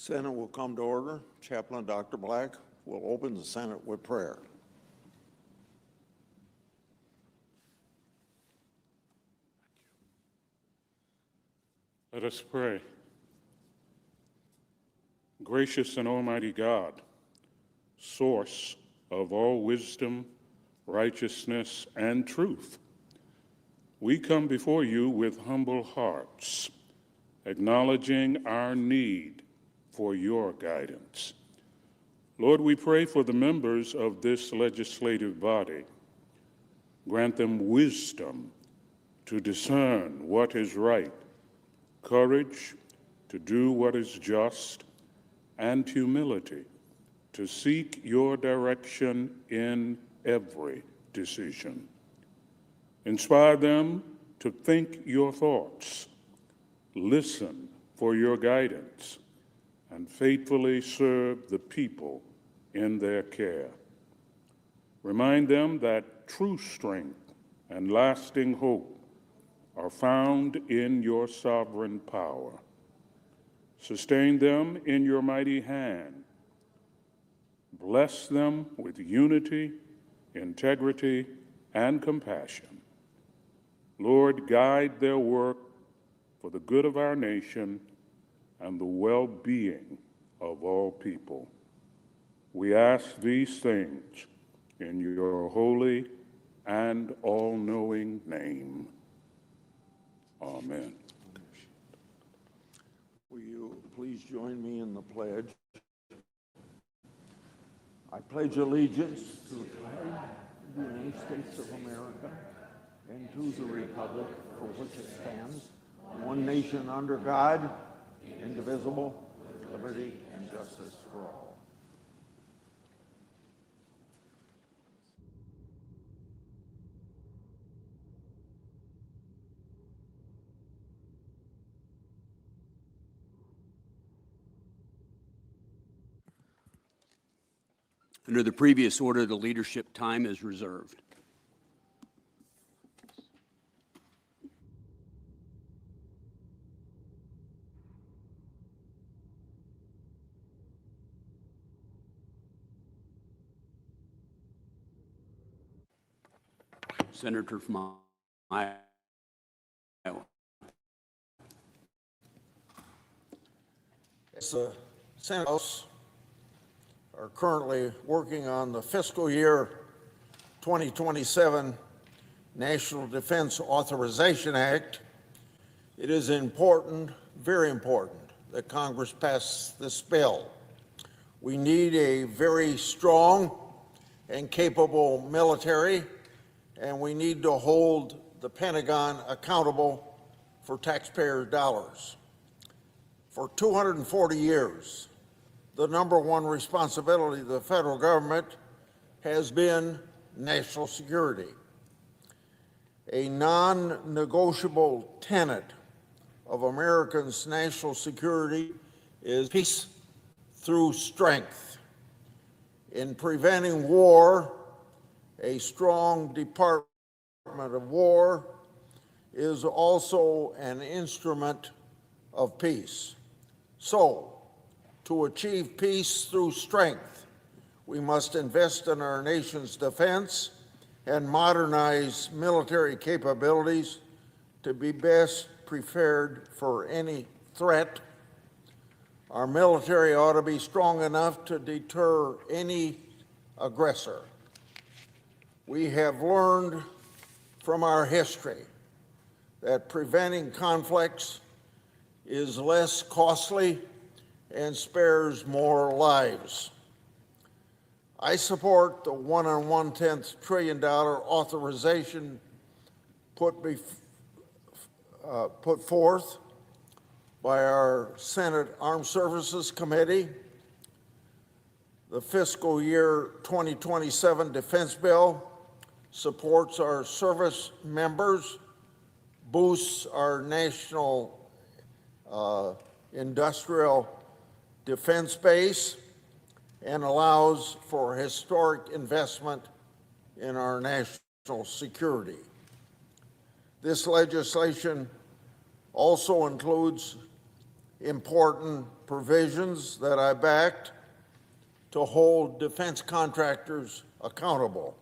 Senate will come to order. Chaplain Dr. Black will open the Senate with prayer. Let us pray. Gracious and almighty God, source of all wisdom, righteousness, and truth, we come before you with humble hearts, acknowledging our need for your guidance. Lord, we pray for the members of this legislative body. Grant them wisdom to discern what is right, courage to do what is just, and humility to seek your direction in every decision. Inspire them to think your thoughts, listen for your guidance, and faithfully serve the people in their care. Remind them that true strength and lasting hope are found in your sovereign power. Sustain them in your mighty hand. Bless them with unity, integrity, and compassion. Lord, guide their work for the good of our nation and the well-being of all people. We ask these things in your holy and all-knowing name. Amen. Will you please join me in the pledge? I pledge allegiance to the flag of the United States of America and to the republic for which it stands, one nation under God, indivisible, with liberty and justice for all. Under the previous order, the leadership time is reserved. Senator from Iowa. The Senate House are currently working on the fiscal year 2027 National Defense Authorization Act. It is important, very important, that Congress pass this bill. We need a very strong and capable military, and we need to hold the Pentagon accountable for taxpayer dollars. For 240 years, the number one responsibility of the federal government has been national security. A non-negotiable tenet of Americans' national security is peace through strength. In preventing war, a strong Department of War is also an instrument of peace. So, to achieve peace through strength, we must invest in our nation's defense and modernize military capabilities to be best prepared for any threat. Our military ought to be strong enough to deter any aggressor. We have learned from our history that preventing conflicts is less costly and spares more lives. I support the $1 1/10 trillion authorization put forth by our Senate Armed Services Committee. The fiscal year 2027 defense bill supports our service members, boosts our national industrial defense base, and allows for historic investment in our national security. This legislation also includes important provisions that I backed to hold defense contractors accountable.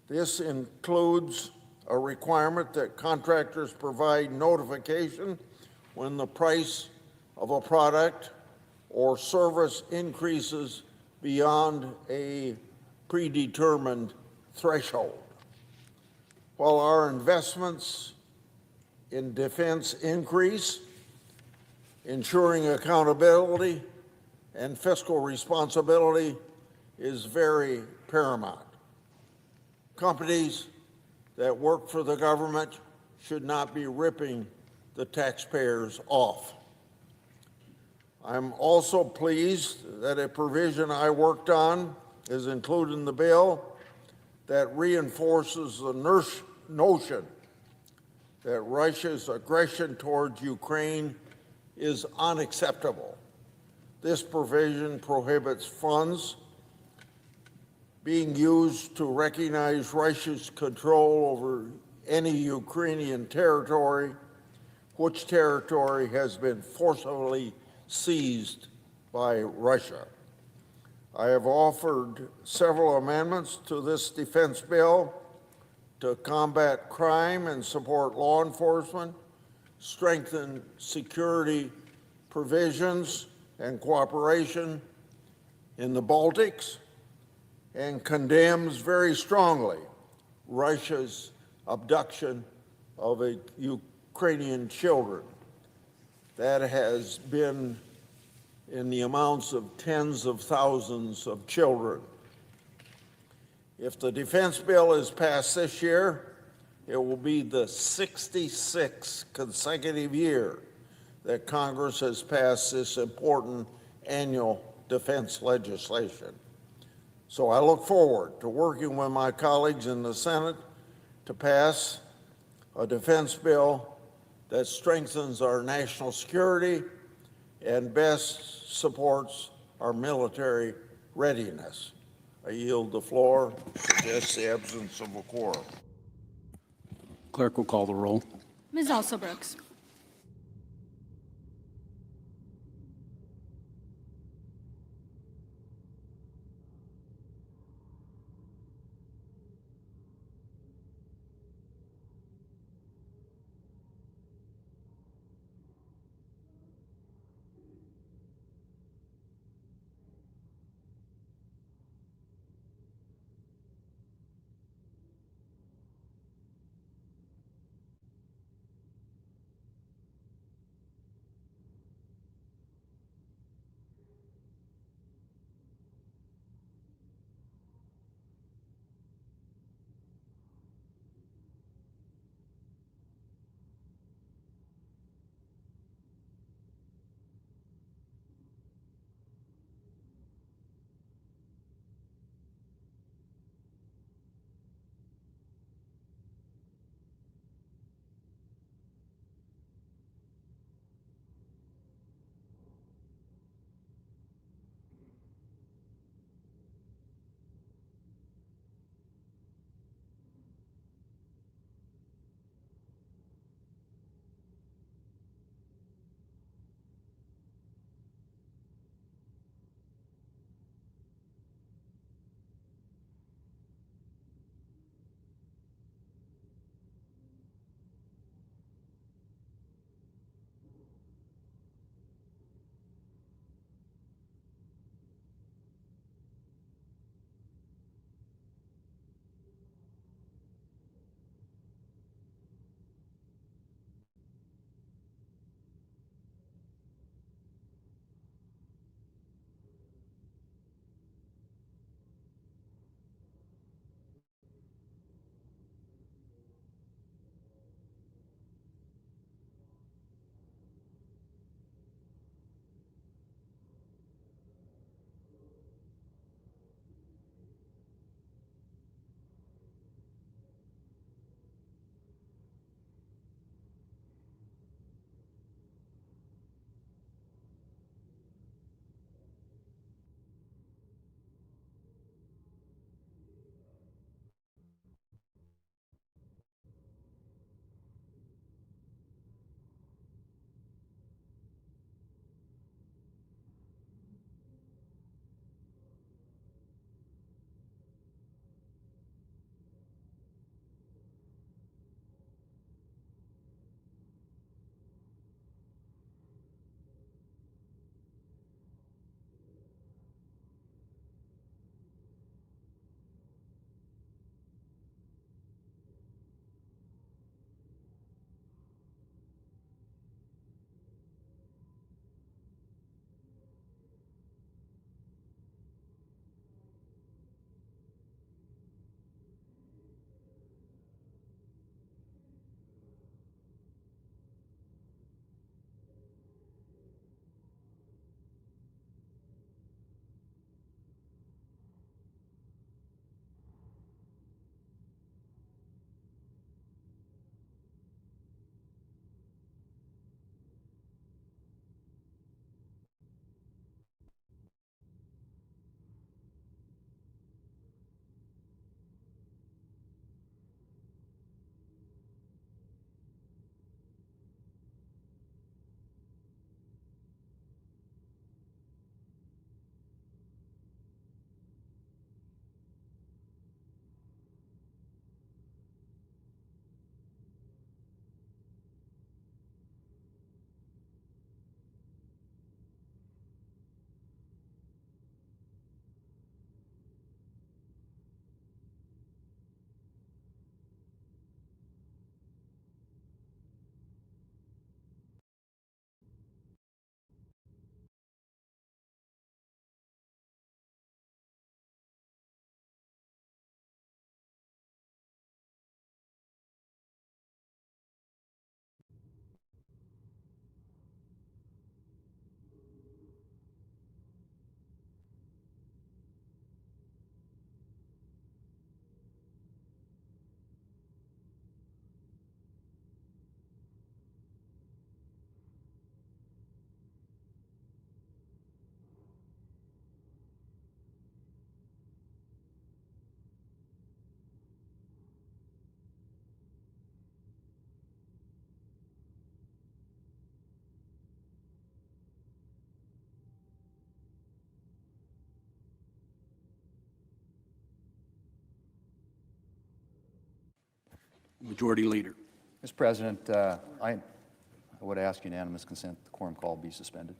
This includes a requirement that contractors provide notification when the price of a product or service increases beyond a predetermined threshold. While our investments in defense increase, ensuring accountability and fiscal responsibility is very paramount. Companies that work for the government should not be ripping the taxpayers off. I'm also pleased that a provision I worked on is included in the bill that reinforces the notion that Russia's aggression towards Ukraine is unacceptable. This provision prohibits funds being used to recognize Russia's control over any Ukrainian territory, which territory has been forcibly seized by Russia. I have offered several amendments to this defense bill to combat crime and support law enforcement, strengthen security provisions and cooperation in the Baltics, and condemns very strongly Russia's abduction of Ukrainian children. That has been in the amounts of tens of thousands of children. If the defense bill is passed this year, it will be the 66th consecutive year that Congress has passed this important annual defense legislation. So I look forward to working with my colleagues in the Senate to pass a defense bill that strengthens our national security and best supports our military readiness. I yield the floor, suggest the absence of a quorum. Clerk will call the roll. Ms. Alsobrooks. Majority Leader. Mr. President, I would ask unanimous consent the quorum call be suspended.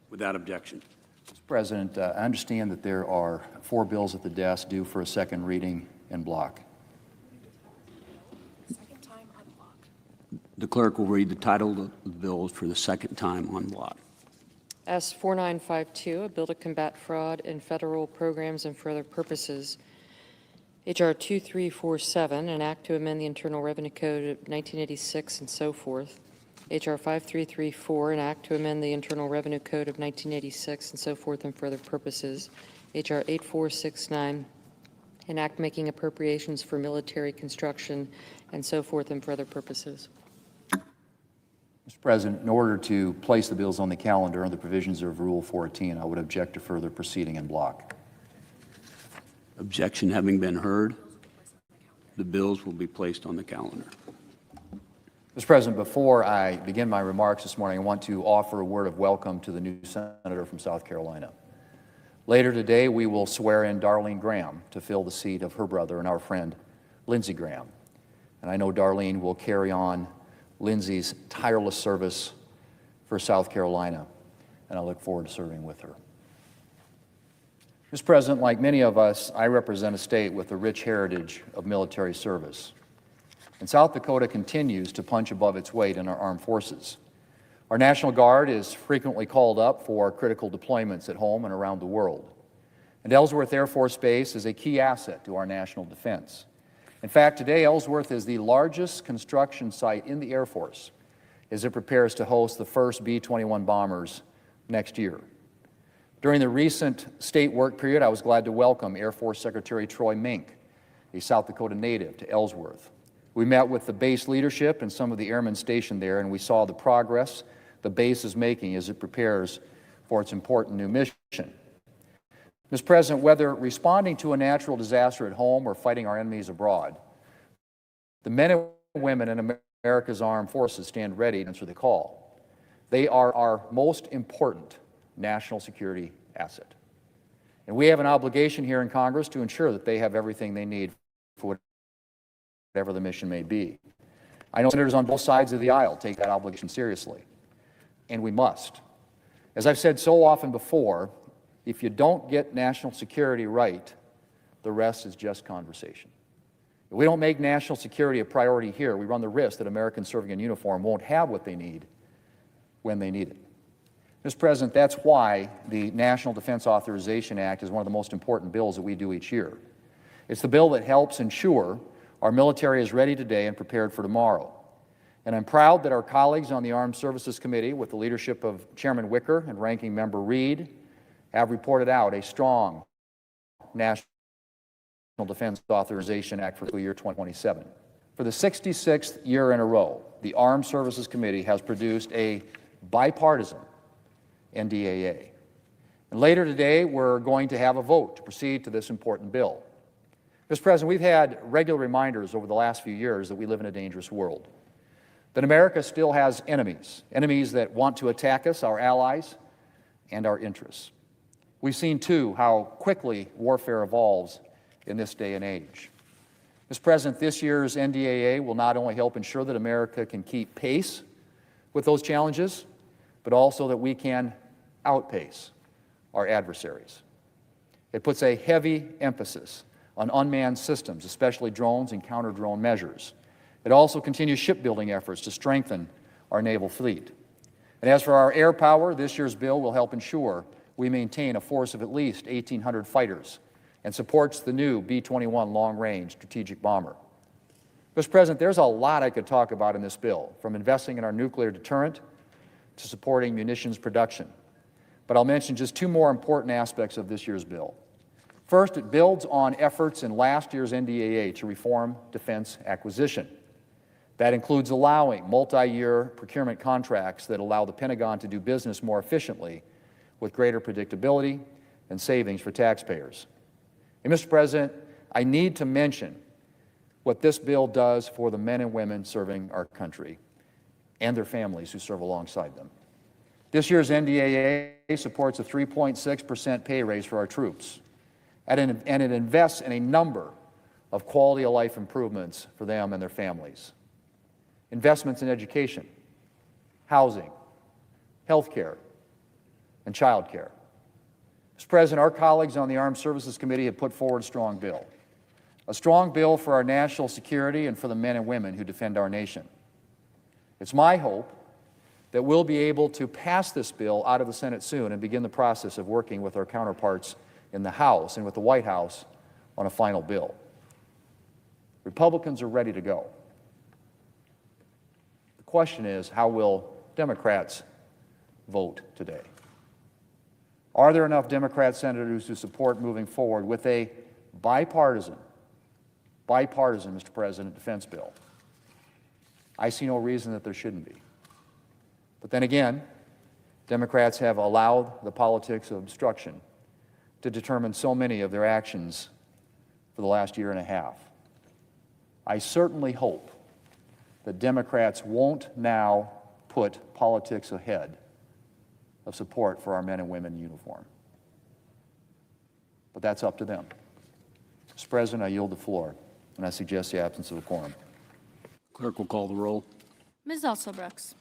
Without objection. Mr. President, I understand that there are 4 bills at the desk due for a second reading in block. Second time on block. The clerk will read the title of the bills for the second time on block. S 4952, a bill to combat fraud in federal programs and for other purposes. HR 2347, an act to amend the Internal Revenue Code of 1986 and so forth. HR 5334, an act to amend the Internal Revenue Code of 1986 and so forth and for other purposes. HR 8469, an act making appropriations for military construction and so forth and for other purposes. Mr. President, in order to place the bills on the calendar under the provisions of Rule 14, I would object to further proceeding in block. Objection having been heard, the bills will be placed on the calendar. Mr. President, before I begin my remarks this morning, I want to offer a word of welcome to the new senator from South Carolina. Later today, we will swear in Darlene Graham to fill the seat of her brother and our friend, Lindsey Graham. And I know Darlene will carry on Lindsey's tireless service for South Carolina, and I look forward to serving with her. Mr. President, like many of us, I represent a state with a rich heritage of military service. And South Dakota continues to punch above its weight in our armed forces. Our National Guard is frequently called up for critical deployments at home and around the world. And Ellsworth Air Force Base is a key asset to our national defense. In fact, today, Ellsworth is the largest construction site in the Air Force as it prepares to host the first B-21 bombers next year. During the recent state work period, I was glad to welcome Air Force Secretary Troy Mink, a South Dakota native, to Ellsworth. We met with the base leadership and some of the airmen stationed there, and we saw the progress the base is making as it prepares for its important new mission. Mr. President, whether responding to a natural disaster at home or fighting our enemies abroad, the men and women in America's armed forces stand ready to answer the call. They are our most important national security asset. And we have an obligation here in Congress to ensure that they have everything they need for whatever the mission may be. I know senators on both sides of the aisle take that obligation seriously, and we must. As I've said so often before, if you don't get national security right, the rest is just conversation. If we don't make national security a priority here, we run the risk that Americans serving in uniform won't have what they need when they need it. Mr. President, that's why the National Defense Authorization Act is one of the most important bills that we do each year. It's the bill that helps ensure our military is ready today and prepared for tomorrow. And I'm proud that our colleagues on the Armed Services Committee, with the leadership of Chairman Wicker and Ranking Member Reed, have reported out a strong National Defense Authorization Act for the year 2027. For the 66th year in a row, the Armed Services Committee has produced a bipartisan NDAA. And later today, we're going to have a vote to proceed to this important bill. Mr. President, we've had regular reminders over the last few years that we live in a dangerous world, that America still has enemies that want to attack us, our allies, and our interests. We've seen, too, how quickly warfare evolves in this day and age. Mr. President, this year's NDAA will not only help ensure that America can keep pace with those challenges, but also that we can outpace our adversaries. It puts a heavy emphasis on unmanned systems, especially drones and counter-drone measures. It also continues shipbuilding efforts to strengthen our naval fleet. And as for our air power, this year's bill will help ensure we maintain a force of at least 1,800 fighters and supports the new B-21 long-range strategic bomber. Mr. President, there's a lot I could talk about in this bill, from investing in our nuclear deterrent to supporting munitions production. But I'll mention just 2 more important aspects of this year's bill. First, it builds on efforts in last year's NDAA to reform defense acquisition. That includes allowing multi-year procurement contracts that allow the Pentagon to do business more efficiently with greater predictability and savings for taxpayers. And Mr. President, I need to mention what this bill does for the men and women serving our country and their families who serve alongside them. This year's NDAA supports a 3.6% pay raise for our troops, and it invests in a number of quality of life improvements for them and their families. Investments in education, housing, health care, and child care. Mr. President, our colleagues on the Armed Services Committee have put forward a strong bill for our national security and for the men and women who defend our nation. It's my hope that we'll be able to pass this bill out of the Senate soon and begin the process of working with our counterparts in the House and with the White House on a final bill. Republicans are ready to go. The question is, how will Democrats vote today? Are there enough Democrat senators who support moving forward with a bipartisan, Mr. President, defense bill? I see no reason that there shouldn't be. But then again, Democrats have allowed the politics of obstruction to determine so many of their actions for the last year and a half. I certainly hope that Democrats won't now put politics ahead of support for our men and women in uniform. But that's up to them. Mr. President, I yield the floor, and I suggest the absence of a quorum. Clerk will call the roll. Ms. Alsobrooks.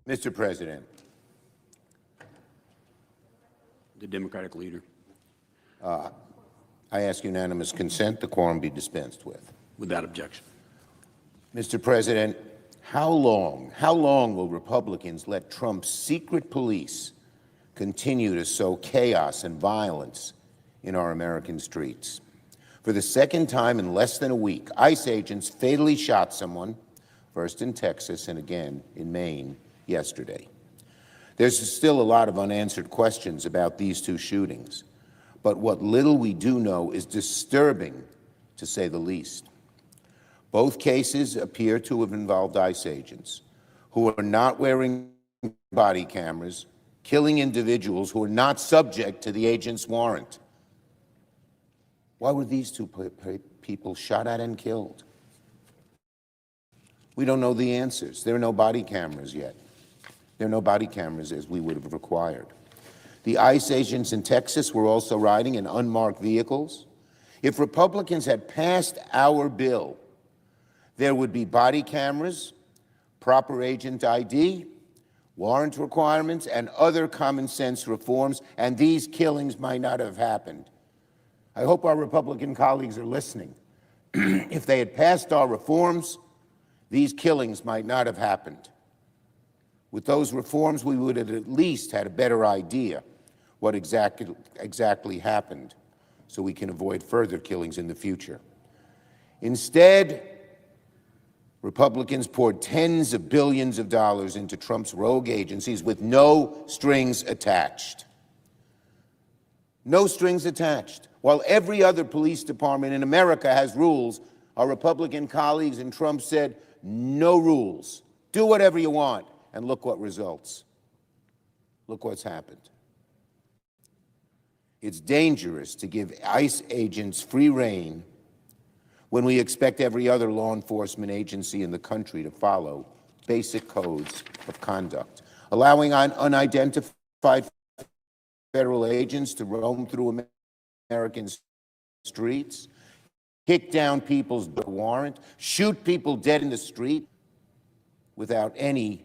Mr. President, The Democratic leader. I ask unanimous consent the quorum be dispensed with. Without objection. Mr. President, how long will Republicans let Trump's secret police continue to sow chaos and violence in our American streets? For the second time in less than a week, ICE agents fatally shot someone, first in Texas and again in Maine yesterday. There's still a lot of unanswered questions about these two shootings, but what little we do know is disturbing, to say the least. Both cases appear to have involved ICE agents who are not wearing body cameras, killing individuals who are not subject to the agent's warrant. Why were these two people shot at and killed? We don't know the answers. There are no body cameras yet. There are no body cameras as we would have required. The ICE agents in Texas were also riding in unmarked vehicles. If Republicans had passed our bill, there would be body cameras, proper agent ID, warrant requirements, and other common sense reforms, and these killings might not have happened. I hope our Republican colleagues are listening. If they had passed our reforms, these killings might not have happened. With those reforms, we would have at least had a better idea what exactly happened, so we can avoid further killings in the future. Instead, Republicans poured tens of billions of dollars into Trump's rogue agencies with no strings attached. No strings attached. While every other police department in America has rules, our Republican colleagues in Trump said, no rules. Do whatever you want. And look what results. Look what's happened. It's dangerous to give ICE agents free rein when we expect every other law enforcement agency in the country to follow basic codes of conduct. Allowing unidentified federal agents to roam through American streets, kick down people's warrant, shoot people dead in the street without any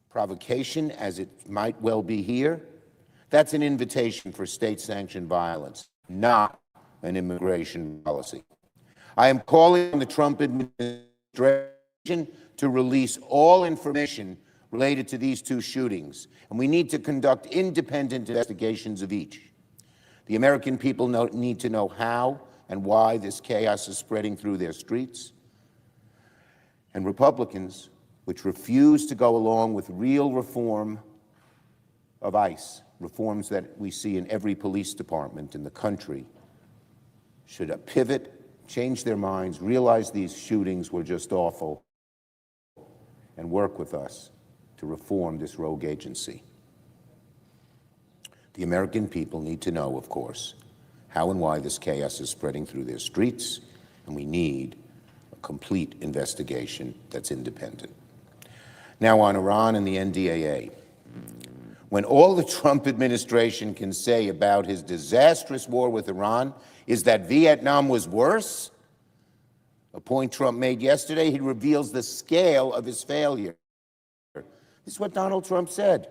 provocation, as it might well be here, that's an invitation for state-sanctioned violence, not an immigration policy. I am calling on the Trump administration to release all information related to these two shootings, and we need to conduct independent investigations of each. The American people need to know how and why this chaos is spreading through their streets. And Republicans, which refuse to go along with real reform of ICE, reforms that we see in every police department in the country, should pivot, change their minds, realize these shootings were just awful, and work with us to reform this rogue agency. The American people need to know, of course, how and why this chaos is spreading through their streets, and we need a complete investigation that's independent. Now on Iran and the NDAA. When all the Trump administration can say about his disastrous war with Iran is that Vietnam was worse, a point Trump made yesterday, he reveals the scale of his failure. This is what Donald Trump said.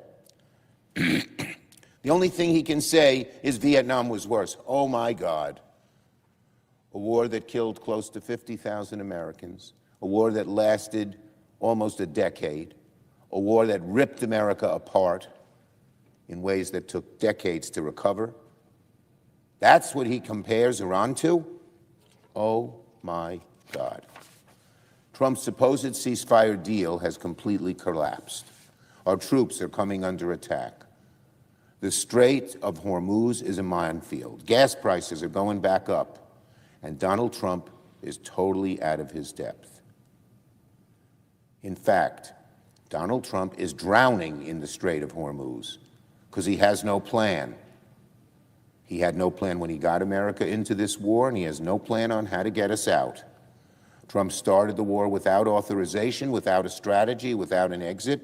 The only thing he can say is Vietnam was worse. Oh my God. A war that killed close to 50,000 Americans, a war that lasted almost a decade, a war that ripped America apart in ways that took decades to recover. That's what he compares Iran to? Oh my God. Trump's supposed ceasefire deal has completely collapsed. Our troops are coming under attack. The Strait of Hormuz is a minefield. Gas prices are going back up, and Donald Trump is totally out of his depth. In fact, Donald Trump is drowning in the Strait of Hormuz because he has no plan. He had no plan when he got America into this war, and he has no plan on how to get us out. Trump started the war without authorization, without a strategy, without an exit.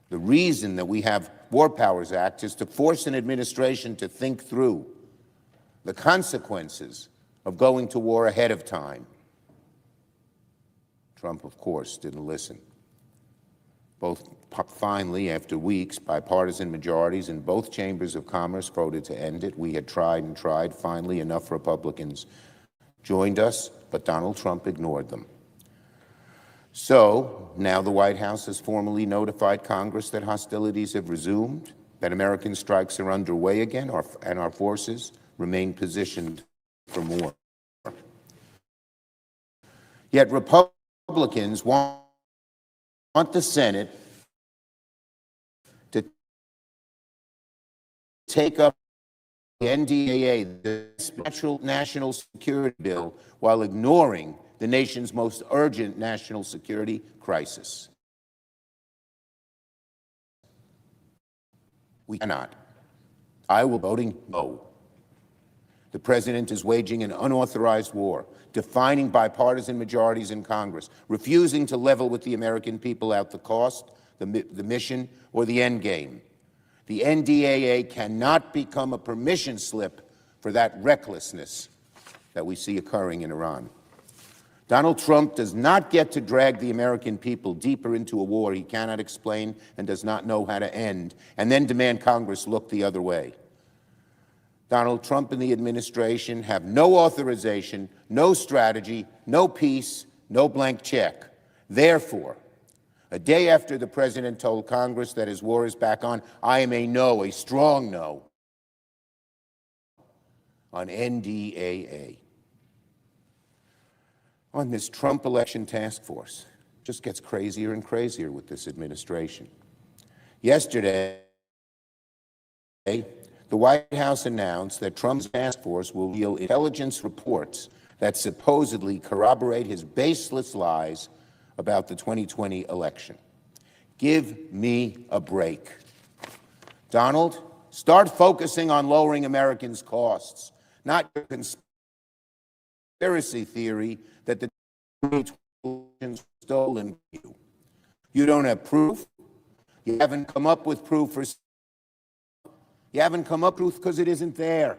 The reason that we have War Powers Act is to force an administration to think through the consequences of going to war ahead of time. Trump, of course, didn't listen. Finally, after weeks, bipartisan majorities in both chambers of Congress voted to end it. We had tried and tried. Finally, enough Republicans joined us, but Donald Trump ignored them. So now the White House has formally notified Congress that hostilities have resumed, that American strikes are underway again, and our forces remain positioned for more. Yet Republicans want the Senate to take up the NDAA, the national security bill, while ignoring the nation's most urgent national security crisis. We cannot. I will voting no. The president is waging an unauthorized war, defining bipartisan majorities in Congress, refusing to level with the American people out the cost, the mission, or the end game. The NDAA cannot become a permission slip for that recklessness that we see occurring in Iran. Donald Trump does not get to drag the American people deeper into a war he cannot explain and does not know how to end, and then demand Congress look the other way. Donald Trump and the administration have no authorization, no strategy, no peace, no blank check. Therefore, a day after the president told Congress that his war is back on, I am a no, a strong no, on NDAA. On this Trump election task force, just gets crazier and crazier with this administration. Yesterday, the White House announced that Trump's task force will reveal intelligence reports that supposedly corroborate his baseless lies about the 2020 election. Give me a break. Donald, start focusing on lowering Americans' costs, not your conspiracy theory that the 2020 election was stolen from you. You don't have proof. You haven't come up with proof for. You haven't come up with proof because it isn't there.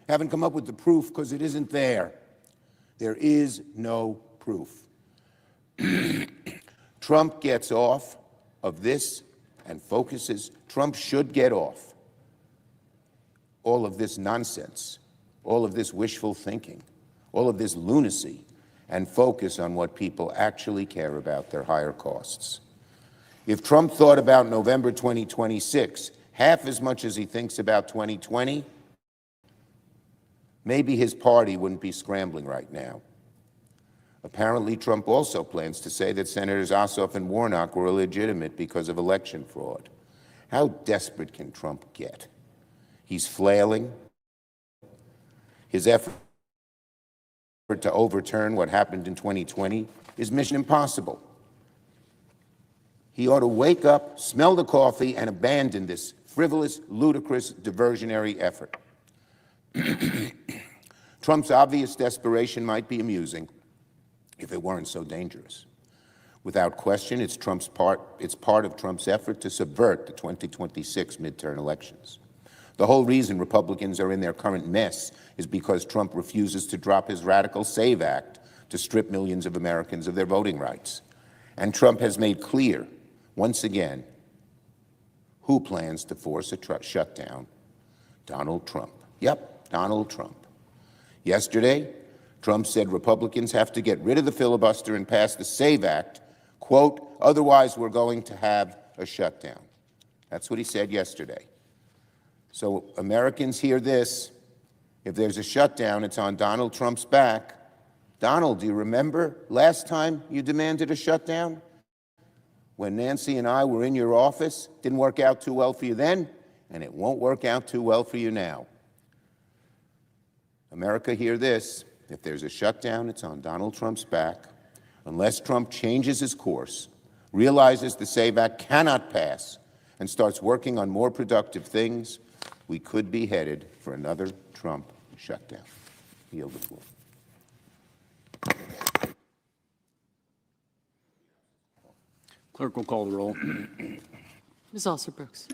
Haven't come up with the proof because it isn't there. There is no proof. Trump gets off of this and focuses. Trump should get off all of this nonsense, all of this wishful thinking, all of this lunacy, and focus on what people actually care about, their higher costs. If Trump thought about November 2026 half as much as he thinks about 2020, maybe his party wouldn't be scrambling right now. Apparently, Trump also plans to say that Senators Ossoff and Warnock were illegitimate because of election fraud. How desperate can Trump get? He's flailing. His effort to overturn what happened in 2020 is mission impossible. He ought to wake up, smell the coffee, and abandon this frivolous, ludicrous, diversionary effort. Trump's obvious desperation might be amusing if it weren't so dangerous. Without question, it's part of Trump's effort to subvert the 2026 midterm elections. The whole reason Republicans are in their current mess is because Trump refuses to drop his radical SAVE Act to strip millions of Americans of their voting rights. And Trump has made clear, once again, who plans to force a shutdown? Donald Trump. Yep, Donald Trump. Yesterday, Trump said Republicans have to get rid of the filibuster and pass the SAVE Act, quote, otherwise we're going to have a shutdown. That's what he said yesterday. So Americans hear this. If there's a shutdown, it's on Donald Trump's back. Donald, do you remember last time you demanded a shutdown? When Nancy and I were in your office, didn't work out too well for you then, and it won't work out too well for you now. America, hear this. If there's a shutdown, it's on Donald Trump's back. Unless Trump changes his course, realizes the SAVE Act cannot pass, and starts working on more productive things, we could be headed for another Trump shutdown. I yield the floor. Clerk will call the roll. Ms. Alsobrooks.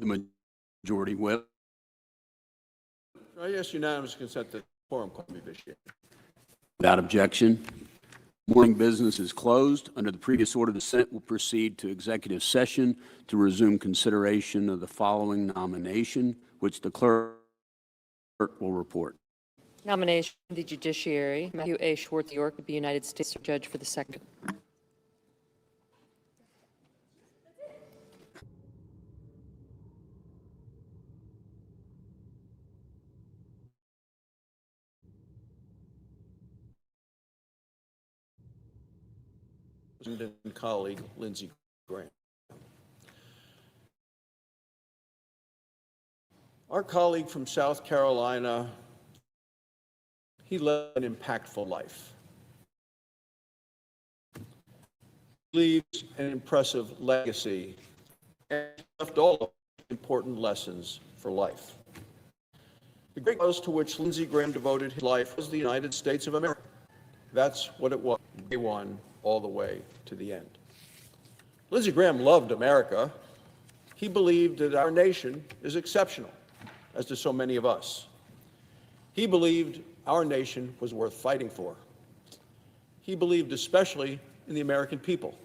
The majority whip. I ask unanimous consent that the quorum be vitiated. Without objection, morning business is closed. Under the previous order, the Senate will proceed to executive session to resume consideration of the following nomination, which the clerk will report. Nomination of the judiciary, Matthew A. Schwartz, York, to be United States Judge for the second. And colleague Lindsey Graham. Our colleague from South Carolina, he led an impactful life. He leaves an impressive legacy and left all of important lessons for life. The great cause to which Lindsey Graham devoted his life was the United States of America. That's what it was, day one, all the way to the end. Lindsey Graham loved America. He believed that our nation is exceptional, as do so many of us. He believed our nation was worth fighting for. He believed especially in the American people.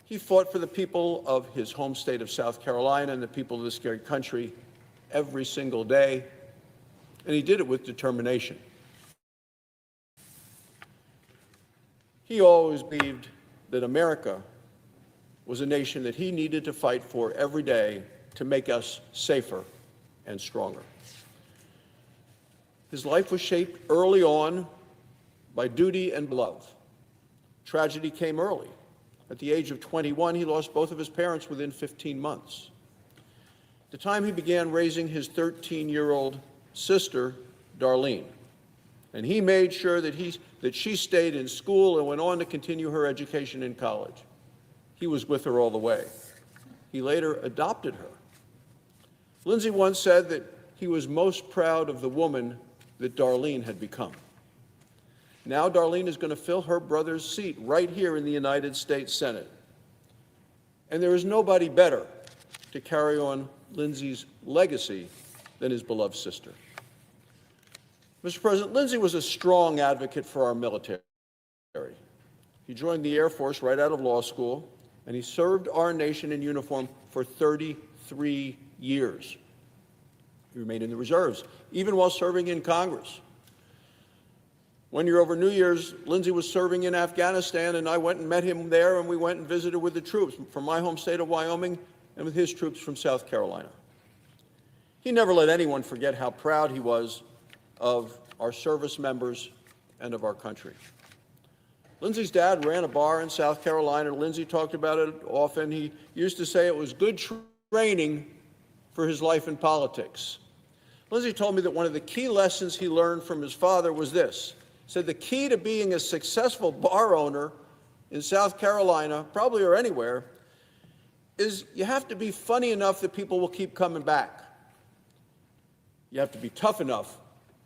He fought for the people of his home state of South Carolina and the people of this great country every single day, and he did it with determination. He always believed that America was a nation that he needed to fight for every day to make us safer and stronger. His life was shaped early on by duty and love. Tragedy came early. At the age of 21, he lost both of his parents within 15 months. At the time, he began raising his 13-year-old sister, Darlene, and he made sure that she stayed in school and went on to continue her education in college. He was with her all the way. He later adopted her. Lindsey once said that he was most proud of the woman that Darlene had become. Now Darlene is going to fill her brother's seat right here in the United States Senate. And there is nobody better to carry on Lindsey's legacy than his beloved sister. Mr. President, Lindsey was a strong advocate for our military. He joined the Air Force right out of law school, and he served our nation in uniform for 33 years. He remained in the reserves, even while serving in Congress. One year over New Year's, Lindsey was serving in Afghanistan, and I went and met him there, and we went and visited with the troops from my home state of Wyoming and with his troops from South Carolina. He never let anyone forget how proud he was of our service members and of our country. Lindsey's dad ran a bar in South Carolina. Lindsey talked about it often. He used to say it was good training for his life in politics. Lindsey told me that one of the key lessons he learned from his father was this. He said the key to being a successful bar owner in South Carolina, probably or anywhere, is you have to be funny enough that people will keep coming back. You have to be tough enough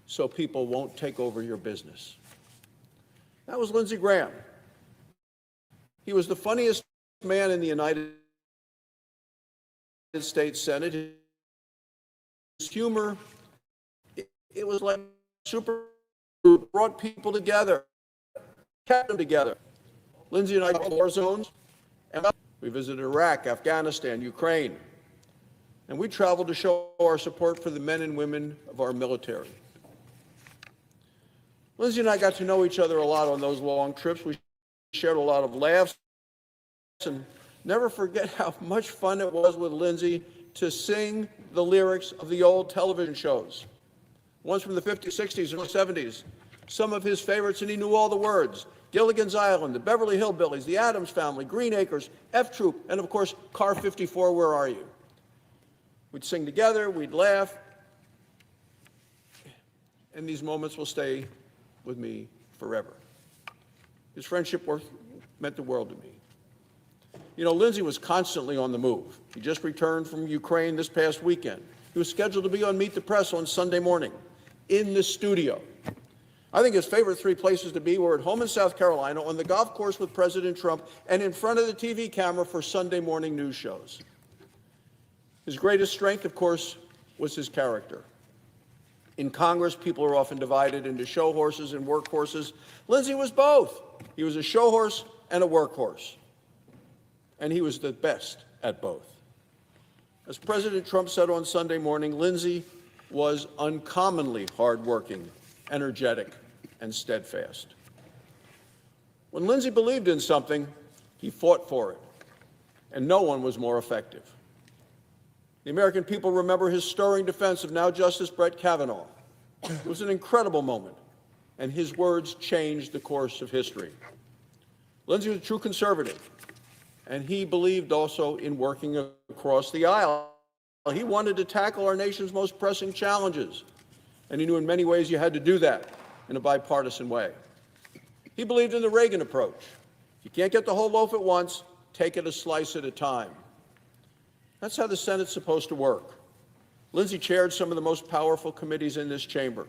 so people won't take over your business. That was Lindsey Graham. He was the funniest man in the United States Senate. His humor, it was like super, brought people together, kept them together. Lindsey and I went to war zones, and we visited Iraq, Afghanistan, Ukraine, and we traveled to show our support for the men and women of our military. Lindsey and I got to know each other a lot on those long trips. We shared a lot of laughs, and never forget how much fun it was with Lindsey to sing the lyrics of the old television shows, ones from the 50s, 60s, and 70s, some of his favorites, and he knew all the words. Gilligan's Island, the Beverly Hillbillies, the Addams Family, Green Acres, F Troop, and of course, Car 54, Where Are You? We'd sing together, we'd laugh, and these moments will stay with me forever. His friendship meant the world to me. You know, Lindsey was constantly on the move. He just returned from Ukraine this past weekend. He was scheduled to be on Meet the Press on Sunday morning in the studio. I think his favorite three places to be were at home in South Carolina, on the golf course with President Trump, and in front of the TV camera for Sunday morning news shows. His greatest strength, of course, was his character. In Congress, people are often divided into show horses and workhorses. Lindsey was both. He was a show horse and a workhorse. And he was the best at both. As President Trump said on Sunday morning, Lindsey was uncommonly hardworking, energetic, and steadfast. When Lindsey believed in something, he fought for it, and no one was more effective. The American people remember his stirring defense of now Justice Brett Kavanaugh. It was an incredible moment, and his words changed the course of history. Lindsey was a true conservative, and he believed also in working across the aisle. He wanted to tackle our nation's most pressing challenges, and he knew in many ways you had to do that in a bipartisan way. He believed in the Reagan approach. If you can't get the whole loaf at once, take it a slice at a time. That's how the Senate's supposed to work. Lindsey chaired some of the most powerful committees in this chamber.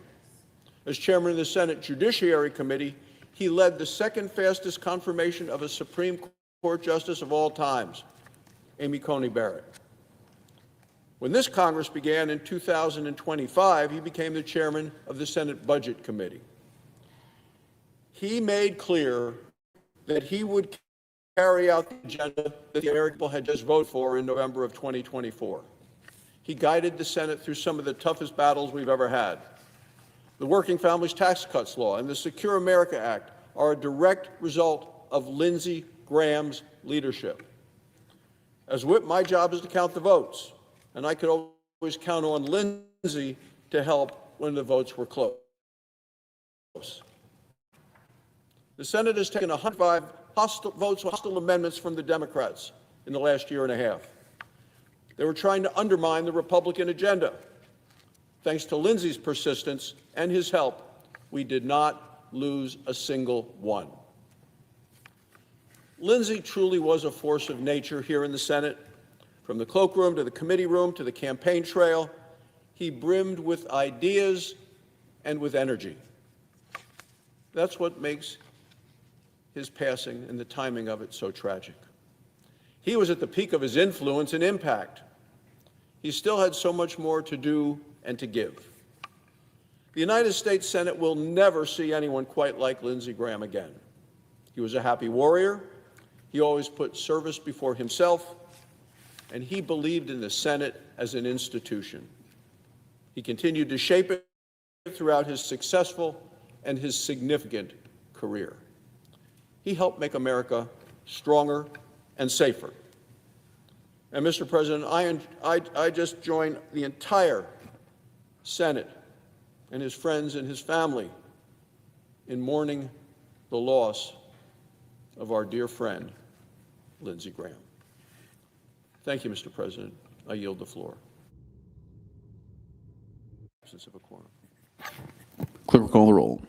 As chairman of the Senate Judiciary Committee, he led the second fastest confirmation of a Supreme Court justice of all times, Amy Coney Barrett. When this Congress began in 2025, he became the chairman of the Senate Budget Committee. He made clear that he would carry out the agenda that the American people had just voted for in November of 2024. He guided the Senate through some of the toughest battles we've ever had. The Working Families Tax Cuts Law and the Secure America Act are a direct result of Lindsey Graham's leadership. As whip, my job is to count the votes, and I could always count on Lindsey to help when the votes were close. The Senate has taken 105 hostile amendments from the Democrats in the last year and a half. They were trying to undermine the Republican agenda. Thanks to Lindsey's persistence and his help, we did not lose a single one. Lindsey truly was a force of nature here in the Senate. From the cloakroom to the committee room to the campaign trail, he brimmed with ideas and with energy. That's what makes his passing and the timing of it so tragic. He was at the peak of his influence and impact. He still had so much more to do and to give. The United States Senate will never see anyone quite like Lindsey Graham again. He was a happy warrior. He always put service before himself, and he believed in the Senate as an institution. He continued to shape it throughout his successful and his significant career. He helped make America stronger and safer. And Mr. President, I just join the entire Senate and his friends and his family in mourning the loss of our dear friend, Lindsey Graham. Thank you, Mr. President. I yield the floor. Absence of a quorum. Clerk will call the roll.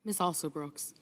Ms. Alsobrooks.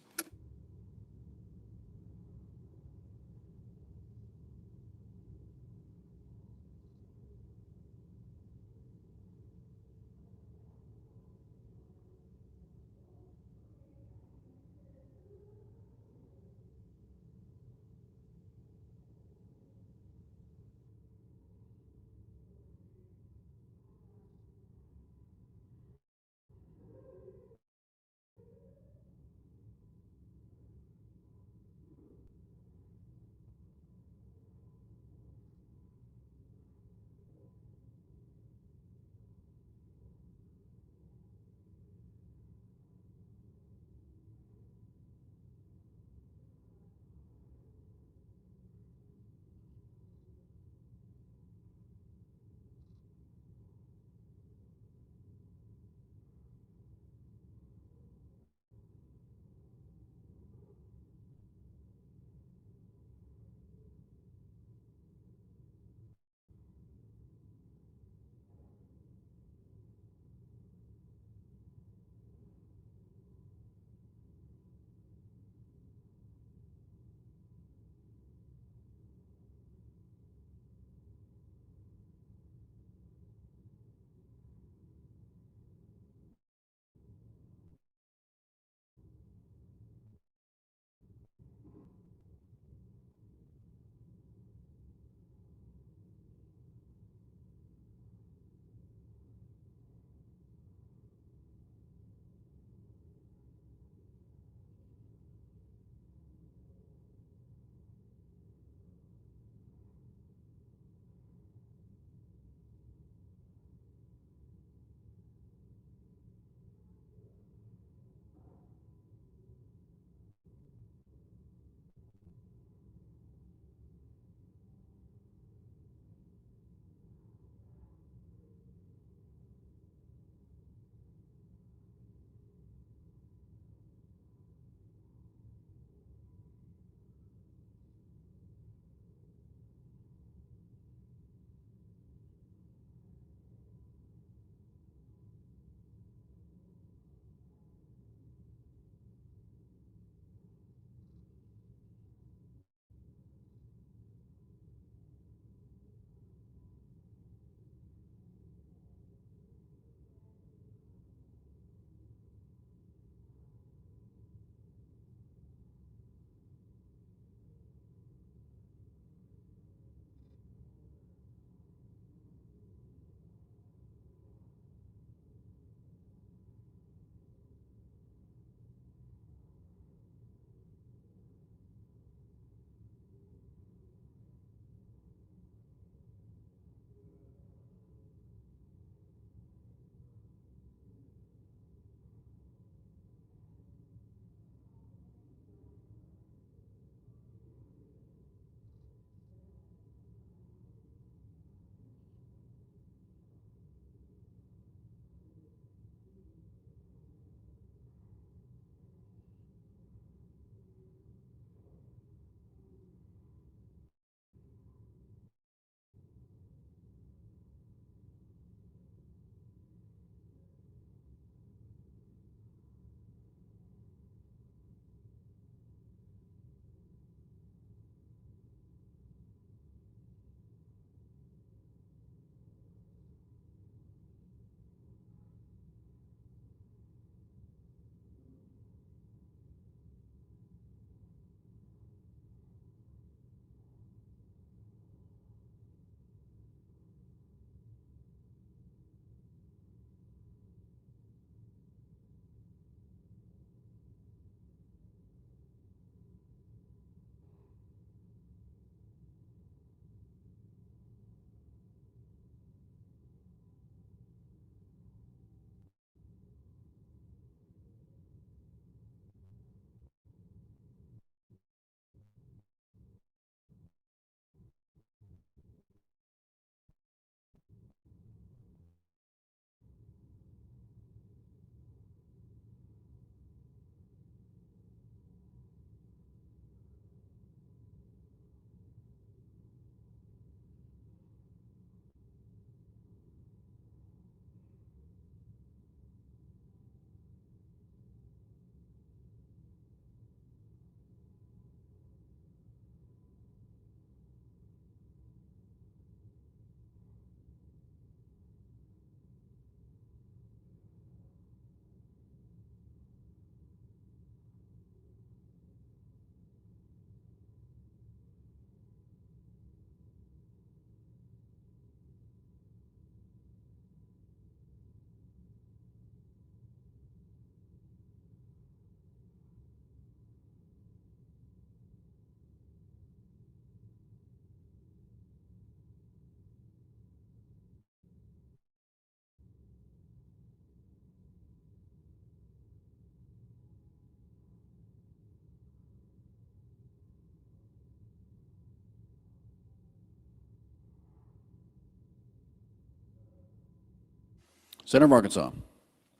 Senator from Arkansas.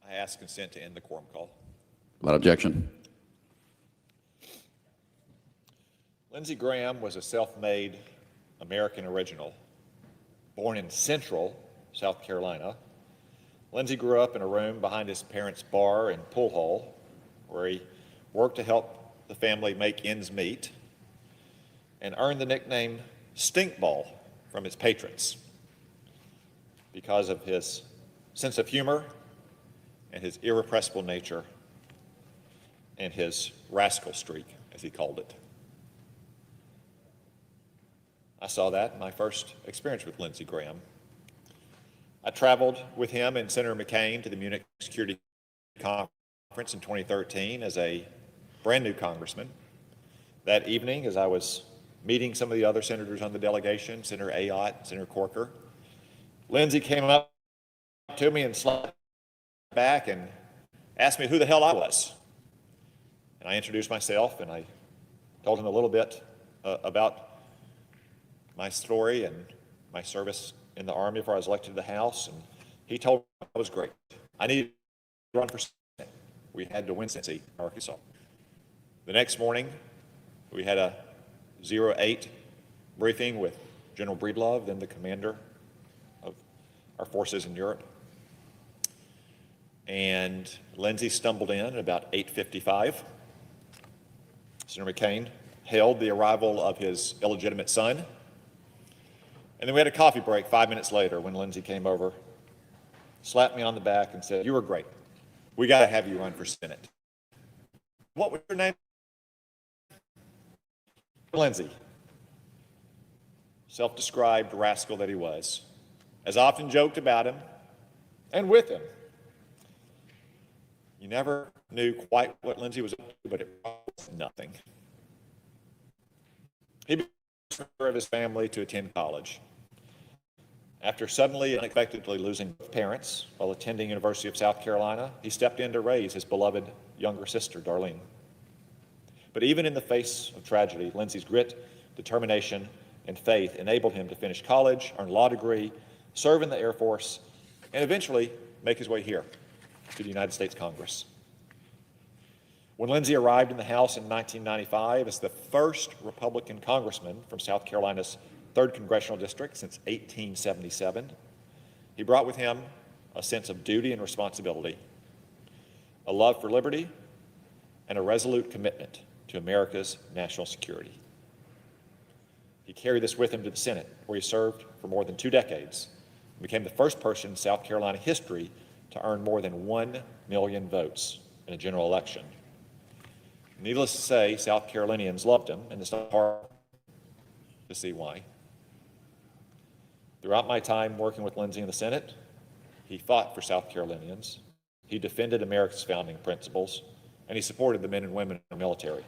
I ask consent to end the quorum call. Without objection. Lindsey Graham was a self-made American original. Born in Central, South Carolina, Lindsey grew up in a room behind his parents' bar and pool hall, where he worked to help the family make ends meet and earned the nickname Stinkball from his patrons because of his sense of humor and his irrepressible nature and his rascal streak, as he called it. I saw that in my first experience with Lindsey Graham. I traveled with him and Senator McCain to the Munich Security Conference in 2013 as a brand new congressman. That evening, as I was meeting some of the other senators on the delegation, Senator Ayotte, Senator Corker, Lindsey came up to me and slapped back and asked me who the hell I was. And I introduced myself and I told him a little bit about my story and my service in the Army before I was elected to the House, and he told me I was great. I needed to run for Senate. We had to win Cincy, Arkansas. The next morning, we had a 08 briefing with General Breedlove, then the commander of our forces in Europe. And Lindsey stumbled in at about 8:55. Senator McCain hailed the arrival of his illegitimate son. And then we had a coffee break 5 minutes later when Lindsey came over, slapped me on the back and said, "You were great. We got to have you run for Senate." What was your name? Lindsey. Self-described rascal that he was, as I often joked about him and with him. You never knew quite what Lindsey was up to, but it was nothing. He became a member of his family to attend college. After suddenly and unexpectedly losing both parents while attending University of South Carolina, he stepped in to raise his beloved younger sister, Darlene. But even in the face of tragedy, Lindsey's grit, determination, and faith enabled him to finish college, earn a law degree, serve in the Air Force, and eventually make his way here to the United States Congress. When Lindsey arrived in the House in 1995 as the first Republican congressman from South Carolina's 3rd Congressional District since 1877, he brought with him a sense of duty and responsibility, a love for liberty, and a resolute commitment to America's national security. He carried this with him to the Senate, where he served for more than 2 decades and became the first person in South Carolina history to earn more than 1 million votes in a general election. Needless to say, South Carolinians loved him, and it's not hard to see why. Throughout my time working with Lindsey in the Senate, he fought for South Carolinians, he defended America's founding principles, and he supported the men and women in the military.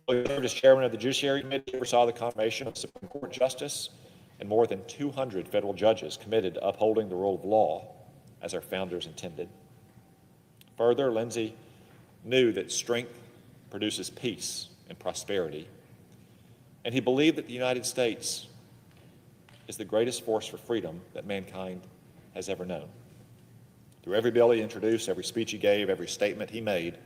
He served as chairman of the Judiciary Committee, oversaw the confirmation of Supreme Court justice and more than 200 federal judges committed to upholding the rule of law as our founders intended. Further, Lindsey knew that strength produces peace and prosperity, and he believed that the United States is the greatest force for freedom that mankind has ever known. Through every bill he introduced, every speech he gave, every statement he made,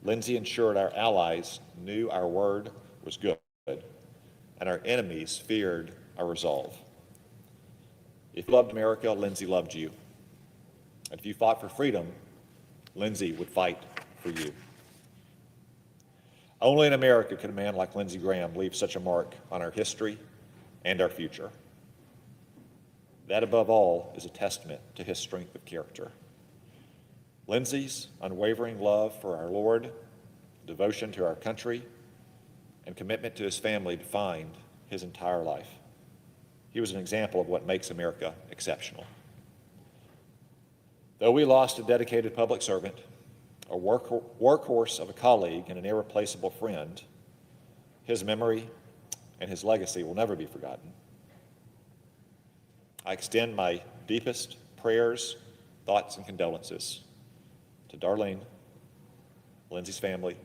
Lindsey ensured our allies knew our word was good and our enemies feared our resolve. If you loved America, Lindsey loved you. And if you fought for freedom, Lindsey would fight for you. Only in America could a man like Lindsey Graham leave such a mark on our history and our future. That, above all, is a testament to his strength of character. Lindsey's unwavering love for our Lord, devotion to our country, and commitment to his family defined his entire life. He was an example of what makes America exceptional. Though we lost a dedicated public servant, a workhorse of a colleague, and an irreplaceable friend, his memory and his legacy will never be forgotten. I extend my deepest prayers, thoughts, and condolences to Darlene, Lindsey's family,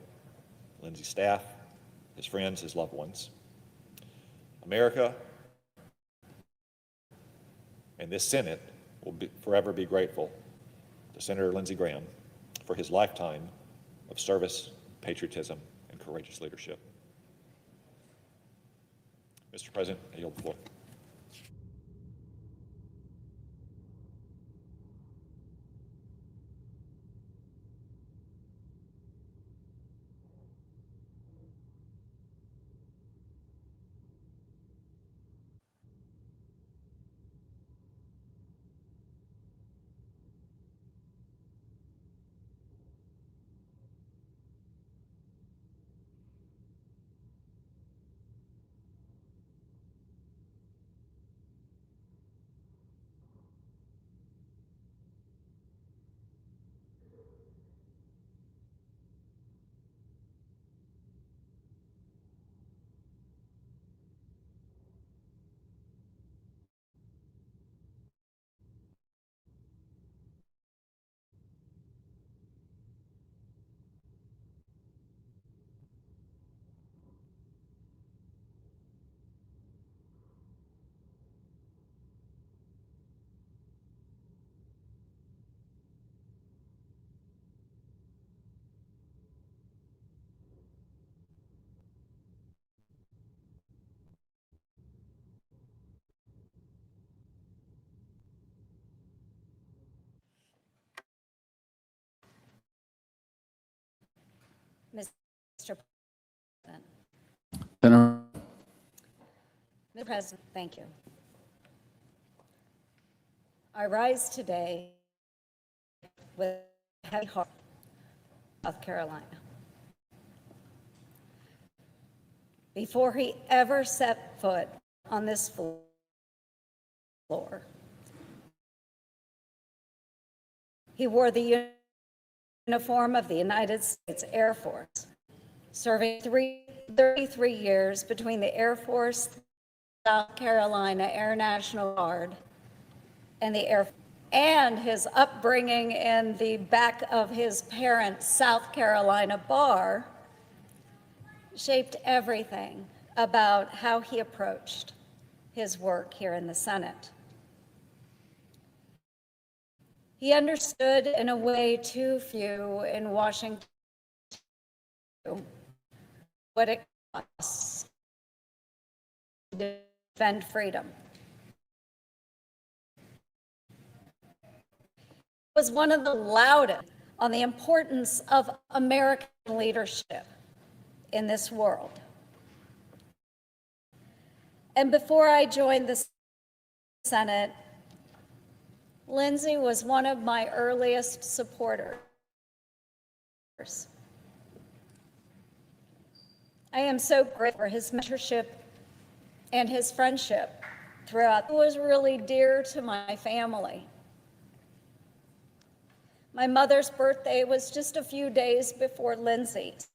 Lindsey's staff, his friends, his loved ones. America and this Senate will forever be grateful to Senator Lindsey Graham for his lifetime of service, patriotism, and courageous leadership. Mr. President, I yield the floor. Mr. President. Senator. Mr. President, thank you. I rise today with a heavy heart, South Carolina. Before he ever set foot on this floor, he wore the uniform of the United States Air Force, serving 33 years between the Air Force, South Carolina Air National Guard, and the Air Force. And his upbringing in the back of his parents' South Carolina bar shaped everything about how he approached his work here in the Senate. He understood in a way too few in Washington what it costs to defend freedom. He was one of the loudest on the importance of American leadership in this world. And before I joined the Senate, Lindsey was one of my earliest supporters. I am so grateful for his mentorship and his friendship throughout. It was really dear to my family. My mother's birthday was just a few days before Lindsey's.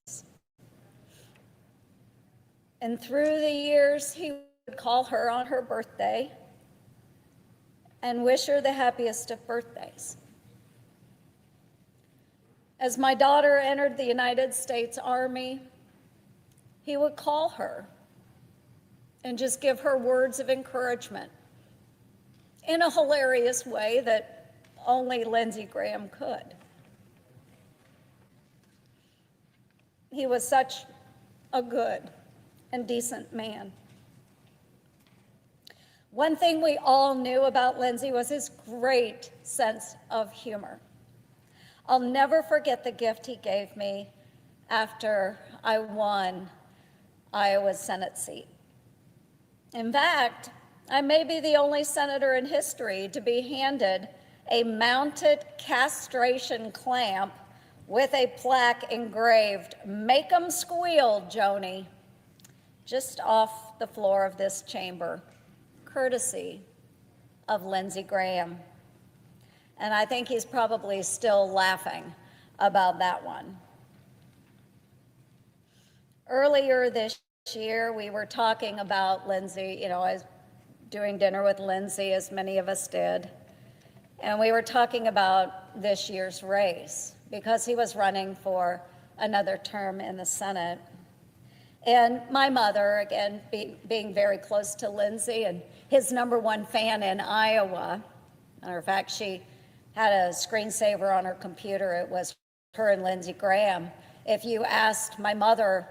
And through the years, he would call her on her birthday and wish her the happiest of birthdays. As my daughter entered the United States Army, he would call her and just give her words of encouragement in a hilarious way that only Lindsey Graham could. He was such a good and decent man. One thing we all knew about Lindsey was his great sense of humor. I'll never forget the gift he gave me after I won Iowa's Senate seat. In fact, I may be the only senator in history to be handed a mounted castration clamp with a plaque engraved, "Make 'em squeal, Joni," just off the floor of this chamber, courtesy of Lindsey Graham. And I think he's probably still laughing about that one. Earlier this year, we were talking about Lindsey. I was doing dinner with Lindsey, as many of us did. And we were talking about this year's race because he was running for another term in the Senate. And my mother, again, being very close to Lindsey and his #1 fan in Iowa, Matter of fact, she had a screensaver on her computer. It was her and Lindsey Graham. If you asked my mother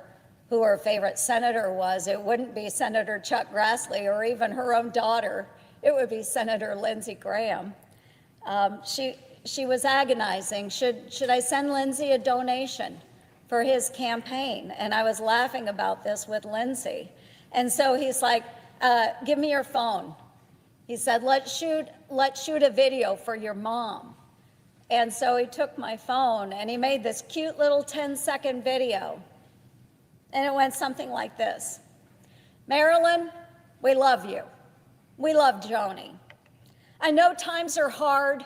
who her favorite senator was, it wouldn't be Senator Chuck Grassley or even her own daughter. It would be Senator Lindsey Graham. She was agonizing. Should I send Lindsey a donation for his campaign? And I was laughing about this with Lindsey. And so he's like, give me your phone. He said, let's shoot a video for your mom. And so he took my phone and he made this cute little 10-second video. And it went something like this. Marilyn, we love you. We love Joni. I know times are hard,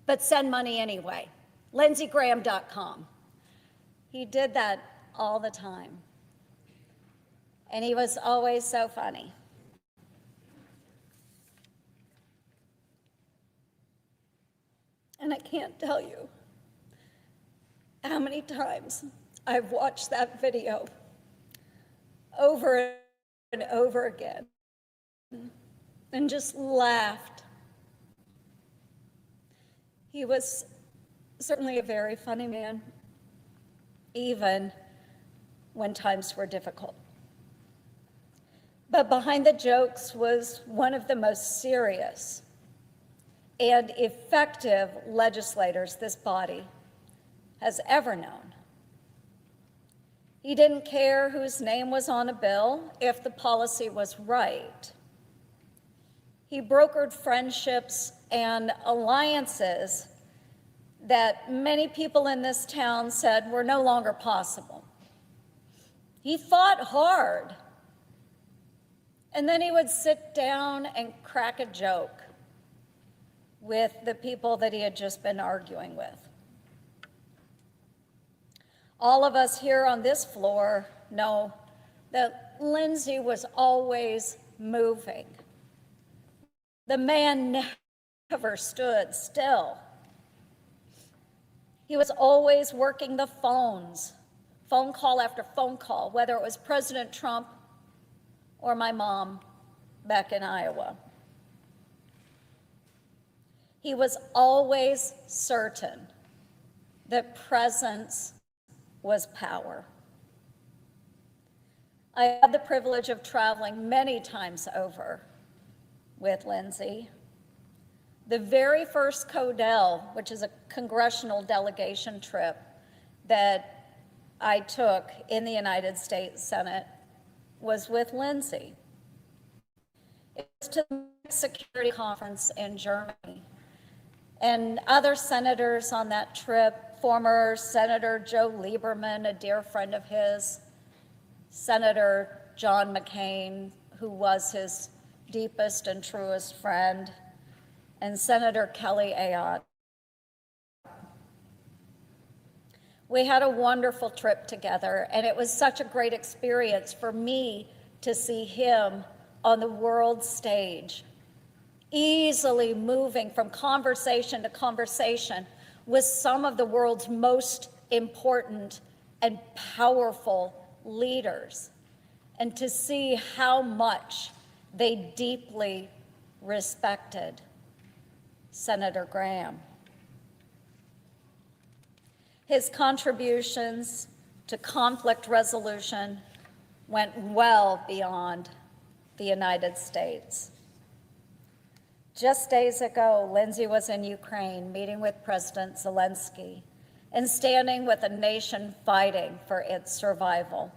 but send money anyway. LindseyGraham.com. He did that all the time. And he was always so funny. And I can't tell you how many times I've watched that video over and over again and just laughed. He was certainly a very funny man, even when times were difficult. But behind the jokes was one of the most serious and effective legislators this body has ever known. He didn't care whose name was on a bill if the policy was right. He brokered friendships and alliances that many people in this town said were no longer possible. He fought hard. And then he would sit down and crack a joke with the people that he had just been arguing with. All of us here on this floor know that Lindsey was always moving. The man never stood still. He was always working the phones, phone call after phone call, whether it was President Trump or my mom back in Iowa. He was always certain that presence was power. I had the privilege of traveling many times over with Lindsey. The very first CODEL, which is a congressional delegation trip that I took in the United States Senate, was with Lindsey. It was to the security conference in Germany. And other senators on that trip, former Senator Joe Lieberman, a dear friend of his, Senator John McCain, who was his deepest and truest friend, and Senator Kelly Ayotte. We had a wonderful trip together, and it was such a great experience for me to see him on the world stage, easily moving from conversation to conversation with some of the world's most important and powerful leaders, and to see how much they deeply respected Senator Graham. His contributions to conflict resolution went well beyond the United States. Just days ago, Lindsey was in Ukraine meeting with President Zelensky and standing with a nation fighting for its survival,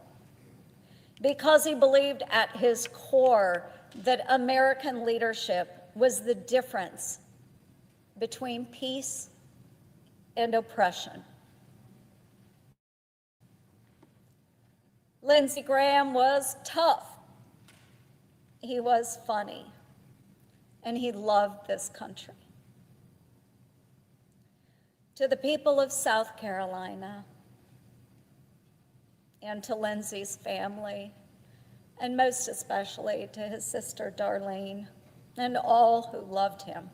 because he believed at his core that American leadership was the difference between peace and oppression. Lindsey Graham was tough. He was funny, and he loved this country. To the people of South Carolina, and to Lindsey's family, and most especially to his sister Darlene, and all who loved him,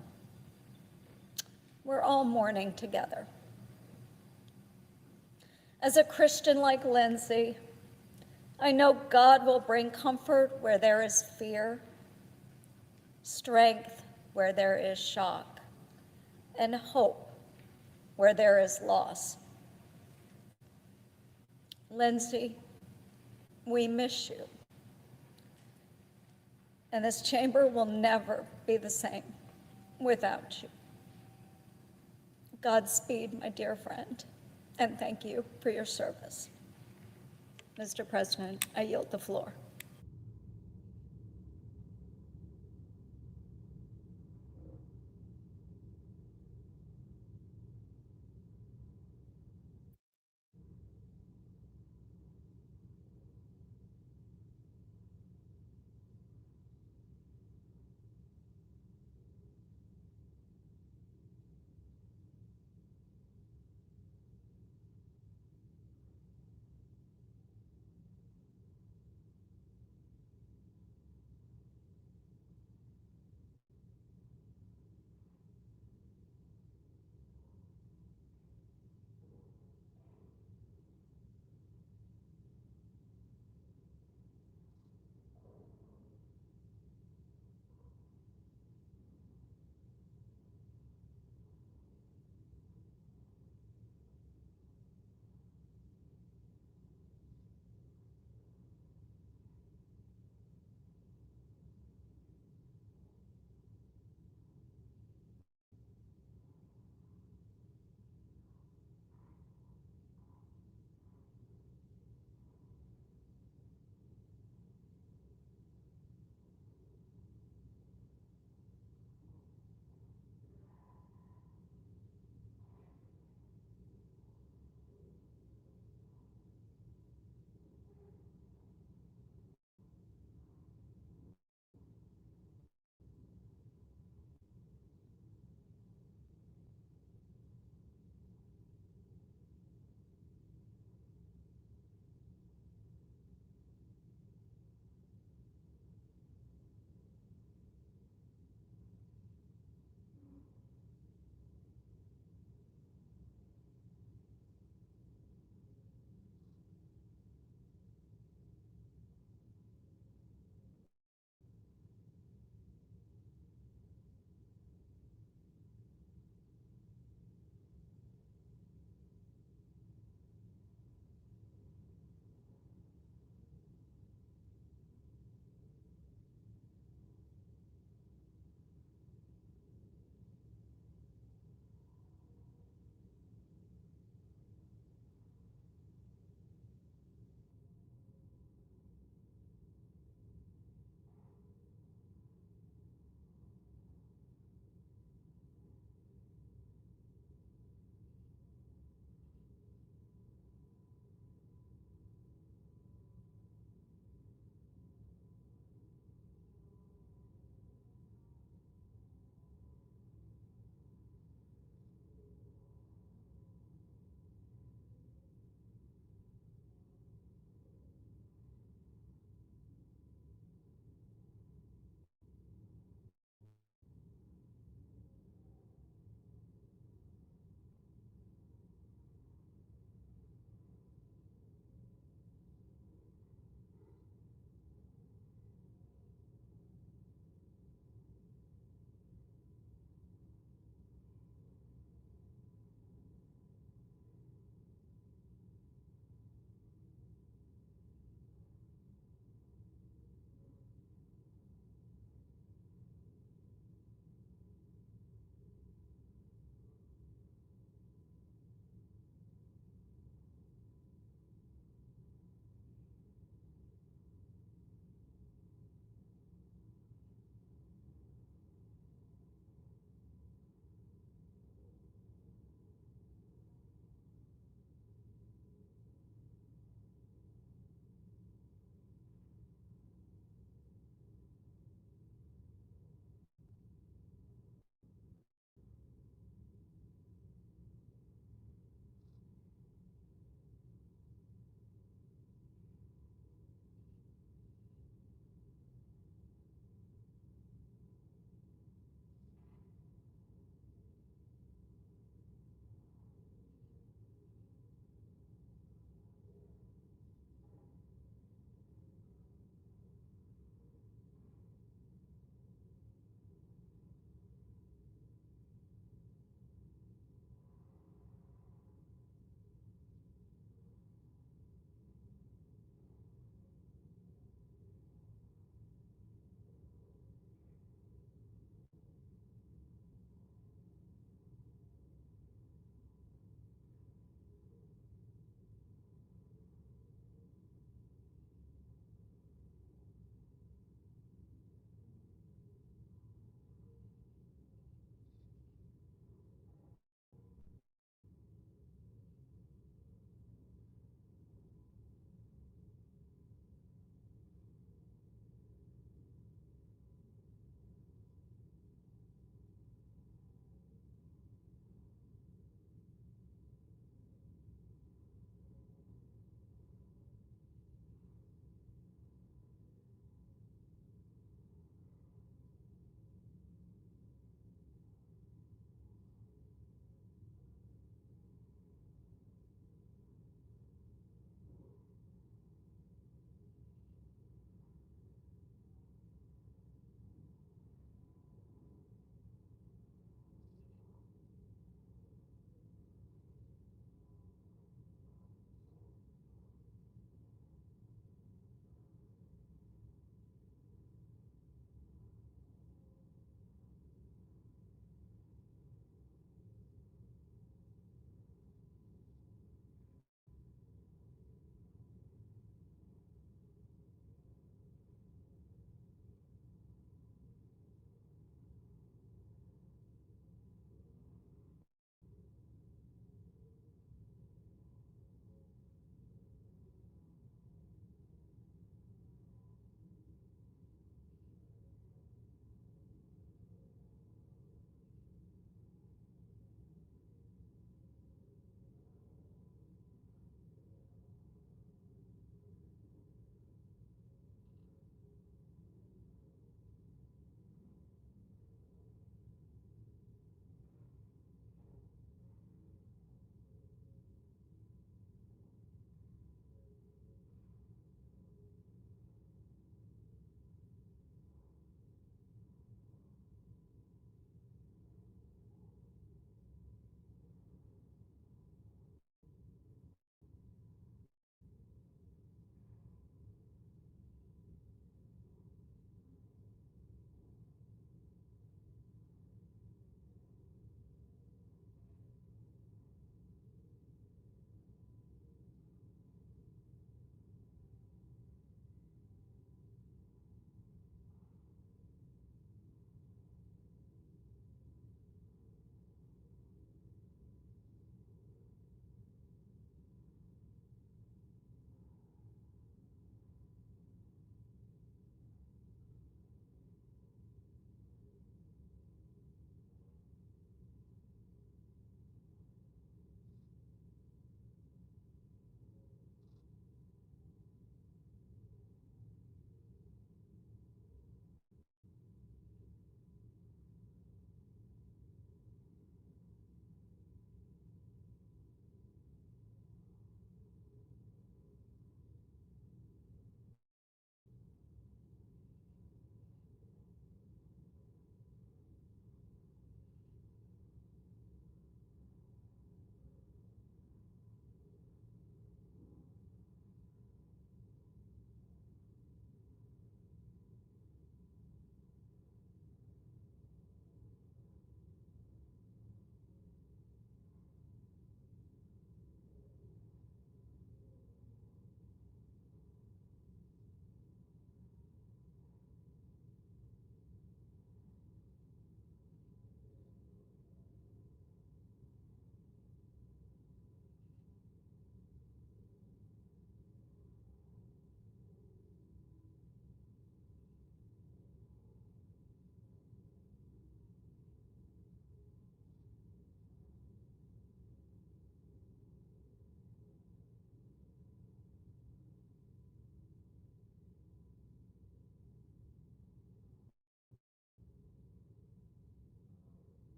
we're all mourning together. As a Christian like Lindsey, I know God will bring comfort where there is fear, strength where there is shock, and hope where there is loss. Lindsay, we miss you. And this chamber will never be the same without you. Godspeed, my dear friend, and thank you for your service. Mr. President, I yield the floor.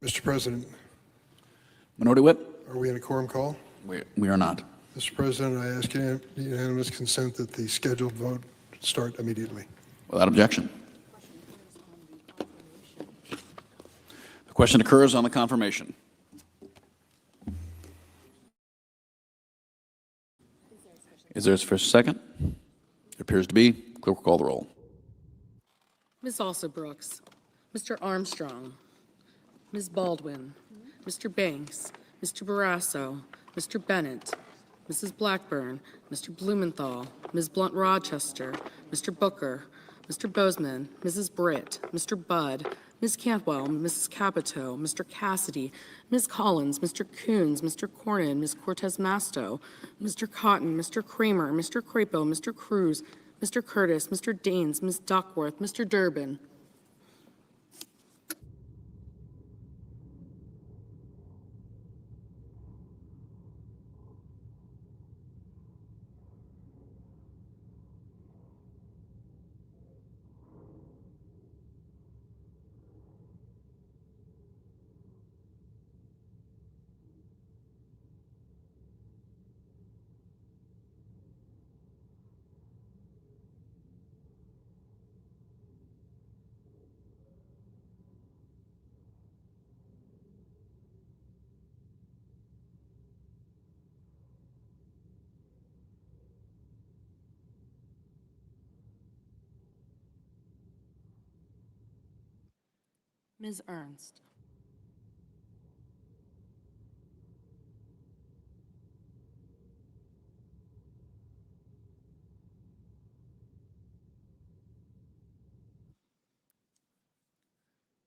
Mr. President, Minority Whip? are we in a quorum call? We are not. Mr. President, I ask unanimous consent that the scheduled vote start immediately. Without objection. The question occurs on the confirmation. Is there a first second? There appears to be. Clerk will call the roll. Ms. Also Brooks, Mr. Armstrong, Ms. Baldwin, Mr. Banks, Mr. Barrasso, Mr. Bennett, Mrs. Blackburn, Mr. Blumenthal, Ms. Blunt Rochester, Mr. Booker, Mr. Bozeman, Mrs. Britt, Mr. Budd, Ms. Cantwell, Mrs. Capito, Mr. Cassidy, Ms. Collins, Mr. Coons, Mr. Cornyn, Ms. Cortez Masto, Mr. Cotton, Mr. Kramer, Mr. Crapo, Mr. Cruz, Mr. Curtis, Mr. Daines, Ms. Duckworth, Mr. Durbin. Ms. Ernst.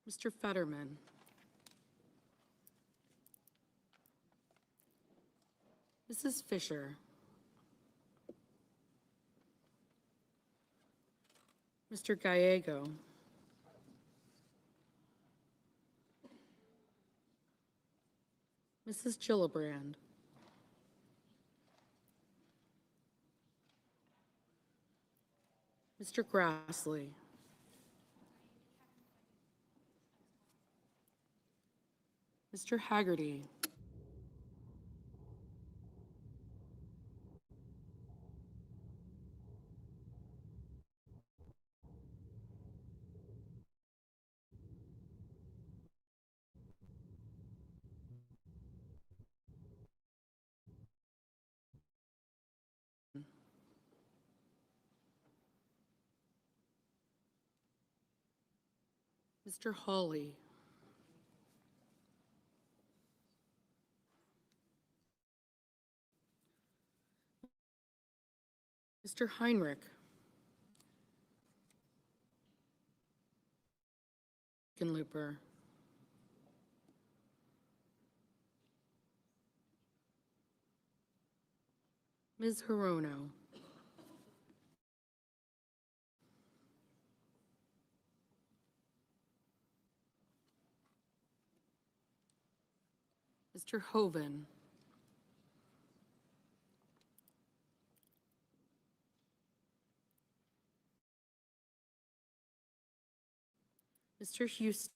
Mr. Fetterman. Mrs. Fisher. Mr. Gallego. Mrs. Gillibrand. Mr. Grassley. Mr. Haggerty. Mr. Hawley. Mr. Heinrich. Looper. Ms. Hirono. Mr. Hoven. Mr. Husted.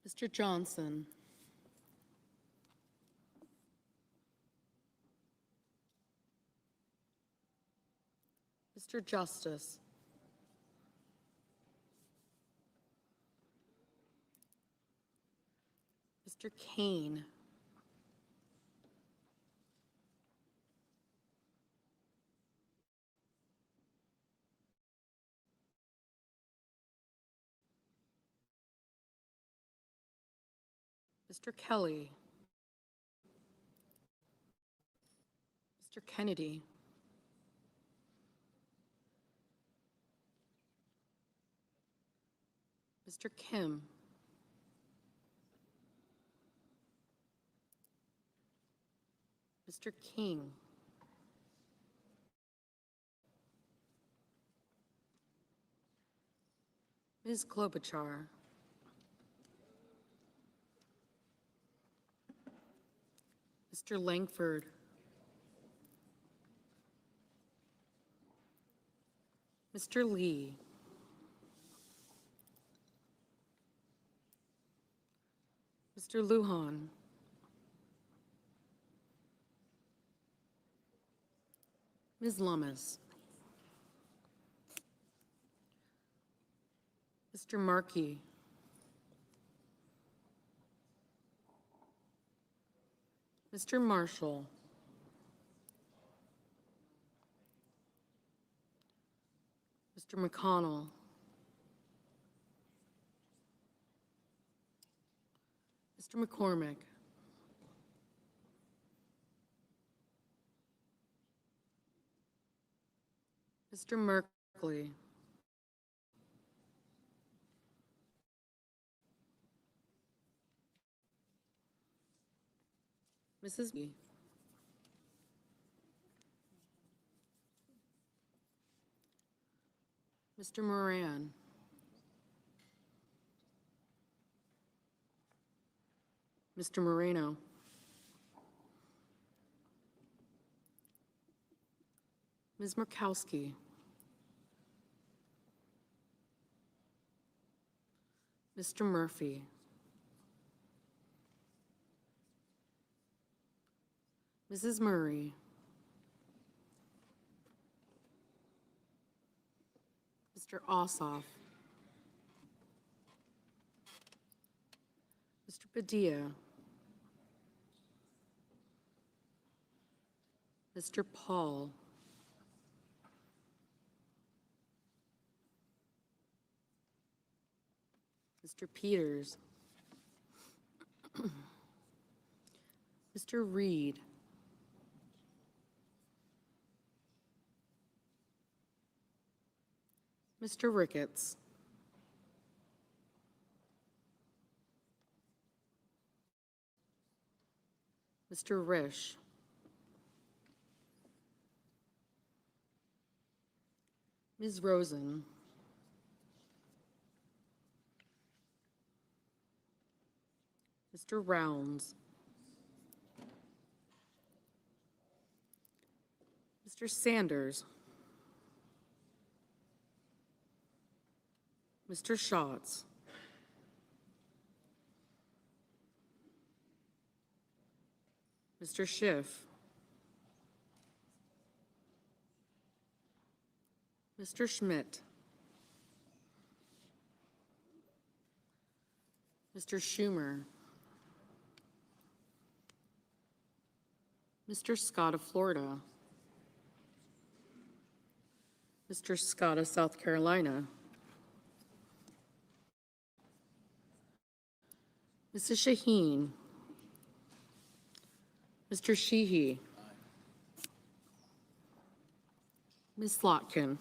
Mr. Johnson. Mr. Justice. Mr. Kane. Mr. Kelly. Mr. Kennedy. Mr. Kim. Mr. King. Ms. Klobuchar. Mr. Langford. Mr. Lee. Mr. Lujan. Ms. Lummis. Mr. Markey. Mr. Marshall. Mr. McConnell. Mr. McCormick. Mr. Merkley. Mrs. B. Mr. Moran. Mr. Moreno. Ms. Murkowski. Mr. Murphy. Mrs. Murray. Mr. Ossoff. Mr. Padilla. Mr. Paul. Mr. Peters. Mr. Reed. Mr. Ricketts. Mr. Risch. Ms. Rosen. Mr. Rounds. Mr. Sanders. Mr. Schatz. Mr. Schiff. Mr. Schmidt. Mr. Schumer. Mr. Scott of Florida. Mr. Scott of South Carolina. Mrs. Shaheen. Mr. Sheehy. Ms. Slotkin.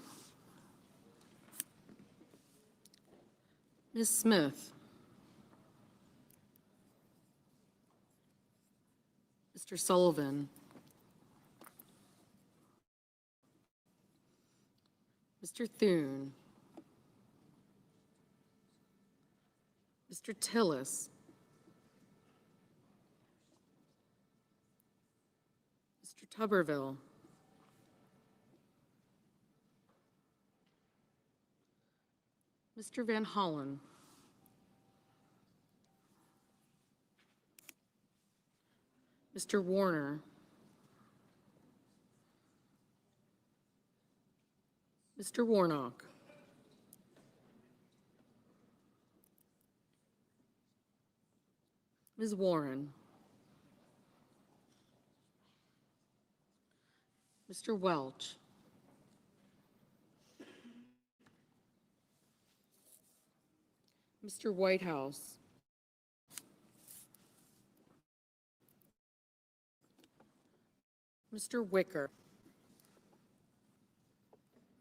Ms. Smith. Mr. Sullivan. Mr. Thune. Mr. Tillis. Mr. Tuberville. Mr. Van Hollen. Mr. Warner. Mr. Warnock. Ms. Warren. Mr. Welch. Mr. Whitehouse. Mr. Wicker.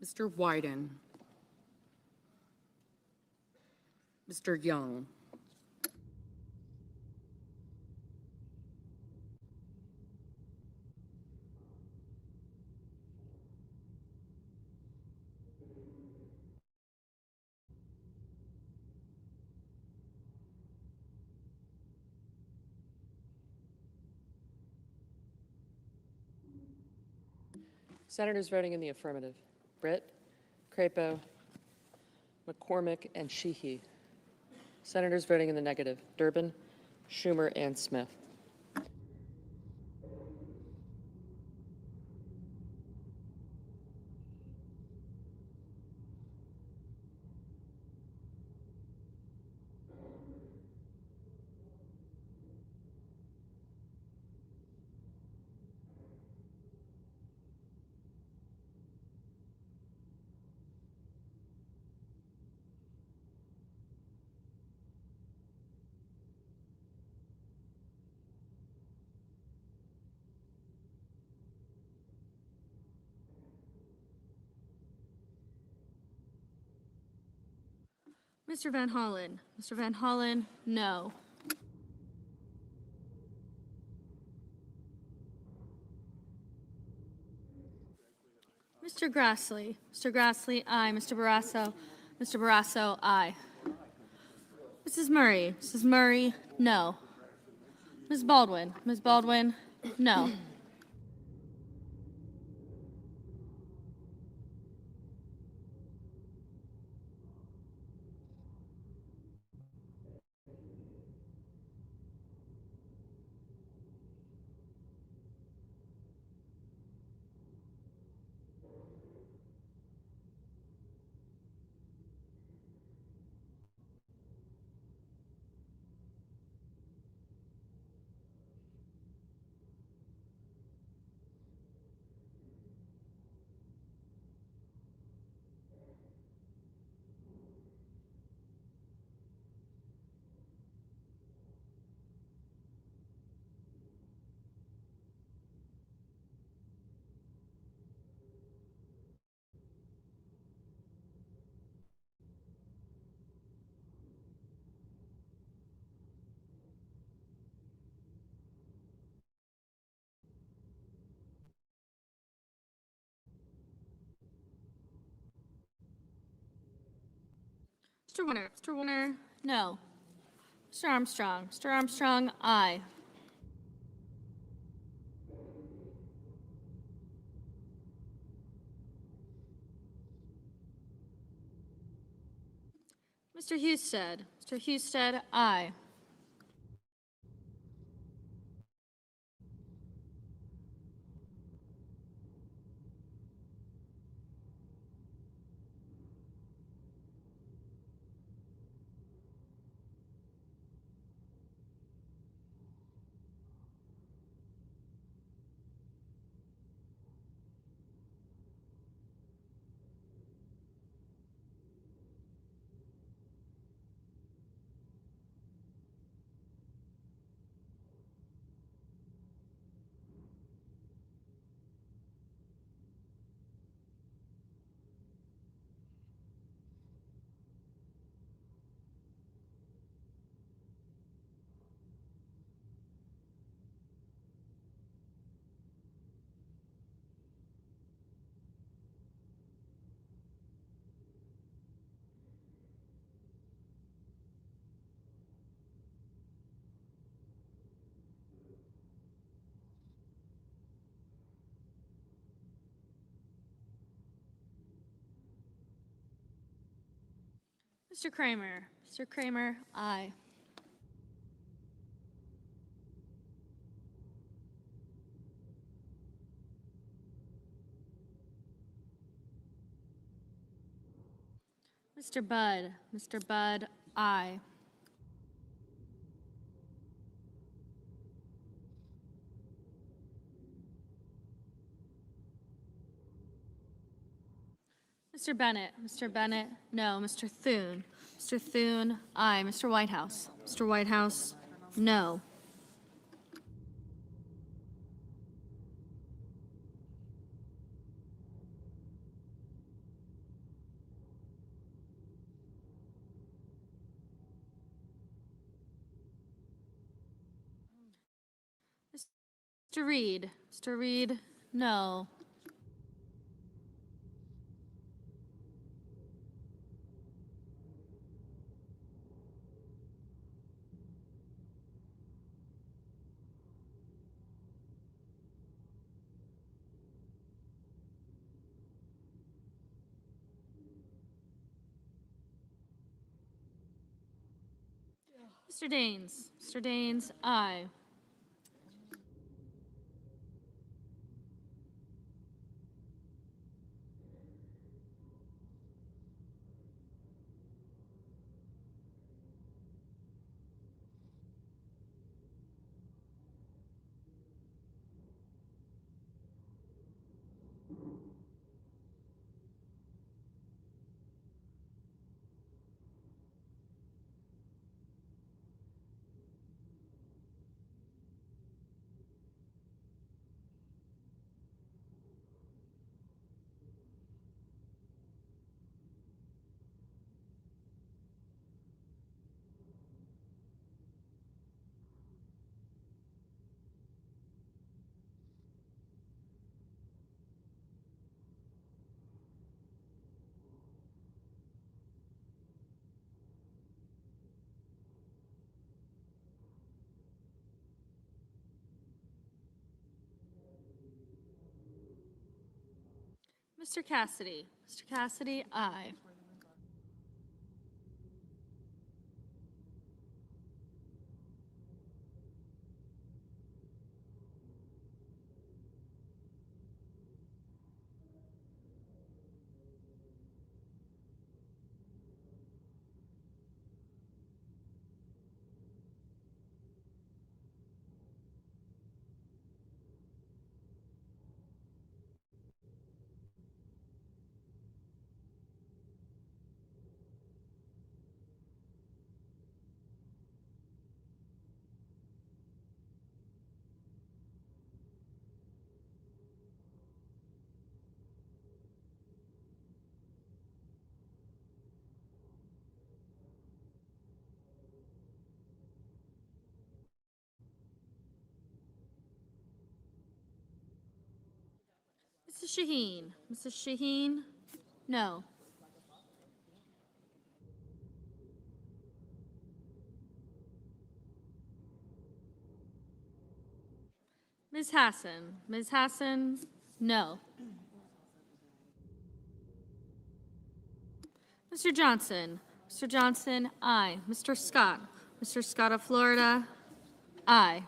Mr. Wyden. Mr. Young. Senators voting in the affirmative: Britt, Crapo, McCormick, and Sheehy. Senators voting in the negative: Durbin, Schumer, and Smith. Mr. Van Hollen. Mr. Van Hollen, no. Mr. Grassley. Mr. Grassley, aye. Mr. Barrasso. Mr. Barrasso, aye. Mrs. Murray. Mrs. Murray, no. Ms. Baldwin. Ms. Baldwin, no. Mr. Winter. Mr. Winter, no. Mr. Armstrong. Mr. Armstrong, aye. Mr. Husted. Mr. Husted, aye. Mr. Kramer. Mr. Kramer, aye. Mr. Budd. Mr. Budd, aye. Mr. Bennett. Mr. Bennett, no. Mr. Thune. Mr. Thune, aye. Mr. Whitehouse. Mr. Whitehouse, no. Mr. Reed. Mr. Reed, no. Mr. Daines. Mr. Daines, aye. Mr. Cassidy. Mr. Cassidy, aye. Mrs. Shaheen. Mrs. Shaheen, no. Ms. Hassan. Ms. Hassan, no. Mr. Johnson. Mr. Johnson, aye. Mr. Scott. Mr. Scott of Florida, aye.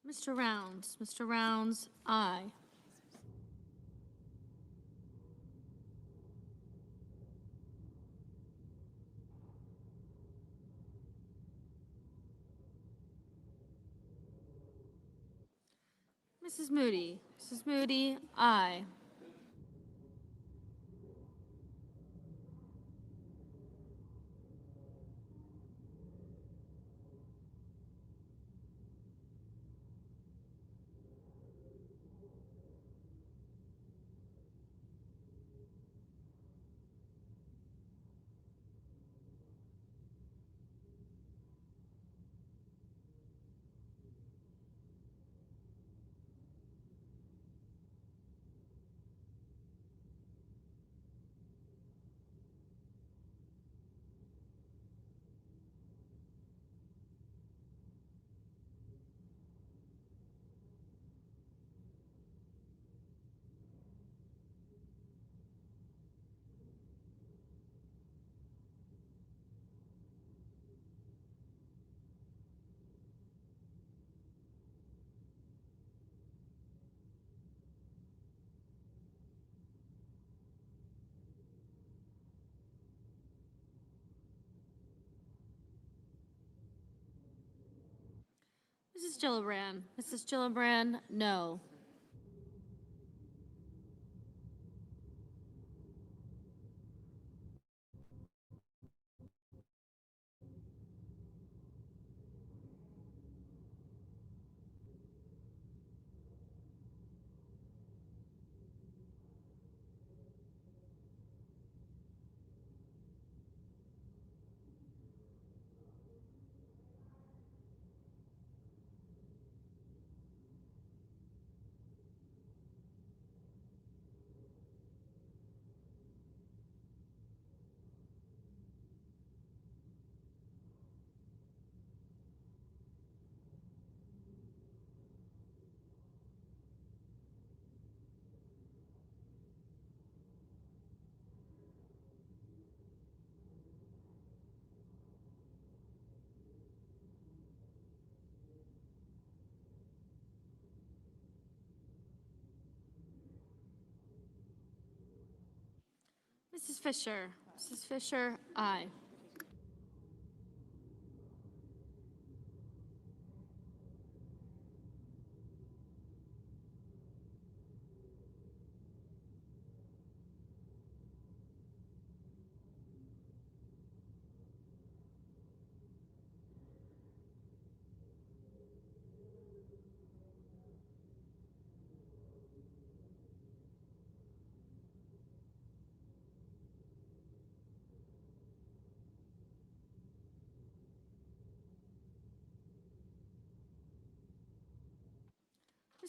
Mr. Rounds. Mr. Rounds, aye. Mrs. Moody. Mrs. Moody, aye. Mrs. Gillibrand. Mrs. Gillibrand, no. Mrs. Fisher. Mrs. Fisher, aye.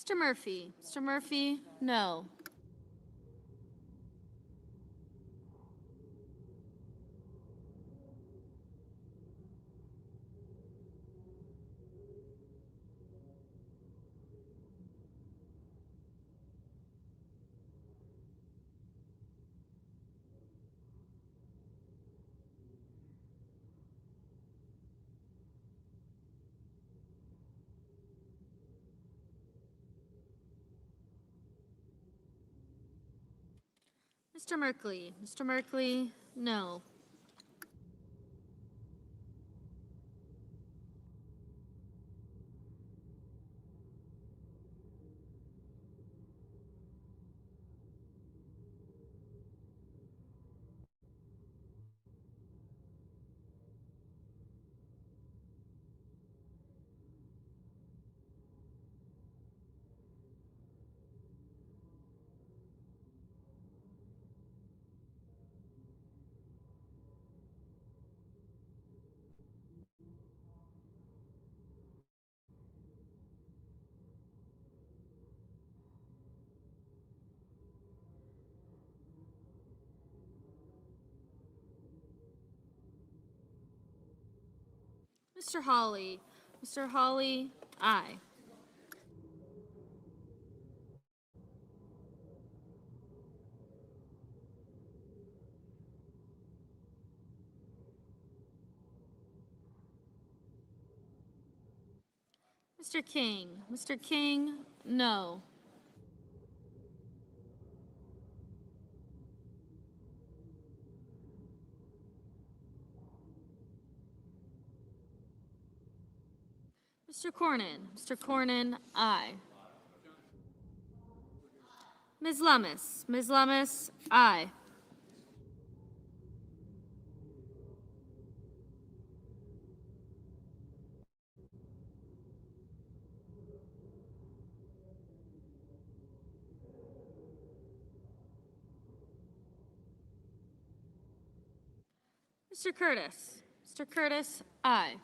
Mr. Murphy. Mr. Murphy, no. Mr. Merkley. Mr. Merkley, no. Mr. Hawley. Mr. Hawley, aye. Mr. King. Mr. King, no. Mr. Cornyn. Mr. Cornyn, aye. Ms. Lummis. Ms. Lummis, aye. Mr. Curtis. Mr. Curtis, aye.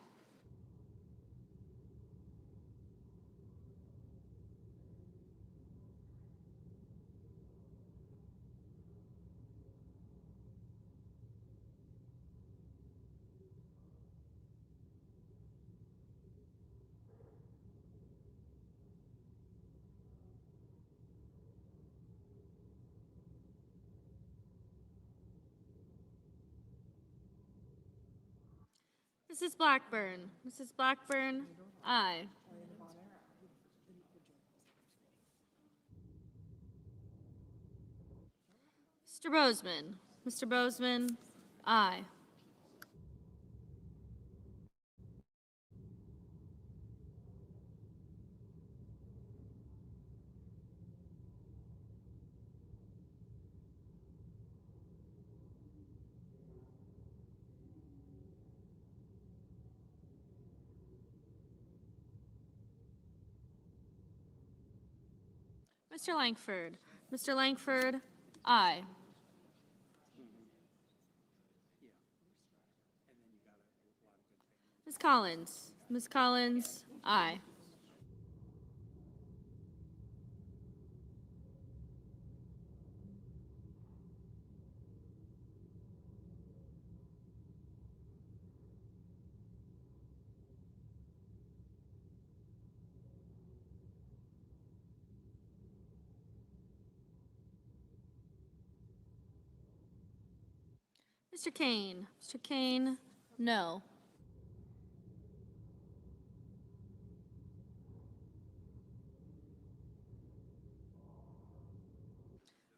Mrs. Blackburn. Mrs. Blackburn, aye. Mr. Bozeman. Mr. Bozeman, aye. Mr. Langford. Mr. Langford, aye. Ms. Collins. Ms. Collins, aye. Mr. Kane. Mr. Kane, no.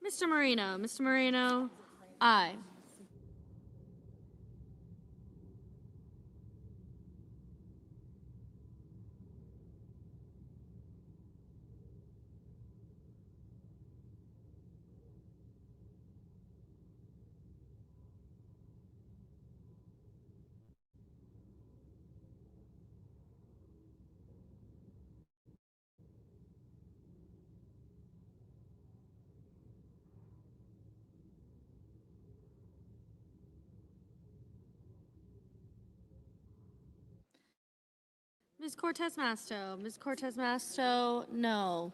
Mr. Marino. Mr. Marino, Aye. Ms. Cortez Masto. Ms. Cortez Masto, no.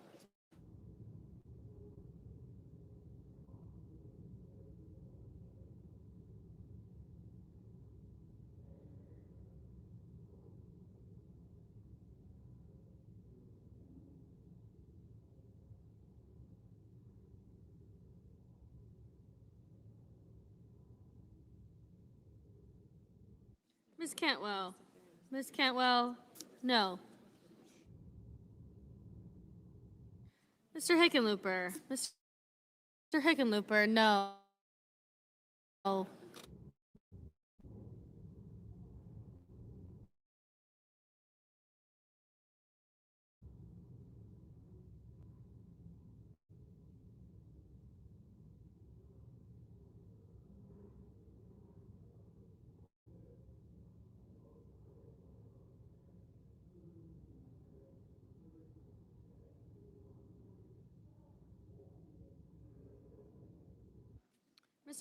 Ms. Cantwell. Ms. Cantwell, no. Mr. Hickenlooper. Mr. Hickenlooper, no.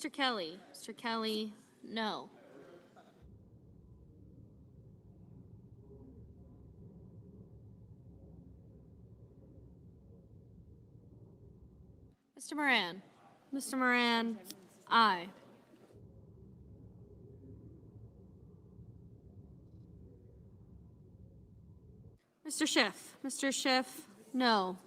Mr. Kelly. Mr. Kelly, no. Mr. Moran. Mr. Moran, aye. Mr. Schiff. Mr. Schiff, no.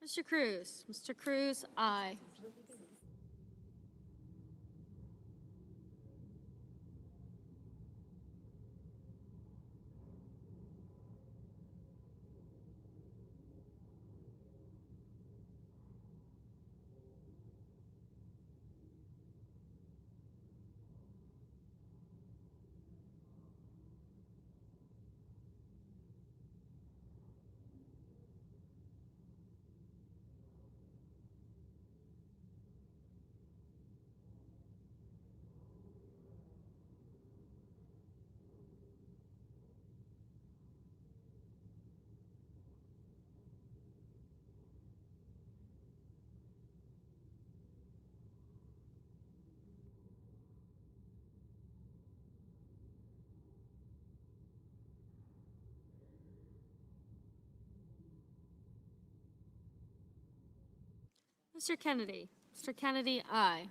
Mr. Cruz. Mr. Cruz, aye. Mr. Kennedy. Mr. Kennedy, aye.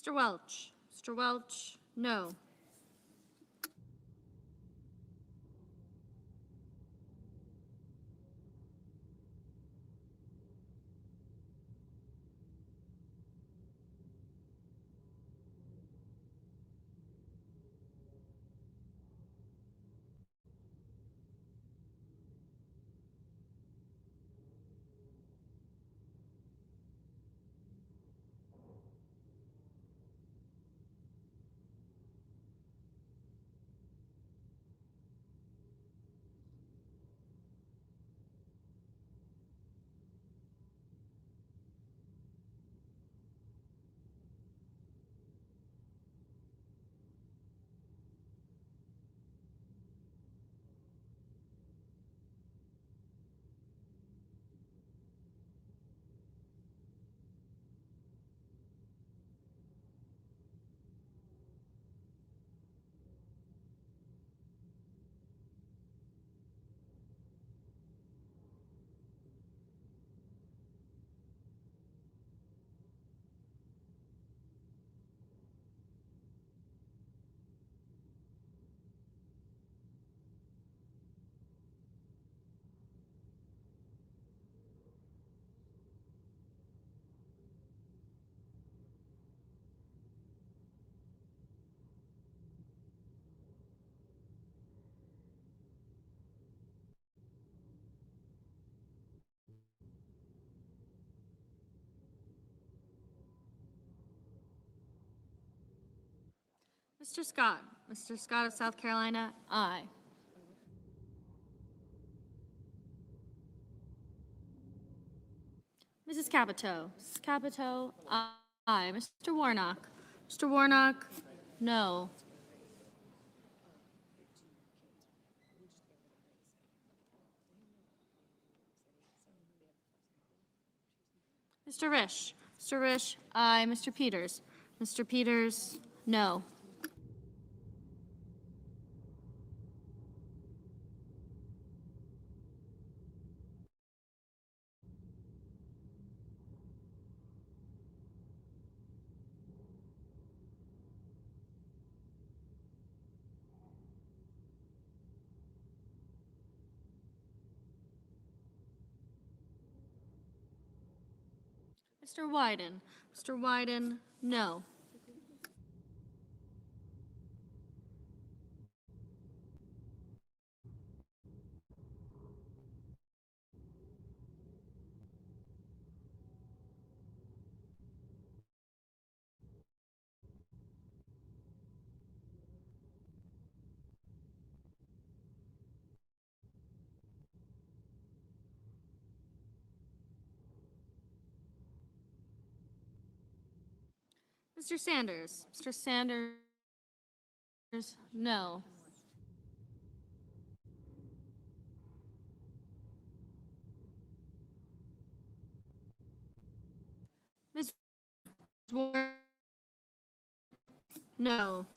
Mr. Welch. Mr. Welch, no. Mr. Scott. Mr. Scott of South Carolina, aye. Mrs. Capito. Mrs. Capito, aye. Mr. Warnock. Mr. Warnock, no. Mr. Risch. Mr. Risch, aye. Mr. Peters. Mr. Peters, no. Mr. Wyden. Mr. Wyden, no. Mr. Sanders. Mr. Sanders, no. Ms. Ward, no.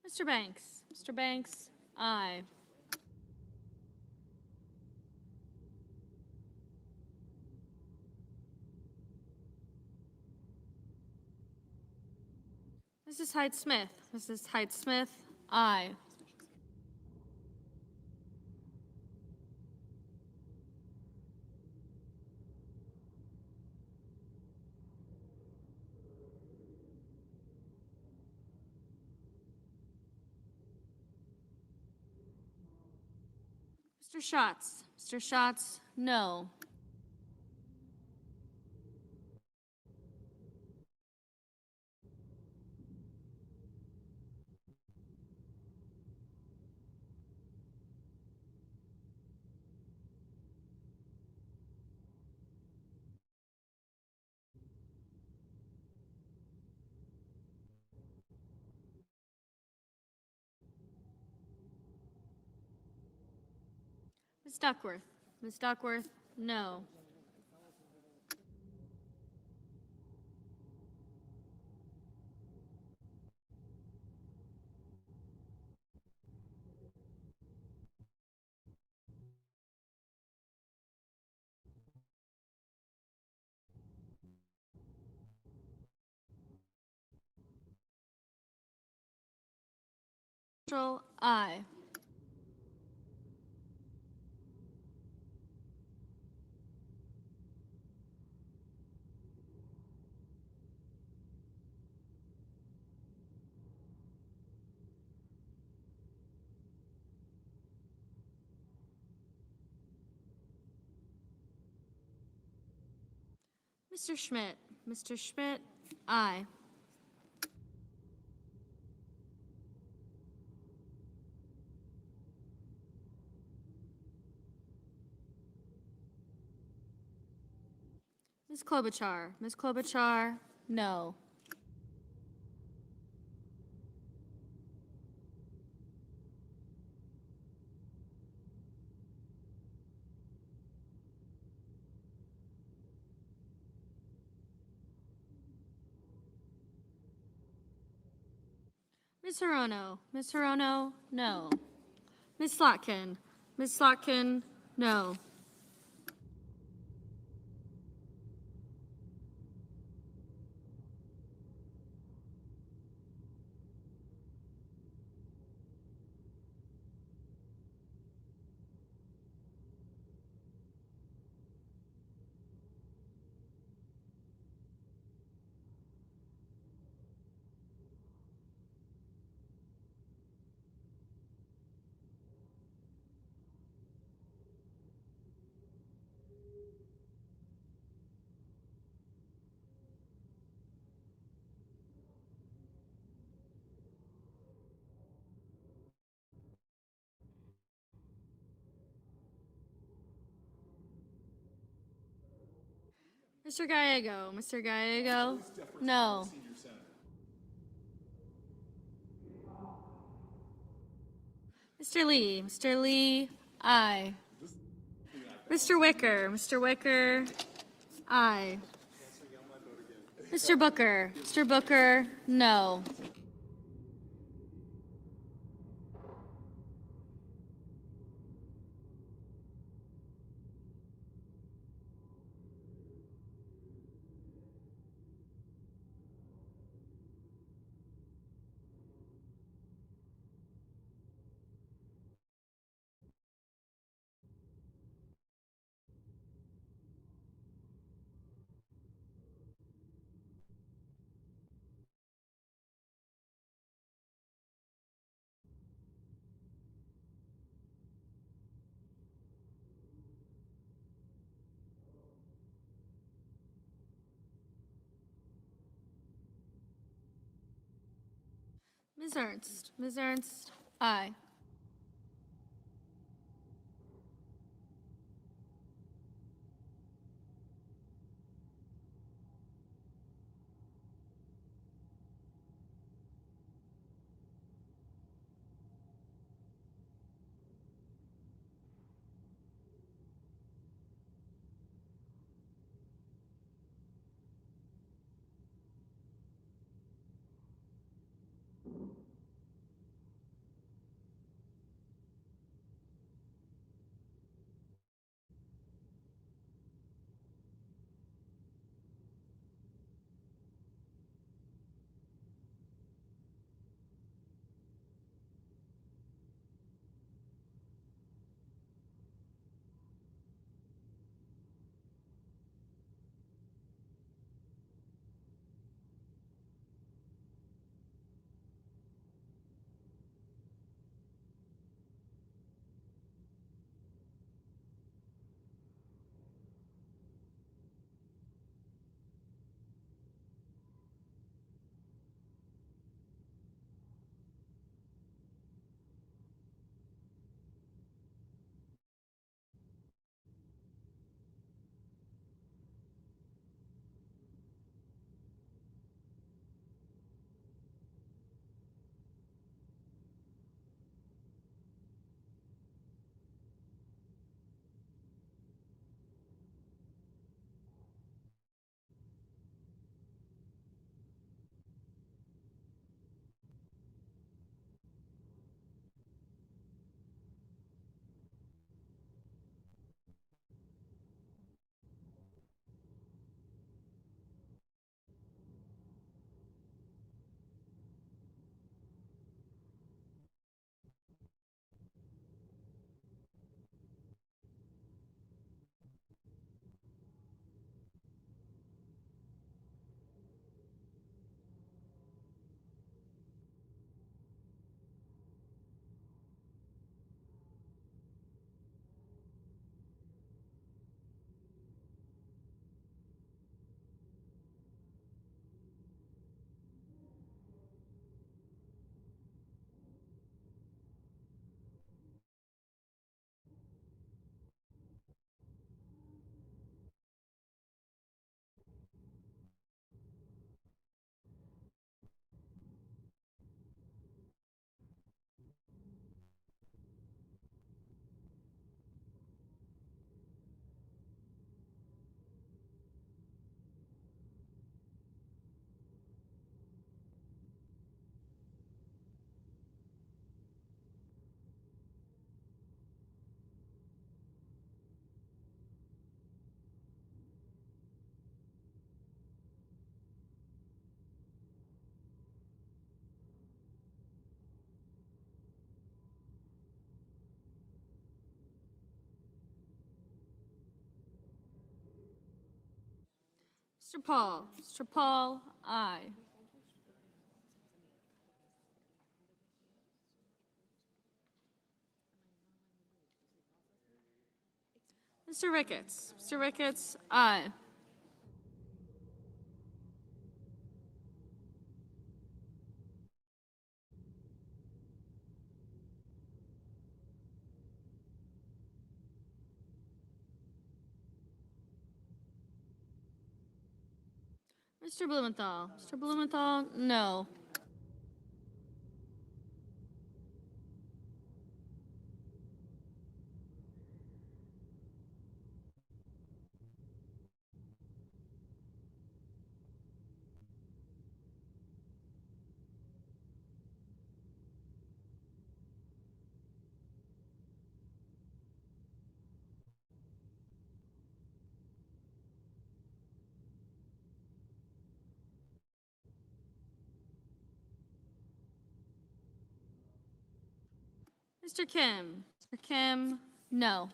Mr. Banks. Mr. Banks, aye. Mrs. Hyde-Smith. Mrs. Hyde-Smith, aye. Mr. Schatz. Mr. Schatz, no. Ms. Duckworth. Ms. Duckworth, no. Marshall, aye. Mr. Schmidt. Mr. Schmidt, aye. Ms. Klobuchar. Ms. Klobuchar, no. Ms. Hirono. Ms. Hirono, no. Ms. Slotkin. Ms. Slotkin, no. Mr. Gallego. Mr. Gallego, no. Mr. Lee. Mr. Lee, aye. Mr. Wicker. Mr. Wicker, aye. Mr. Booker. Mr. Booker, no. Ms. Ernst. Ms. Ernst, aye. Mr. Paul. Mr. Paul, aye. Mr. Ricketts. Mr. Ricketts, aye. Mr. Blumenthal. Mr. Blumenthal, no. Mr. Kim. Mr. Kim, no.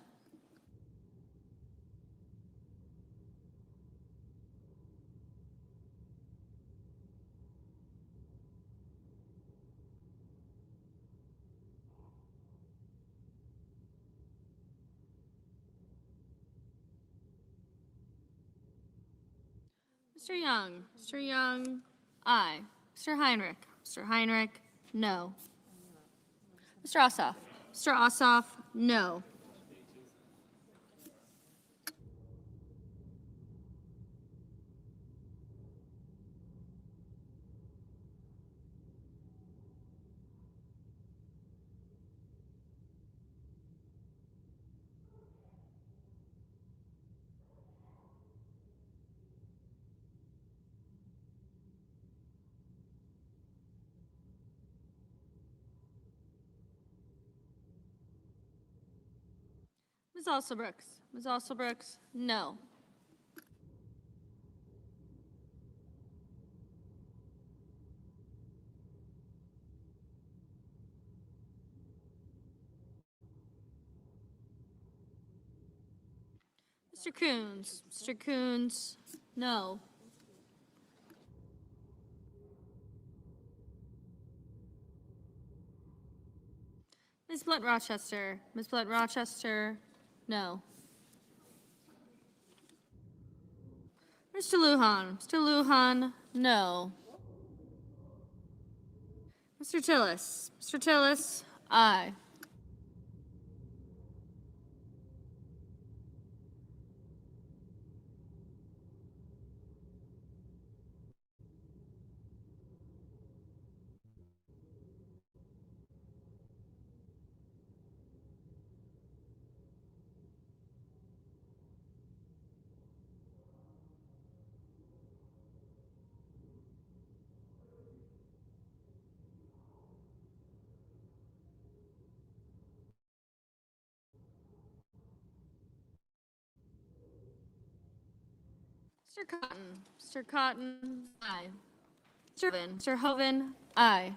Mr. Young. Mr. Young, aye. Mr. Heinrich. Mr. Heinrich, no. Mr. Ossoff. Mr. Ossoff, no. Ms. Alsobrooks. Ms. Alsobrooks, no. Mr. Coons. Mr. Coons, no. Ms. Blunt Rochester. Ms. Blunt Rochester, no. Mr. Lujan. Mr. Lujan, no. Mr. Tillis. Mr. Tillis, aye. Mr. Cotton. Mr. Cotton, aye. Mr. Hoven. Mr. Hoven, aye.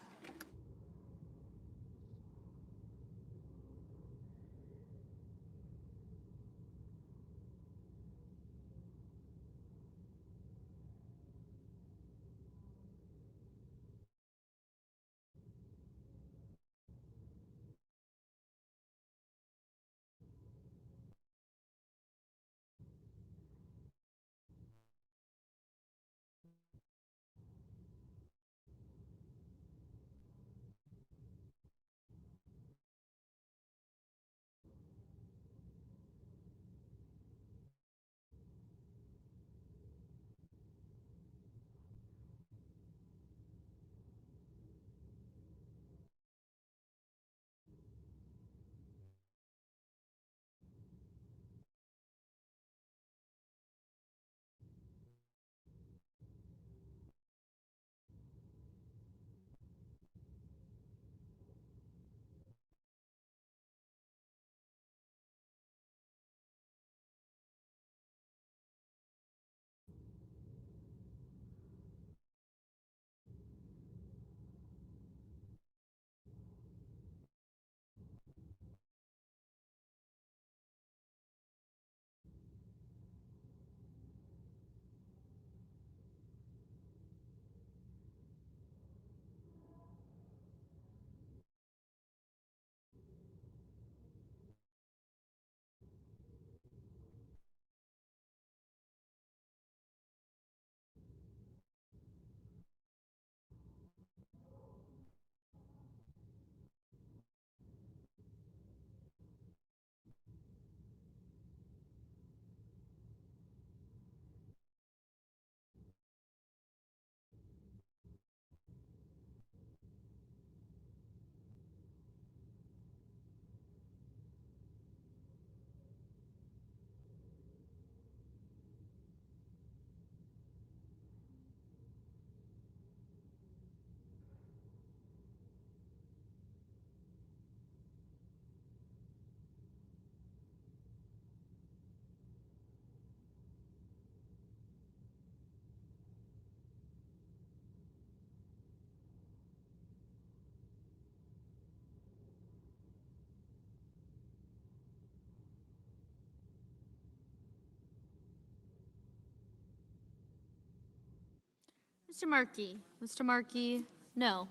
Mr. Markey? Mr. Markey, no.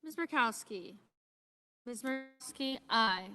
Ms. Murkowski? Ms. Murkowski, aye.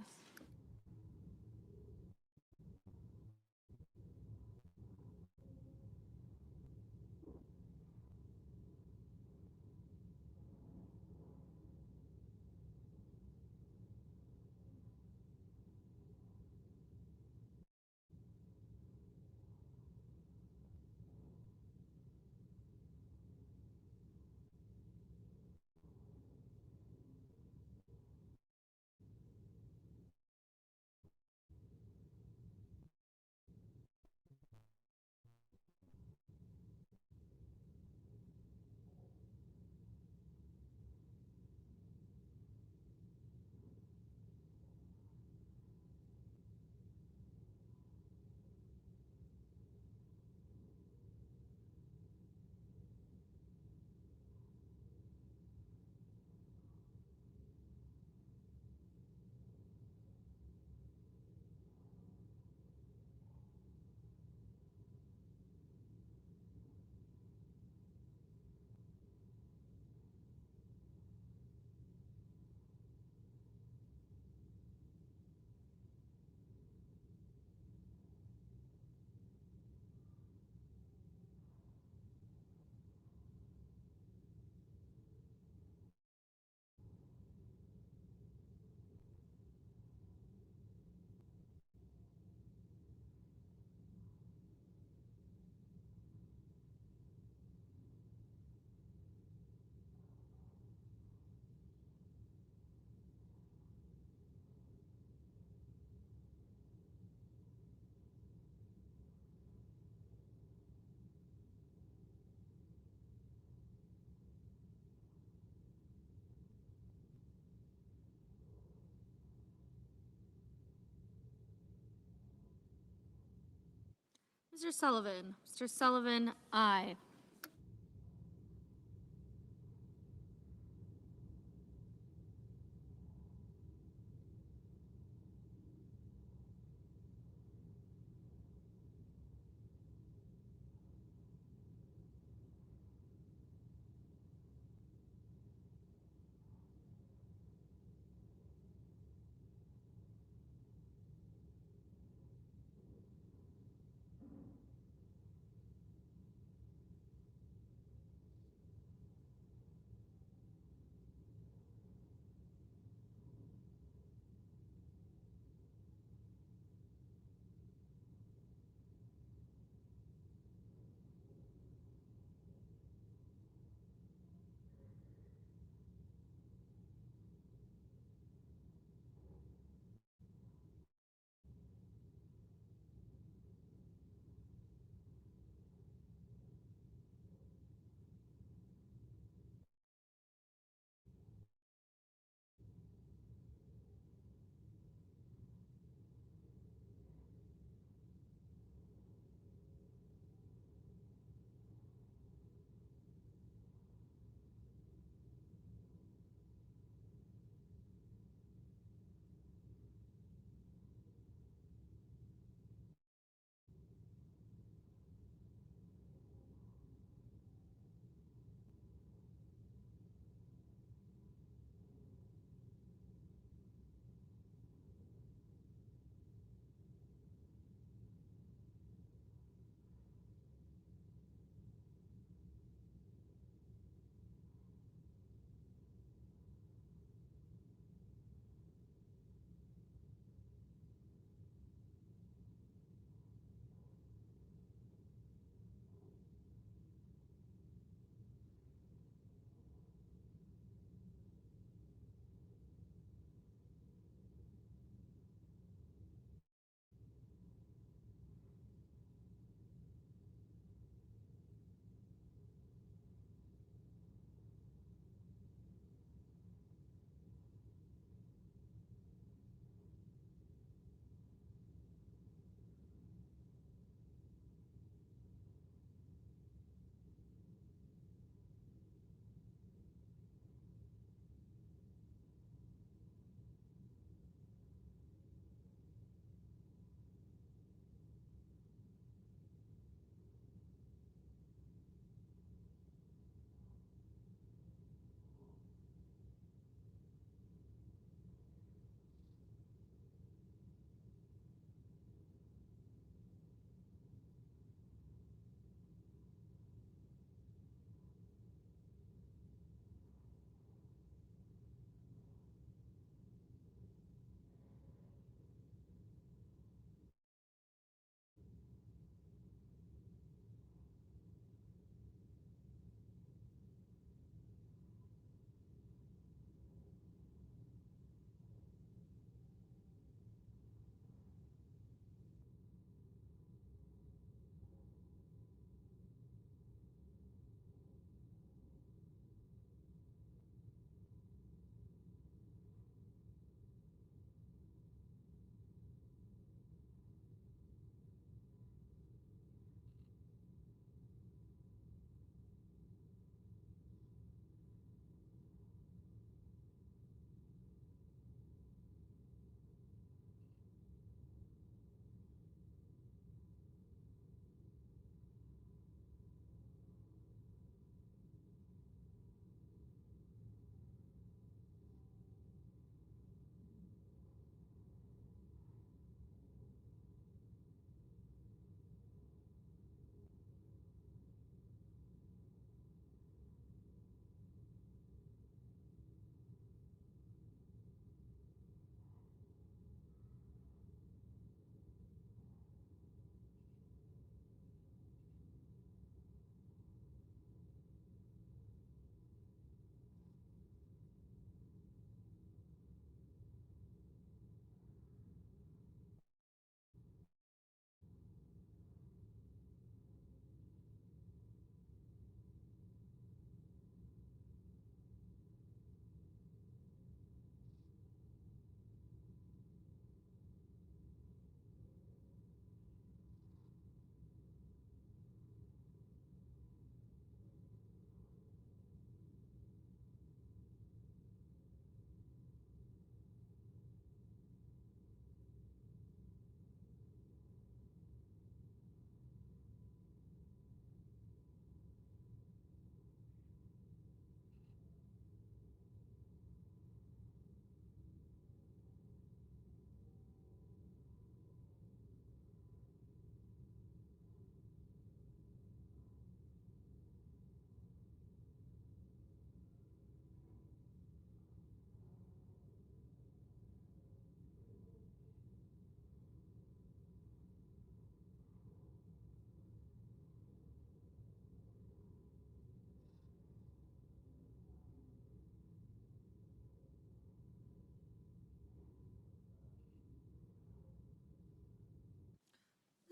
Mr. Sullivan? Mr. Sullivan, aye.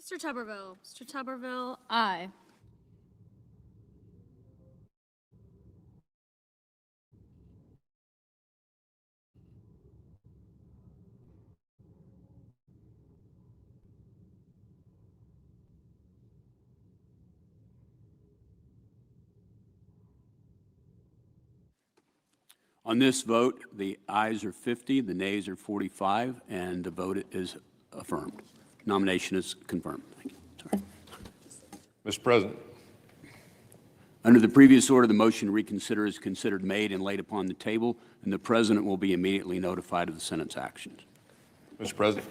Mr. Tuberville. Mr. Tuberville, aye. On this vote, the ayes are 50, the nays are 45, and the vote is affirmed. Nomination is confirmed. Thank you. Sorry. Mr. President, Under the previous order, the motion to reconsider is considered made and laid upon the table, and the President will be immediately notified of the Senate's actions. Mr. President.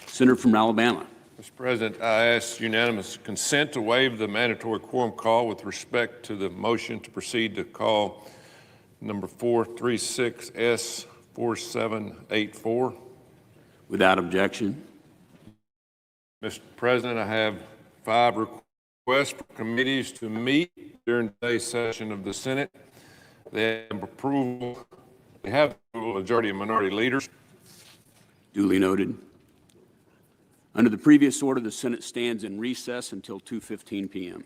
Senator from Alabama. Mr. President, I ask unanimous consent to waive the mandatory quorum call with respect to the motion to proceed to call number 436S4784. Without objection. Mr. President, I have 5 requests for committees to meet during today's session of the Senate. They have approval of majority and minority leaders. Duly noted. Under the previous order, the Senate stands in recess until 2:15 p.m.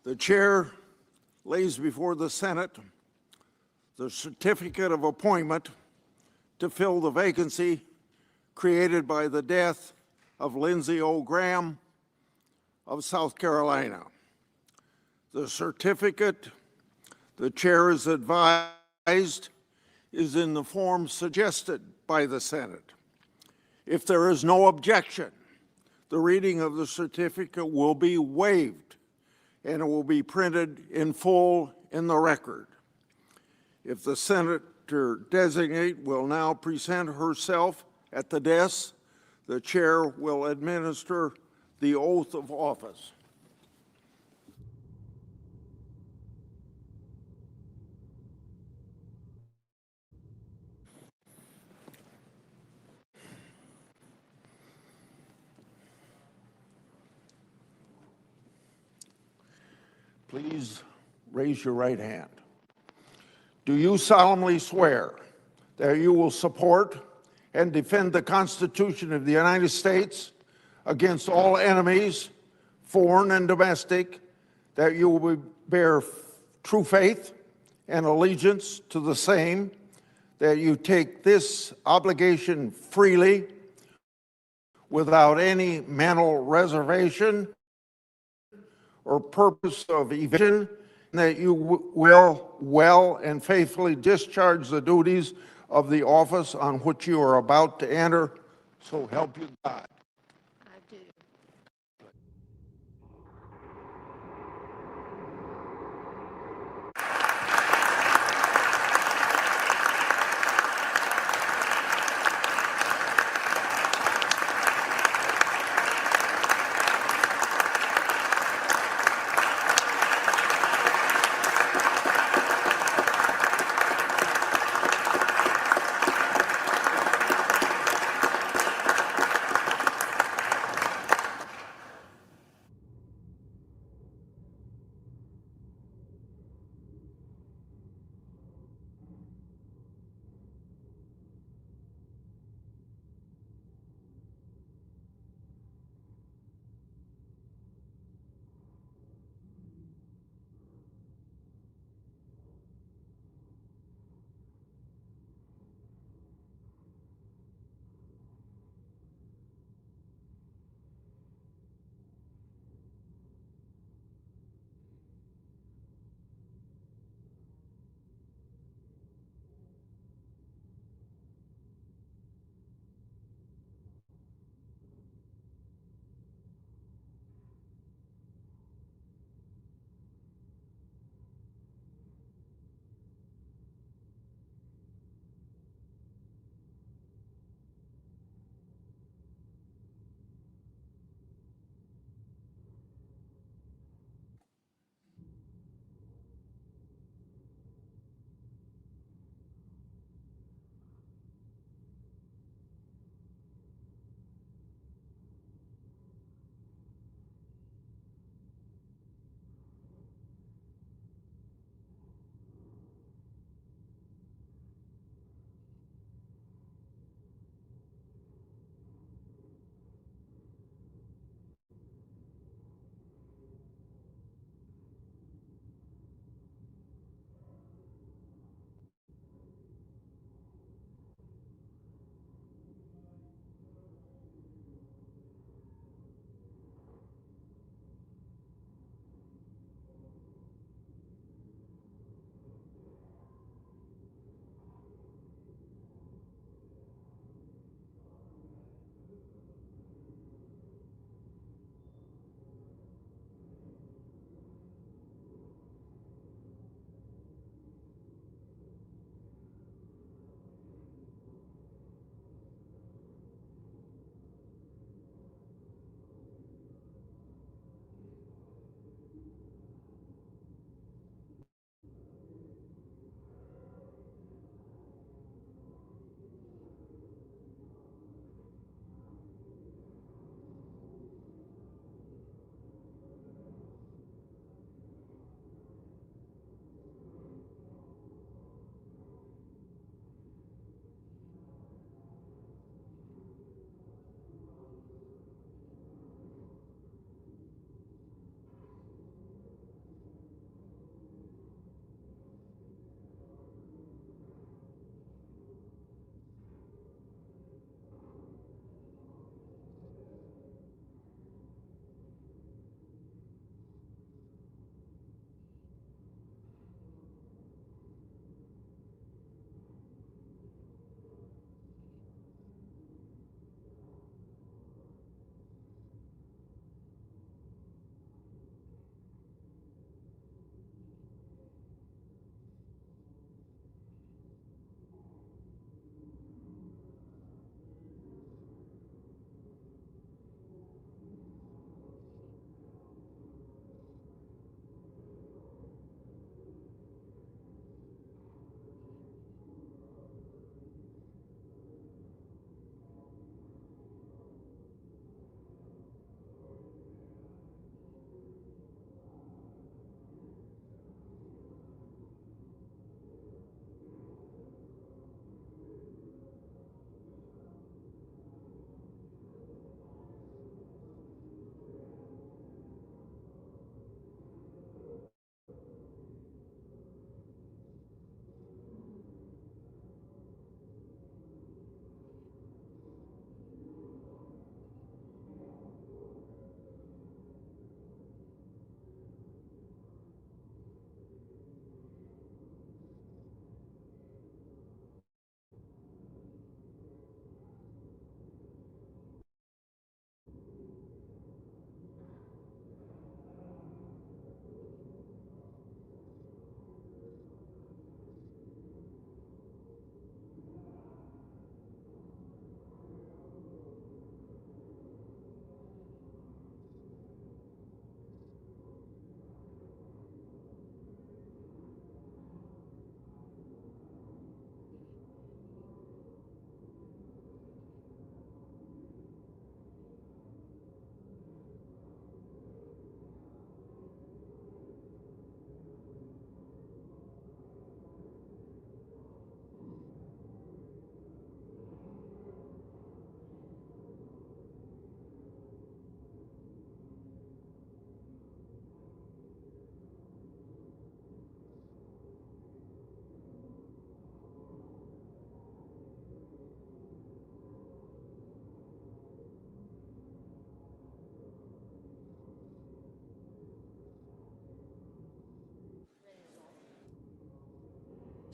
The chair lays before the Senate the certificate of appointment to fill the vacancy created by the death of Lindsey O. Graham of South Carolina. The certificate, the chair is advised, is in the form suggested by the Senate. If there is no objection, the reading of the certificate will be waived and it will be printed in full in the record. If the senator designate will now present herself at the desk, the chair will administer the oath of office. Please raise your right hand. Do you solemnly swear that you will support and defend the Constitution of the United States against all enemies, foreign and domestic, that you will bear true faith and allegiance to the same, that you take this obligation freely without any mental reservation or purpose of evasion, that you will well and faithfully discharge the duties of the office on which you are about to enter, so help you God. I do.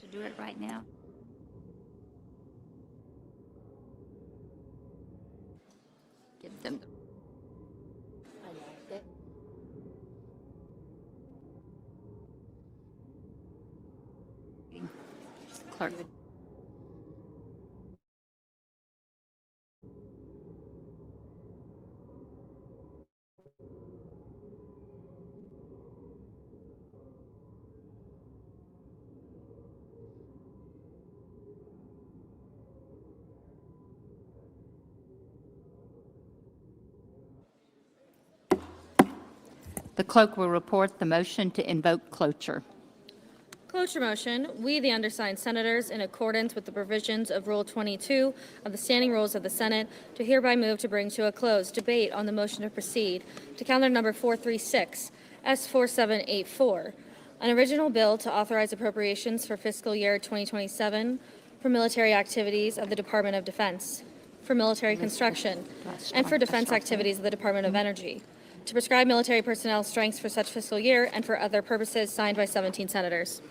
to do it right now. Give them the. Clerk. The clerk will report the motion to invoke cloture. Cloture motion, we, the undersigned senators, in accordance with the provisions of Rule 22 of the Standing Rules of the Senate, do hereby move to bring to a close debate on the motion to proceed to calendar number 436, S4784, an original bill to authorize appropriations for fiscal year 2027 for military activities of the Department of Defense, for military construction, and for defense activities of the Department of Energy, to prescribe military personnel strengths for such fiscal year and for other purposes, signed by 17 senators.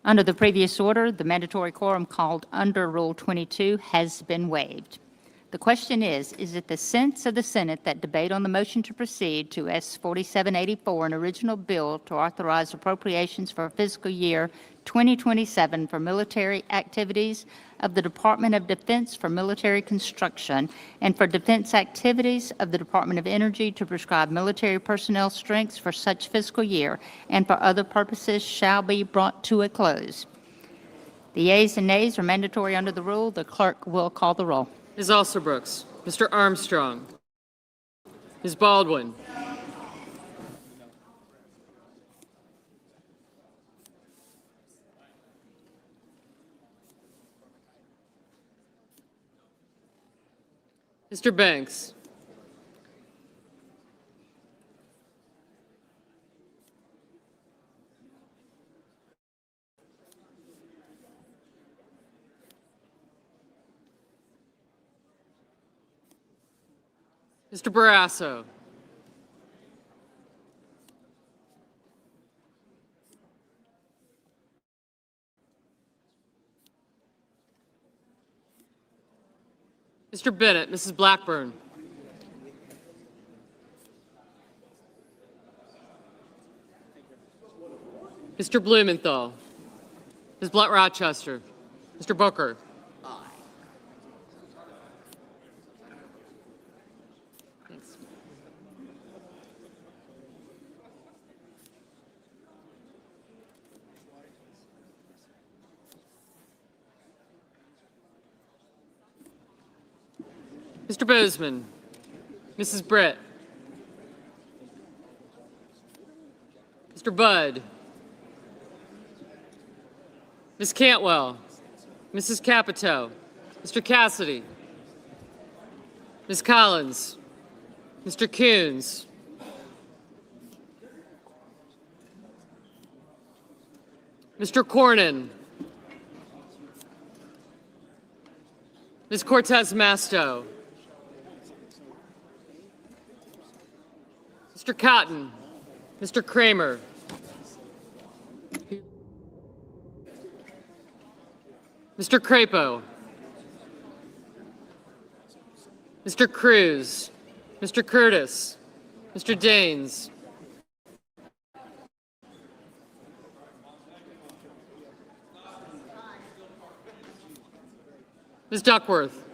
Under the previous order, the mandatory quorum called under Rule 22 has been waived. The question is it the sense of the Senate that debate on the motion to proceed to S4784, an original bill to authorize appropriations for fiscal year 2027 for military activities of the Department of Defense for military construction and for defense activities of the Department of Energy to prescribe military personnel strengths for such fiscal year and for other purposes shall be brought to a close. The yeas and nays are mandatory under the rule. The clerk will call the roll. Ms. Alsobrooks, Mr. Armstrong, Ms. Baldwin, Mr. Banks, Mr. Barrasso, Mr. Bennett, Mrs. Blackburn, Mr. Blumenthal, Ms. Blunt Rochester, Mr. Booker, Thanks. Mr. Bozeman, Mrs. Britt, Mr. Budd, Ms. Cantwell, Mrs. Capito, Mr. Cassidy, Ms. Collins, Mr. Coons, Mr. Cornyn, Ms. Cortez Masto, Mr. Cotton, Mr. Kramer, Mr. Crapo, Mr. Cruz, Mr. Curtis, Mr. Daines, Ms. Duckworth,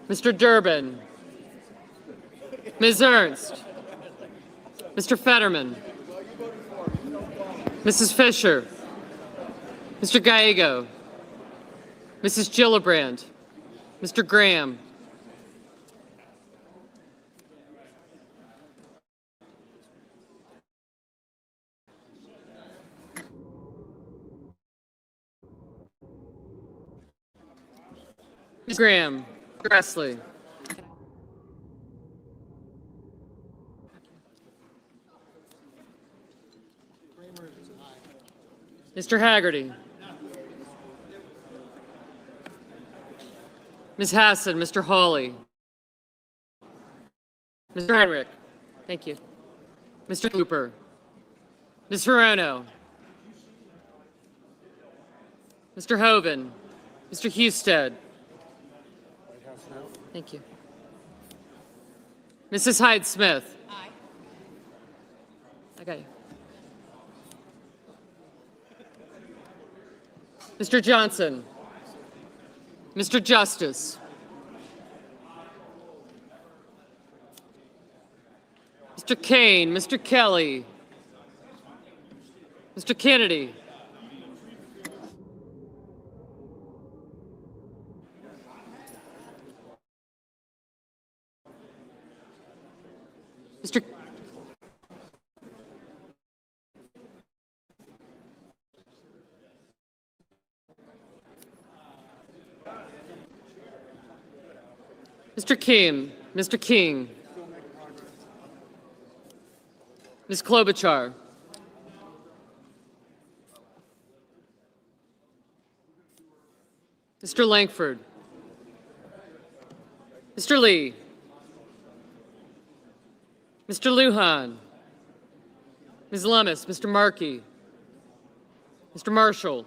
Mr. Durbin, Ms. Ernst, Mr. Fetterman, Mrs. Fisher, Mr. Gallego, Mrs. Gillibrand, Mr. Graham, Ms. Graham, Grassley, Mr. Haggerty, Ms. Hassan, Mr. Hawley, Mr. Heinrich, thank you, Mr. Cooper, Ms. Verano, Mr. Hoven, Mr. Husted. Thank you. Mrs. Hyde-Smith. Aye. I got you. Mr. Johnson. Mr. Justice. Mr. Kane, Mr. Kelly. Mr. Kennedy. Mr. Mr. King, Mr. King. Ms. Klobuchar. Mr. Langford. Mr. Lee. Mr. Lujan. Ms. Lummis, Mr. Markey. Mr. Marshall.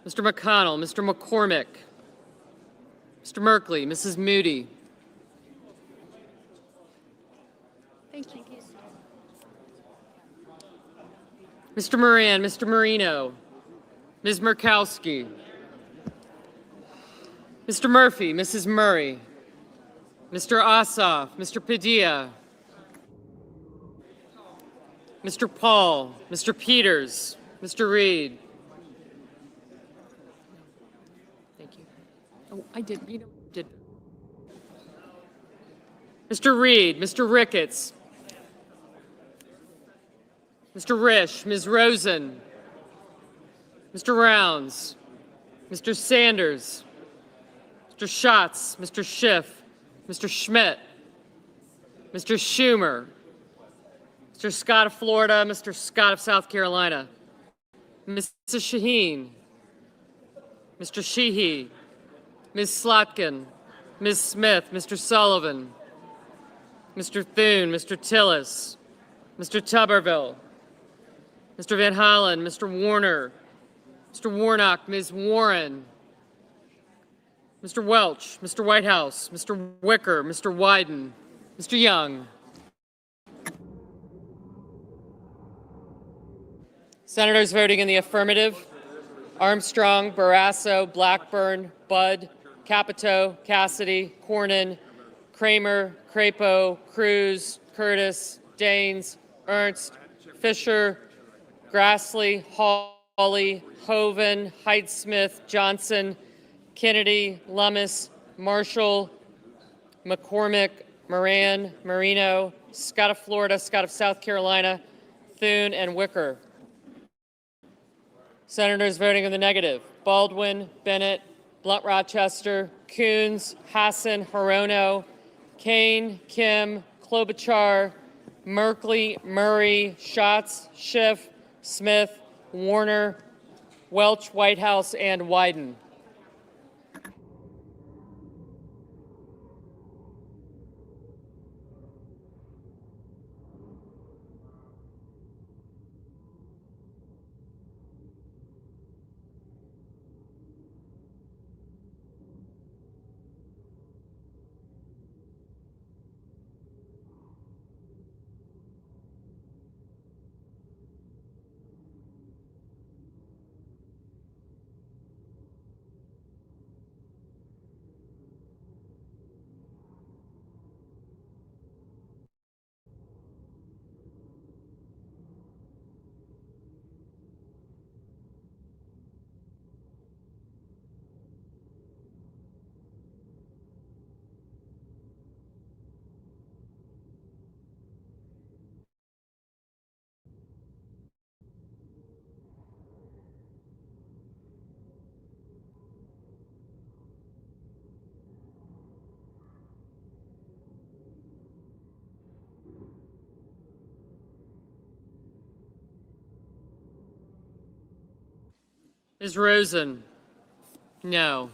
Mr. McConnell, Mr. McCormick. Mr. Merkley, Mrs. Moody. Thank you. Mr. Moran, Mr. Marino. Ms. Murkowski. Mr. Murphy, Mrs. Murray. Mr. Ossoff, Mr. Padilla. Mr. Paul, Mr. Peters, Mr. Reed. Thank you. Oh, I did. You know, did. Mr. Reed, Mr. Ricketts. Mr. Risch, Ms. Rosen. Mr. Rounds. Mr. Sanders. Mr. Schatz, Mr. Schiff, Mr. Schmidt. Mr. Schumer. Mr. Scott of Florida, Mr. Scott of South Carolina. Mrs. Shaheen. Mr. Sheehy. Ms. Slotkin. Ms. Smith, Mr. Sullivan. Mr. Thune, Mr. Tillis. Mr. Tuberville. Mr. Van Hollen, Mr. Warner. Mr. Warnock, Ms. Warren. Mr. Welch, Mr. Whitehouse, Mr. Wicker, Mr. Wyden, Mr. Young. Senators voting in the affirmative: Armstrong, Barrasso, Blackburn, Budd, Capito, Cassidy, Cornyn, Kramer, Crapo, Cruz, Curtis, Daines, Ernst, Fisher, Grassley, Hawley, Hoven, Hyde-Smith, Johnson, Kennedy, Lummis, Marshall, McCormick, Moran, Marino, Scott of Florida, Scott of South Carolina, Thune, and Wicker. Senators voting in the negative: Baldwin, Bennett, Blunt Rochester, Coons, Hassan, Hirono, Kane, Kim, Klobuchar, Merkley, Murray, Schatz, Schiff, Smith, Warner, Welch, Whitehouse, and Wyden. Ms. Rosen? No.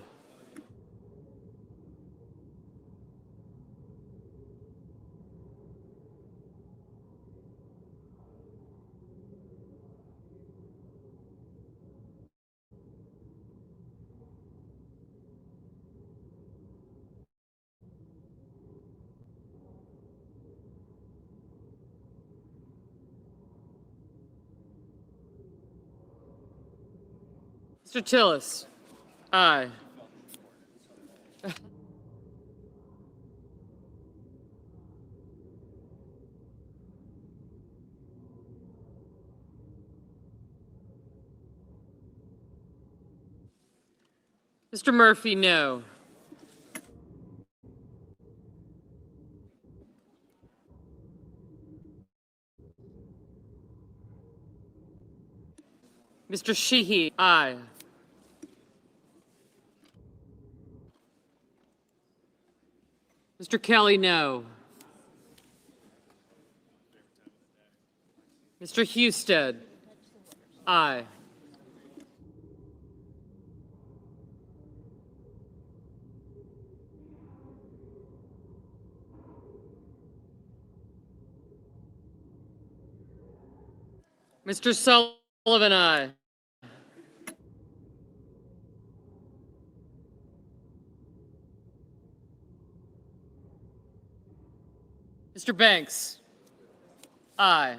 Mr. Tillis? Aye. Mr. Murphy, no. Mr. Sheehy? Aye. Mr. Kelly, no. Mr. Husted? Aye. Mr. Sullivan, aye. Mr. Banks? Aye.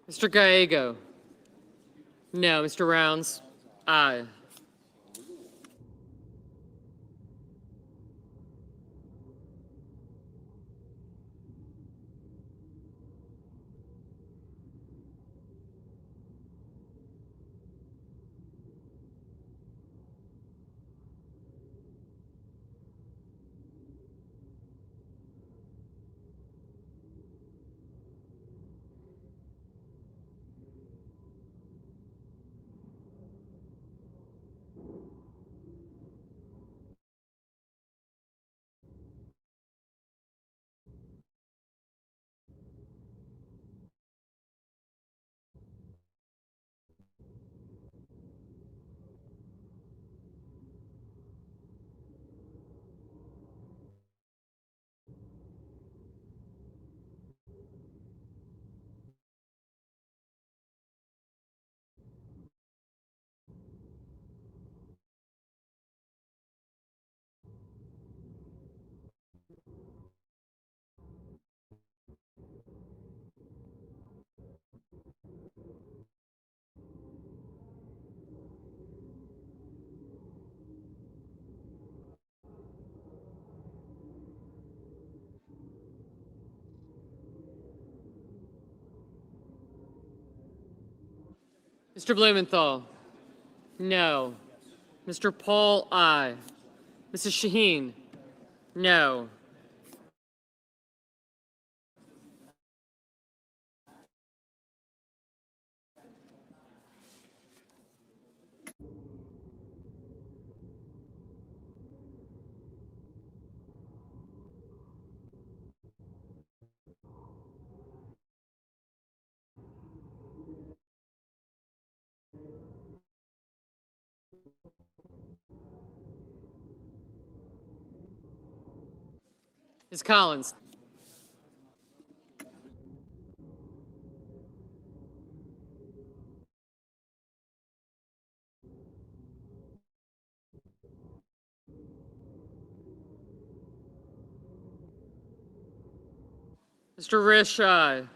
Mr. Gallego? No. Mr. Rounds? Aye. Mr. Blumenthal? No. Mr. Paul? Aye. Mrs. Shaheen? No. Ms. Collins? Mr. Risch? Aye.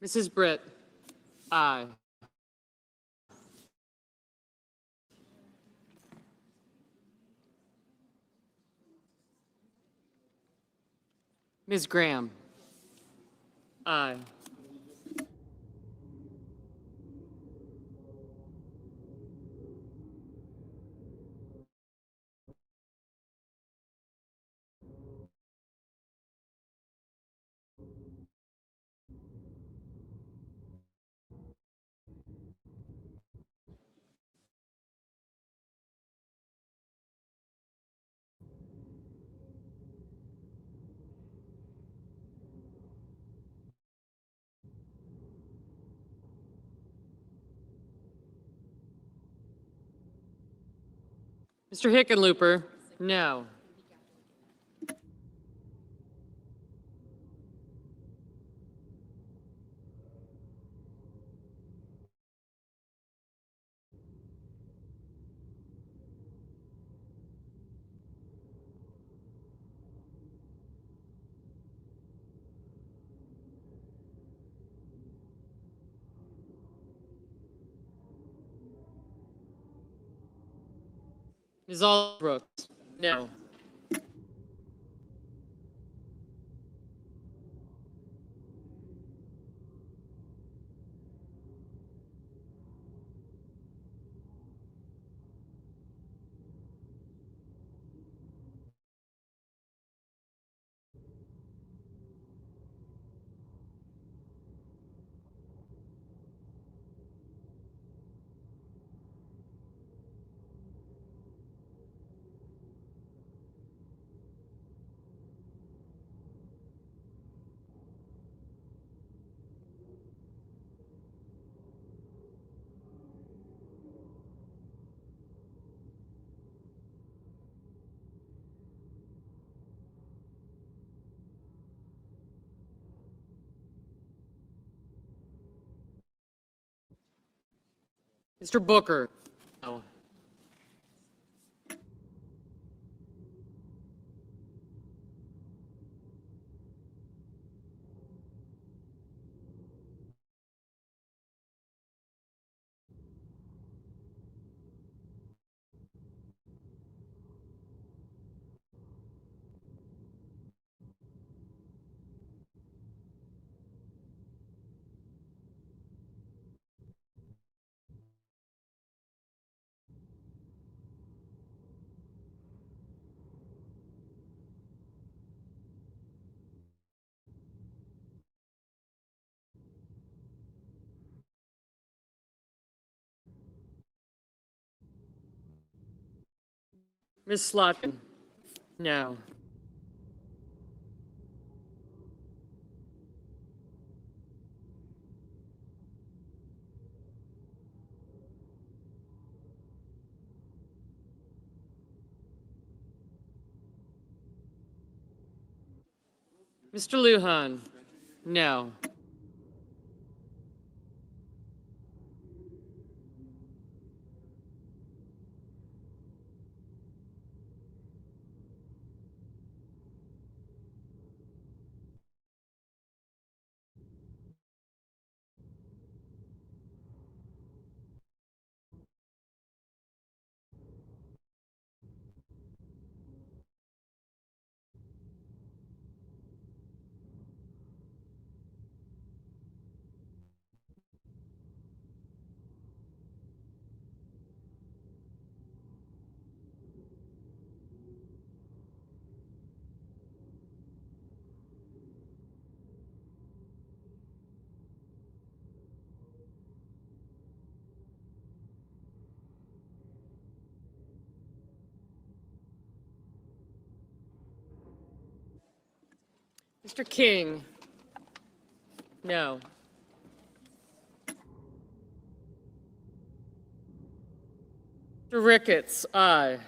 Mrs. Britt? Aye. Ms. Graham? Aye. Mr. Hickenlooper, no. Ms. Albrooks, no. Mr. Booker, no. Ms. Slotkin, no. Mr. Lujan, no. Mr. King, no. Mr. Ricketts, aye.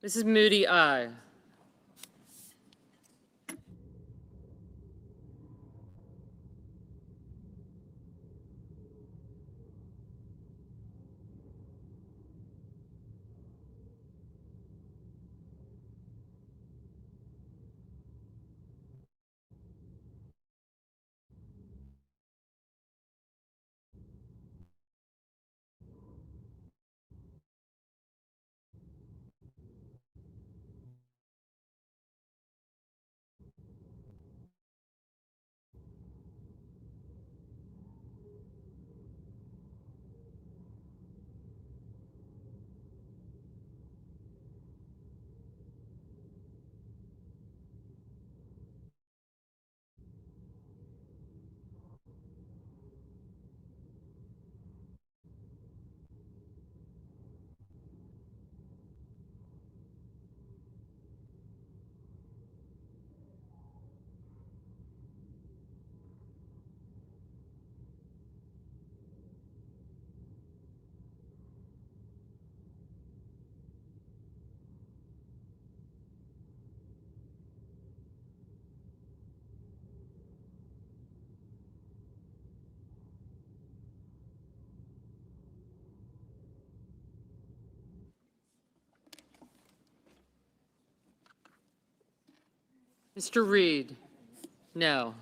Mrs. Moody, aye. Mr. Reed? No.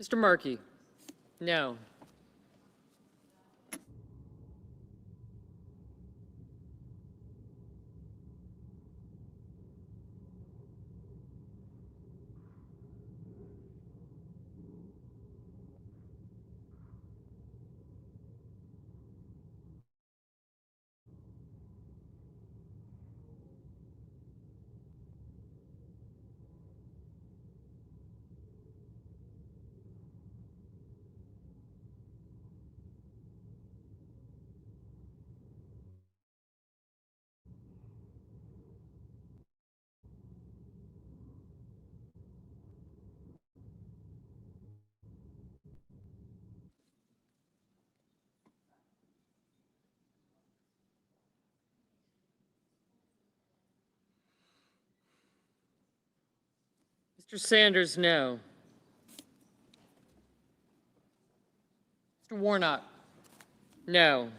Mr. Markey? No. Mr. Sanders, no. Mr. Warnock? No.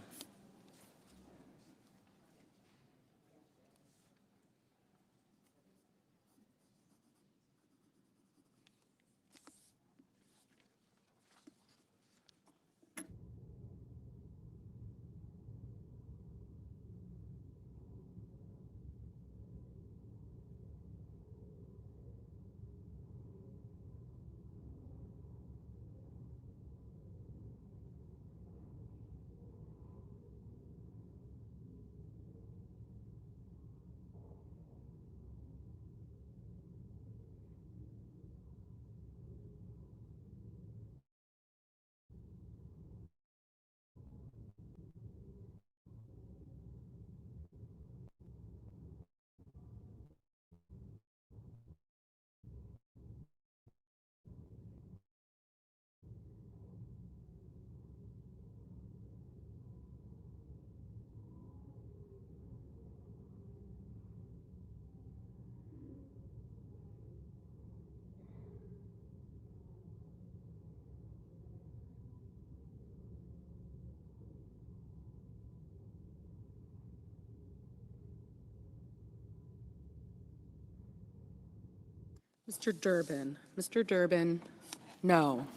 Mr. Durbin? Mr. Durbin? No.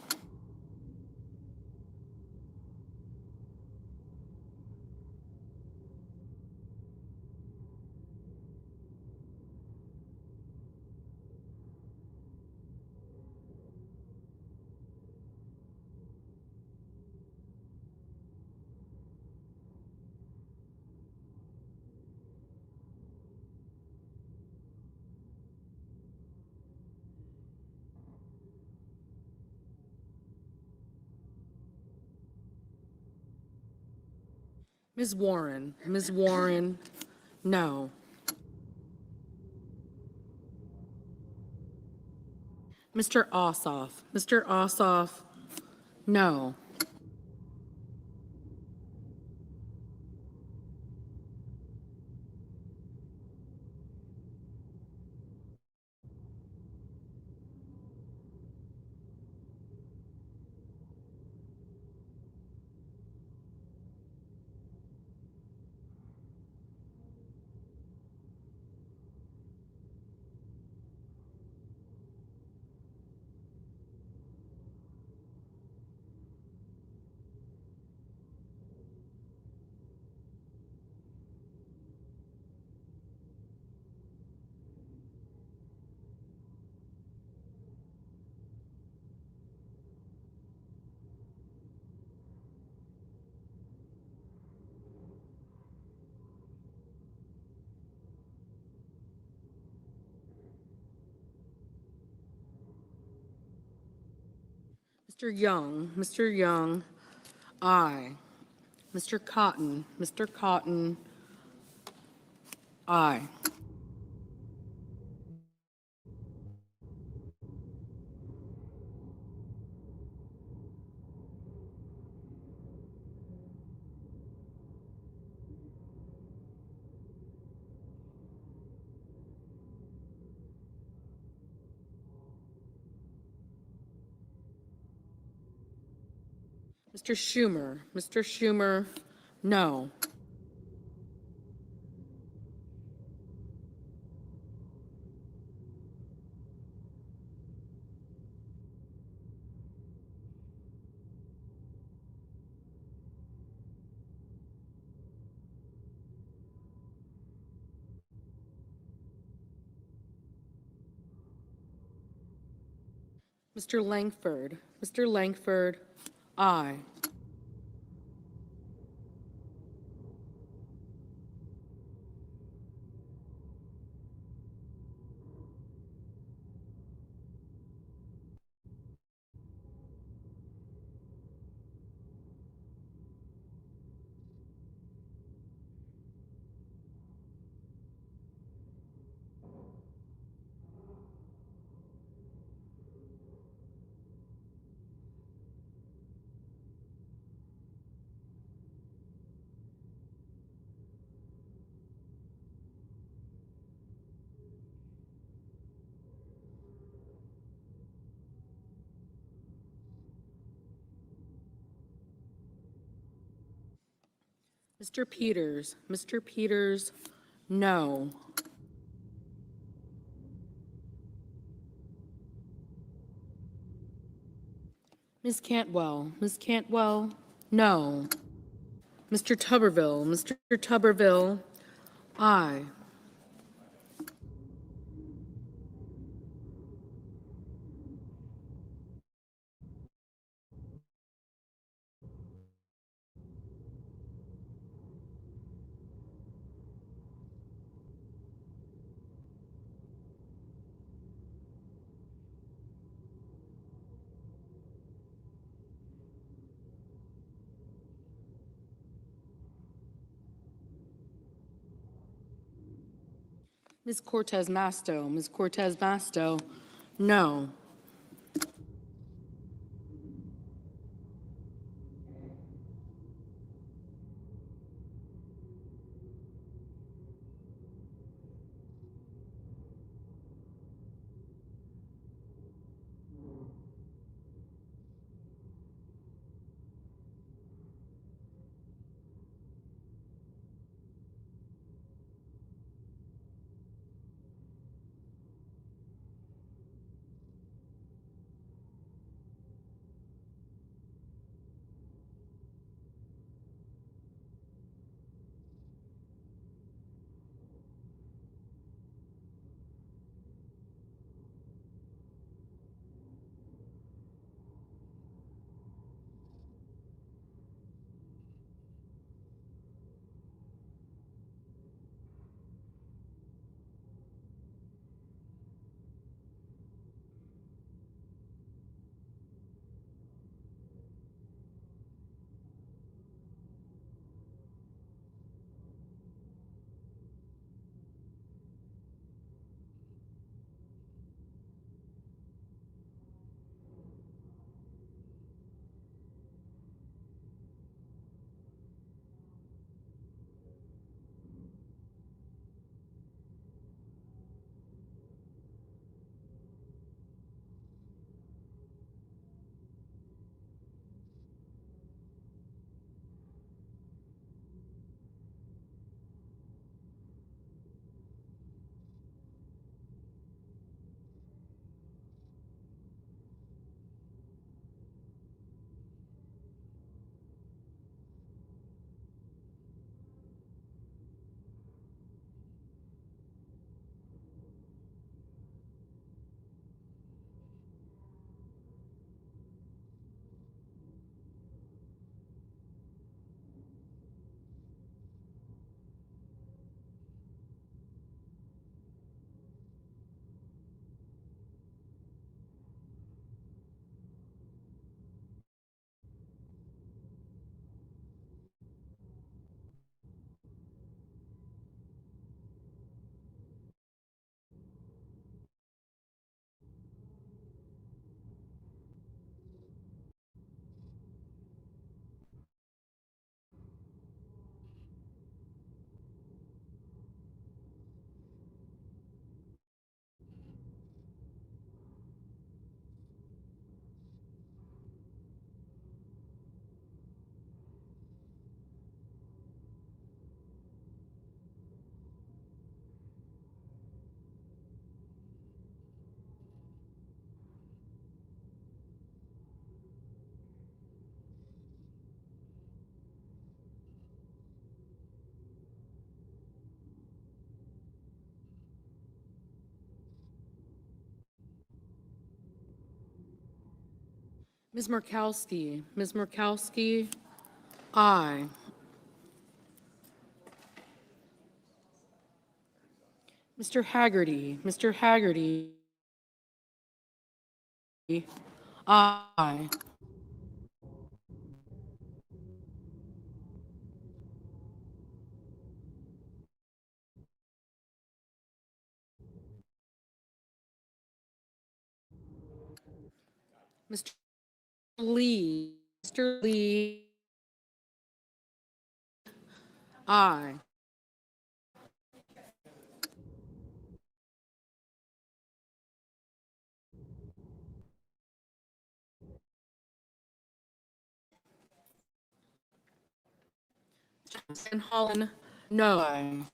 Ms. Warren, Ms. Warren, no. Mr. Ossoff, Mr. Ossoff, no. Mr. Young, aye. Mr. Cotton, aye. Mr. Schumer, no. Mr. Langford, aye. Mr. Peters, no. Ms. Cantwell, no. Mr. Tuberville, aye. Ms. Cortez Masto, no. Ms. Murkowski. Ms. Murkowski, aye. Mr. Haggerty. Mr. Haggerty, aye. Mr. Lee. Mr. Lee, aye. Johnson Holland, no. Aye.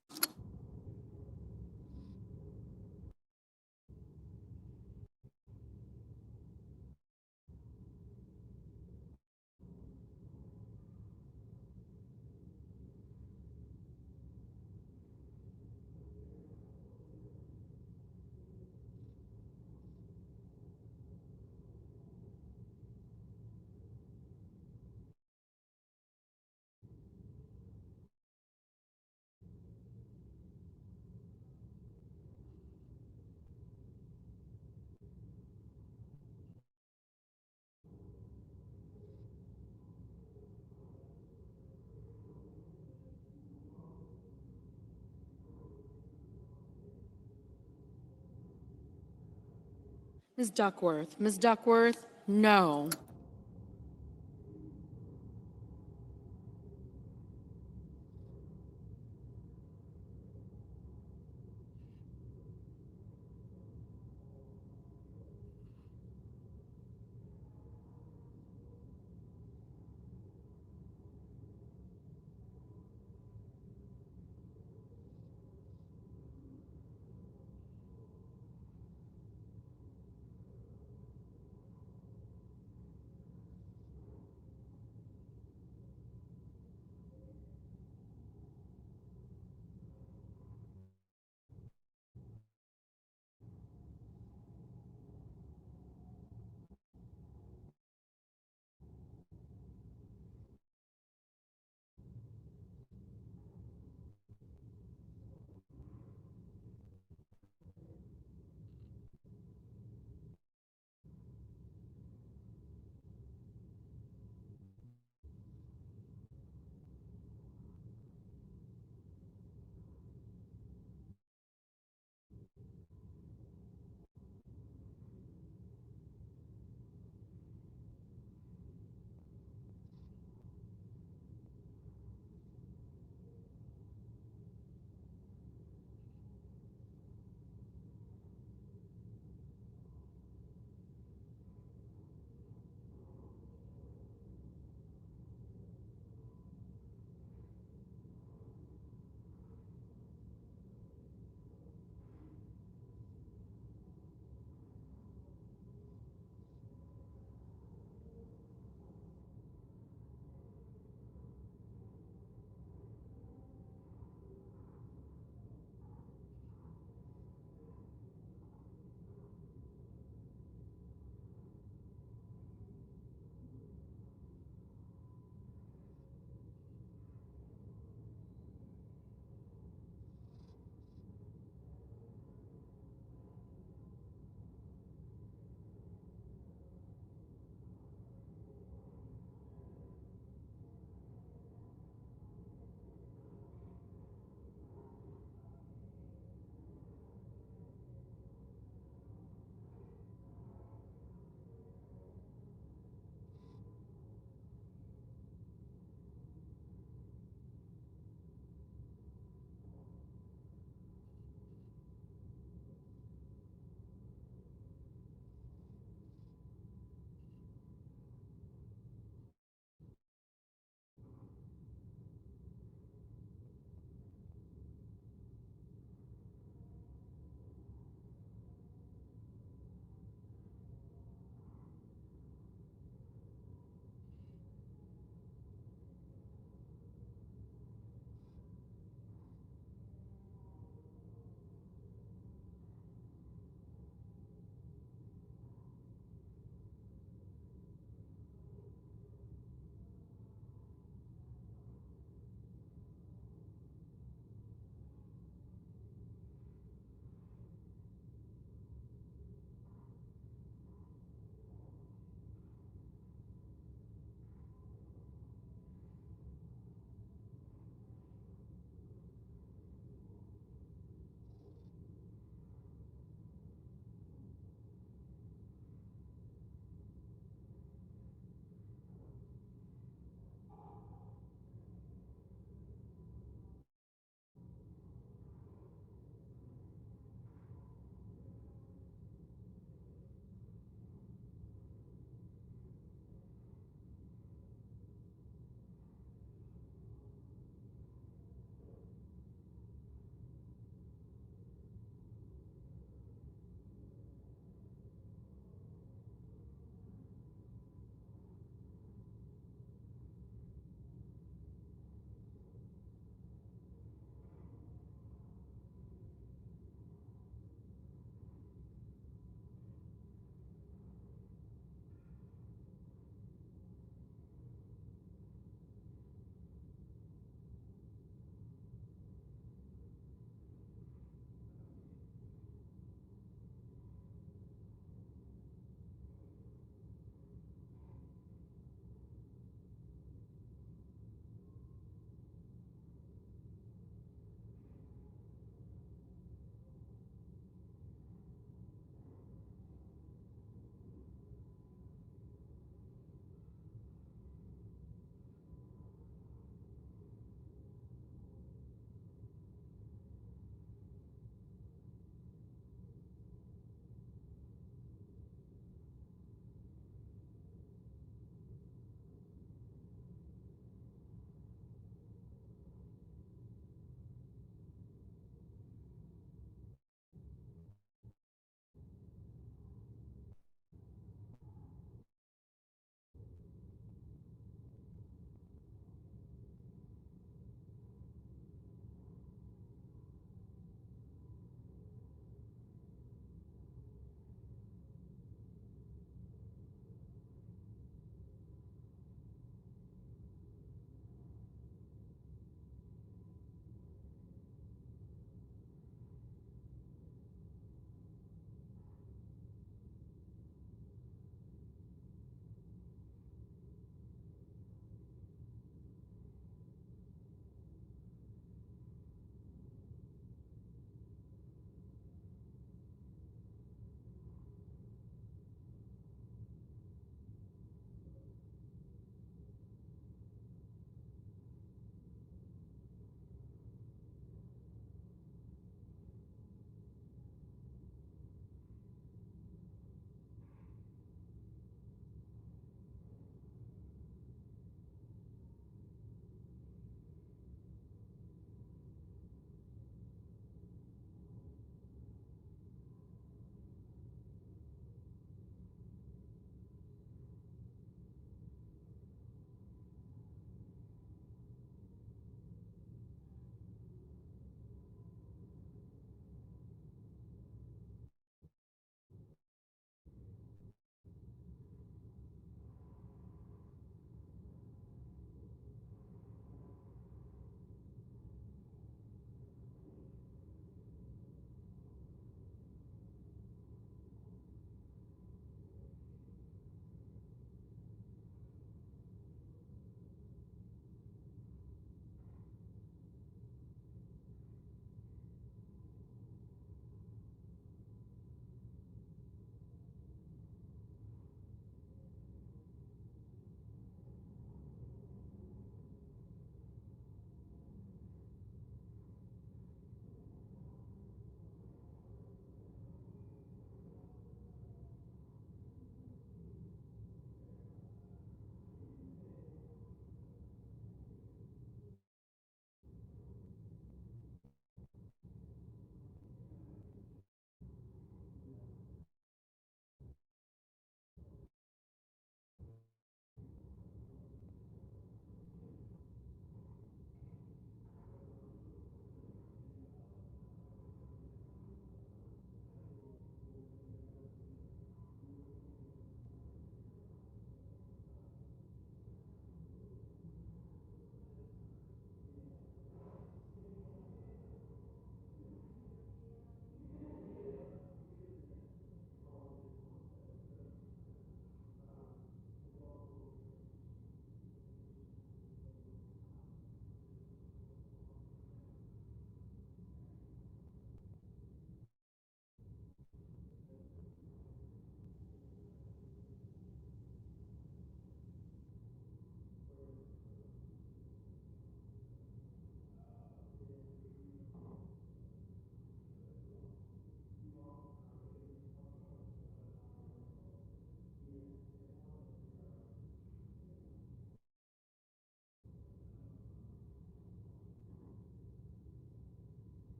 Ms. Duckworth. Ms. Duckworth, no.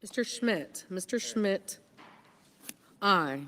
Mr. Schmidt. Mr. Schmidt, aye.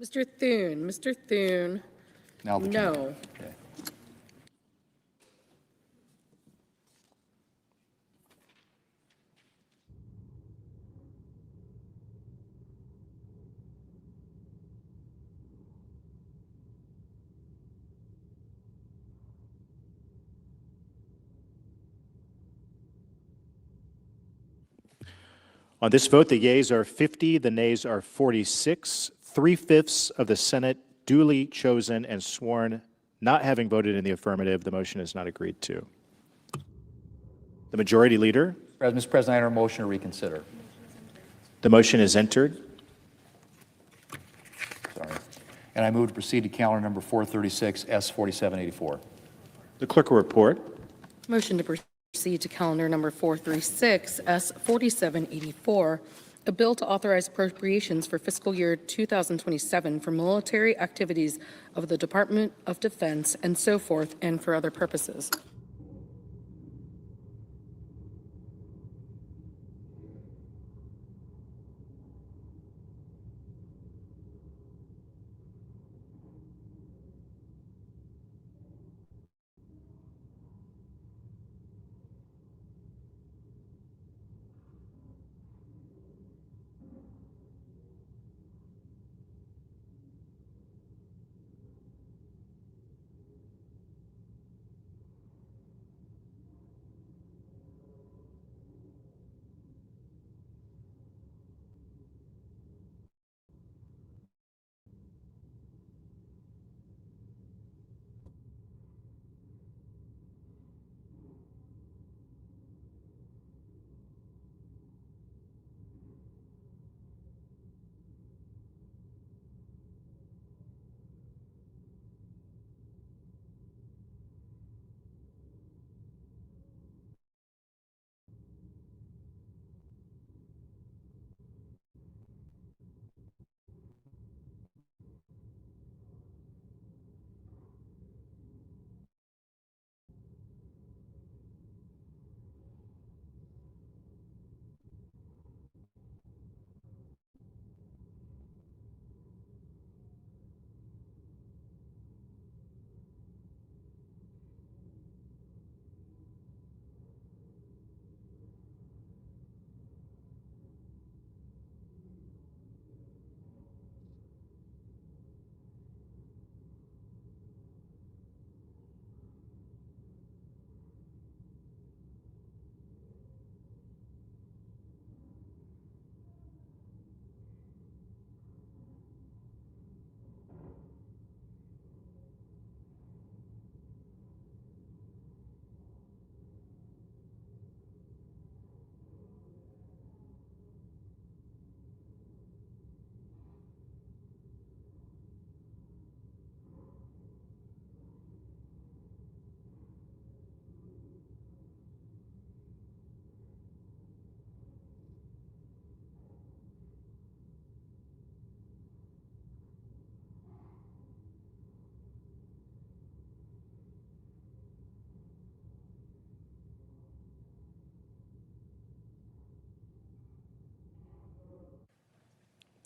Mr. Thune, Now the no. chair. Okay. On this vote, the yeas are 50, the nays are 46. 3/5 of the Senate duly chosen and sworn not having voted in the affirmative, the motion is not agreed to. The Majority Leader. Mr. President, I enter a motion to reconsider. The motion is entered. Sorry. And I move to proceed to calendar number 436, S4784. The clerk will report. Motion to proceed to calendar number 436, S4784, a bill to authorize appropriations for fiscal year 2027 for military activities of the Department of Defense and so forth, and for other purposes.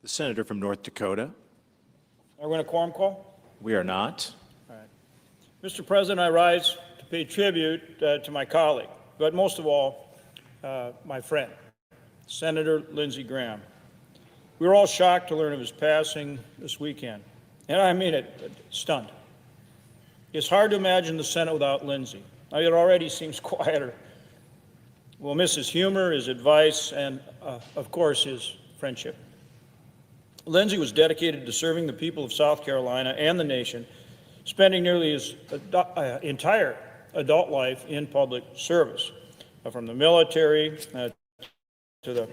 The Senator from North Dakota. Are we in a quorum call? We are not. All right. Mr. President, I rise to pay tribute to my colleague, but most of all, my friend, Senator Lindsey Graham. We were all shocked to learn of his passing this weekend, and I mean it, stunned. It's hard to imagine the Senate without Lindsey. It already seems quieter. We'll miss his humor, his advice, and, of course, his friendship. Lindsey was dedicated to serving the people of South Carolina and the nation, spending nearly his entire adult life in public service, from the military to the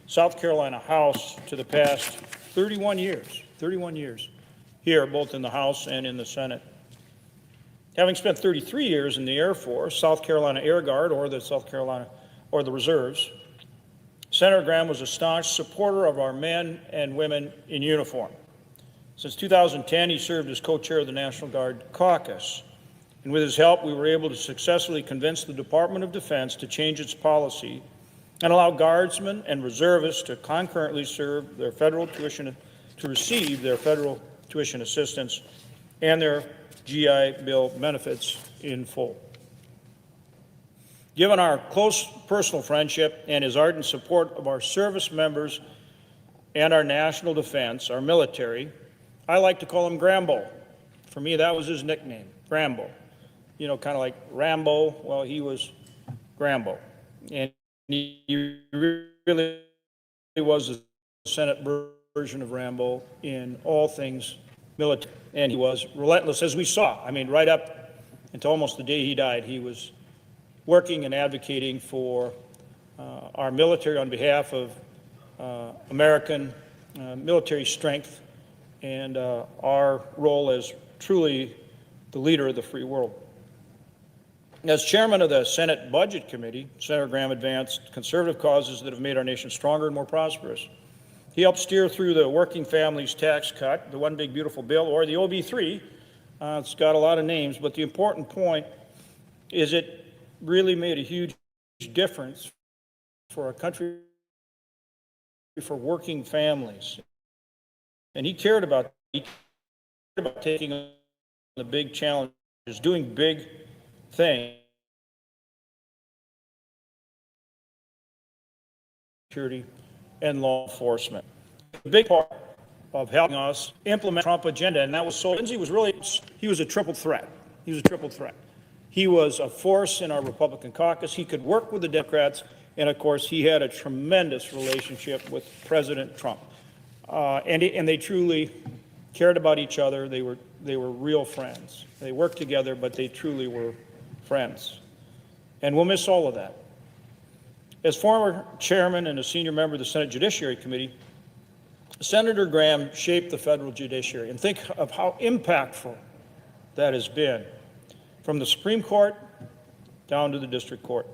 South Carolina House to the past 31 years here, both in the House and in the Senate. Having spent 33 years in the Air Force, South Carolina Air Guard, or the Reserves, Senator Graham was a staunch supporter of our men and women in uniform. Since 2010, he served as co-chair of the National Guard Caucus. And with his help, we were able to successfully convince the Department of Defense to change its policy and allow guardsmen and reservists to concurrently serve their federal tuition, to receive their federal tuition assistance and their GI Bill benefits in full. Given our close personal friendship and his ardent support of our service members and our national defense, our military, I like to call him Grambo. For me, that was his nickname, Grambo. You know, kind of like Rambo. Well, he was Grambo. And he really was the Senate version of Rambo in all things military. And he was relentless, as we saw. I mean, right up until almost the day he died, he was working and advocating for our military on behalf of American military strength and our role as truly the leader of the free world. As chairman of the Senate Budget Committee, Senator Graham advanced conservative causes that have made our nation stronger and more prosperous. He helped steer through the working families tax cut, the One Big Beautiful Bill, or the OB3. It's got a lot of names, but the important point is it really made a huge difference for our country, for working families. And he cared about taking on the big challenges, doing big things, security and law enforcement. A big part of helping us implement the Trump agenda, and that was so Lindsey was really, he was a triple threat. He was a triple threat. He was a force in our Republican caucus. He could work with the Democrats, and of course, he had a tremendous relationship with President Trump. And they truly cared about each other. They were real friends. They worked together, but they truly were friends. And we'll miss all of that. As former chairman and a senior member of the Senate Judiciary Committee, Senator Graham shaped the federal judiciary. And think of how impactful that has been, from the Supreme Court down to the district court.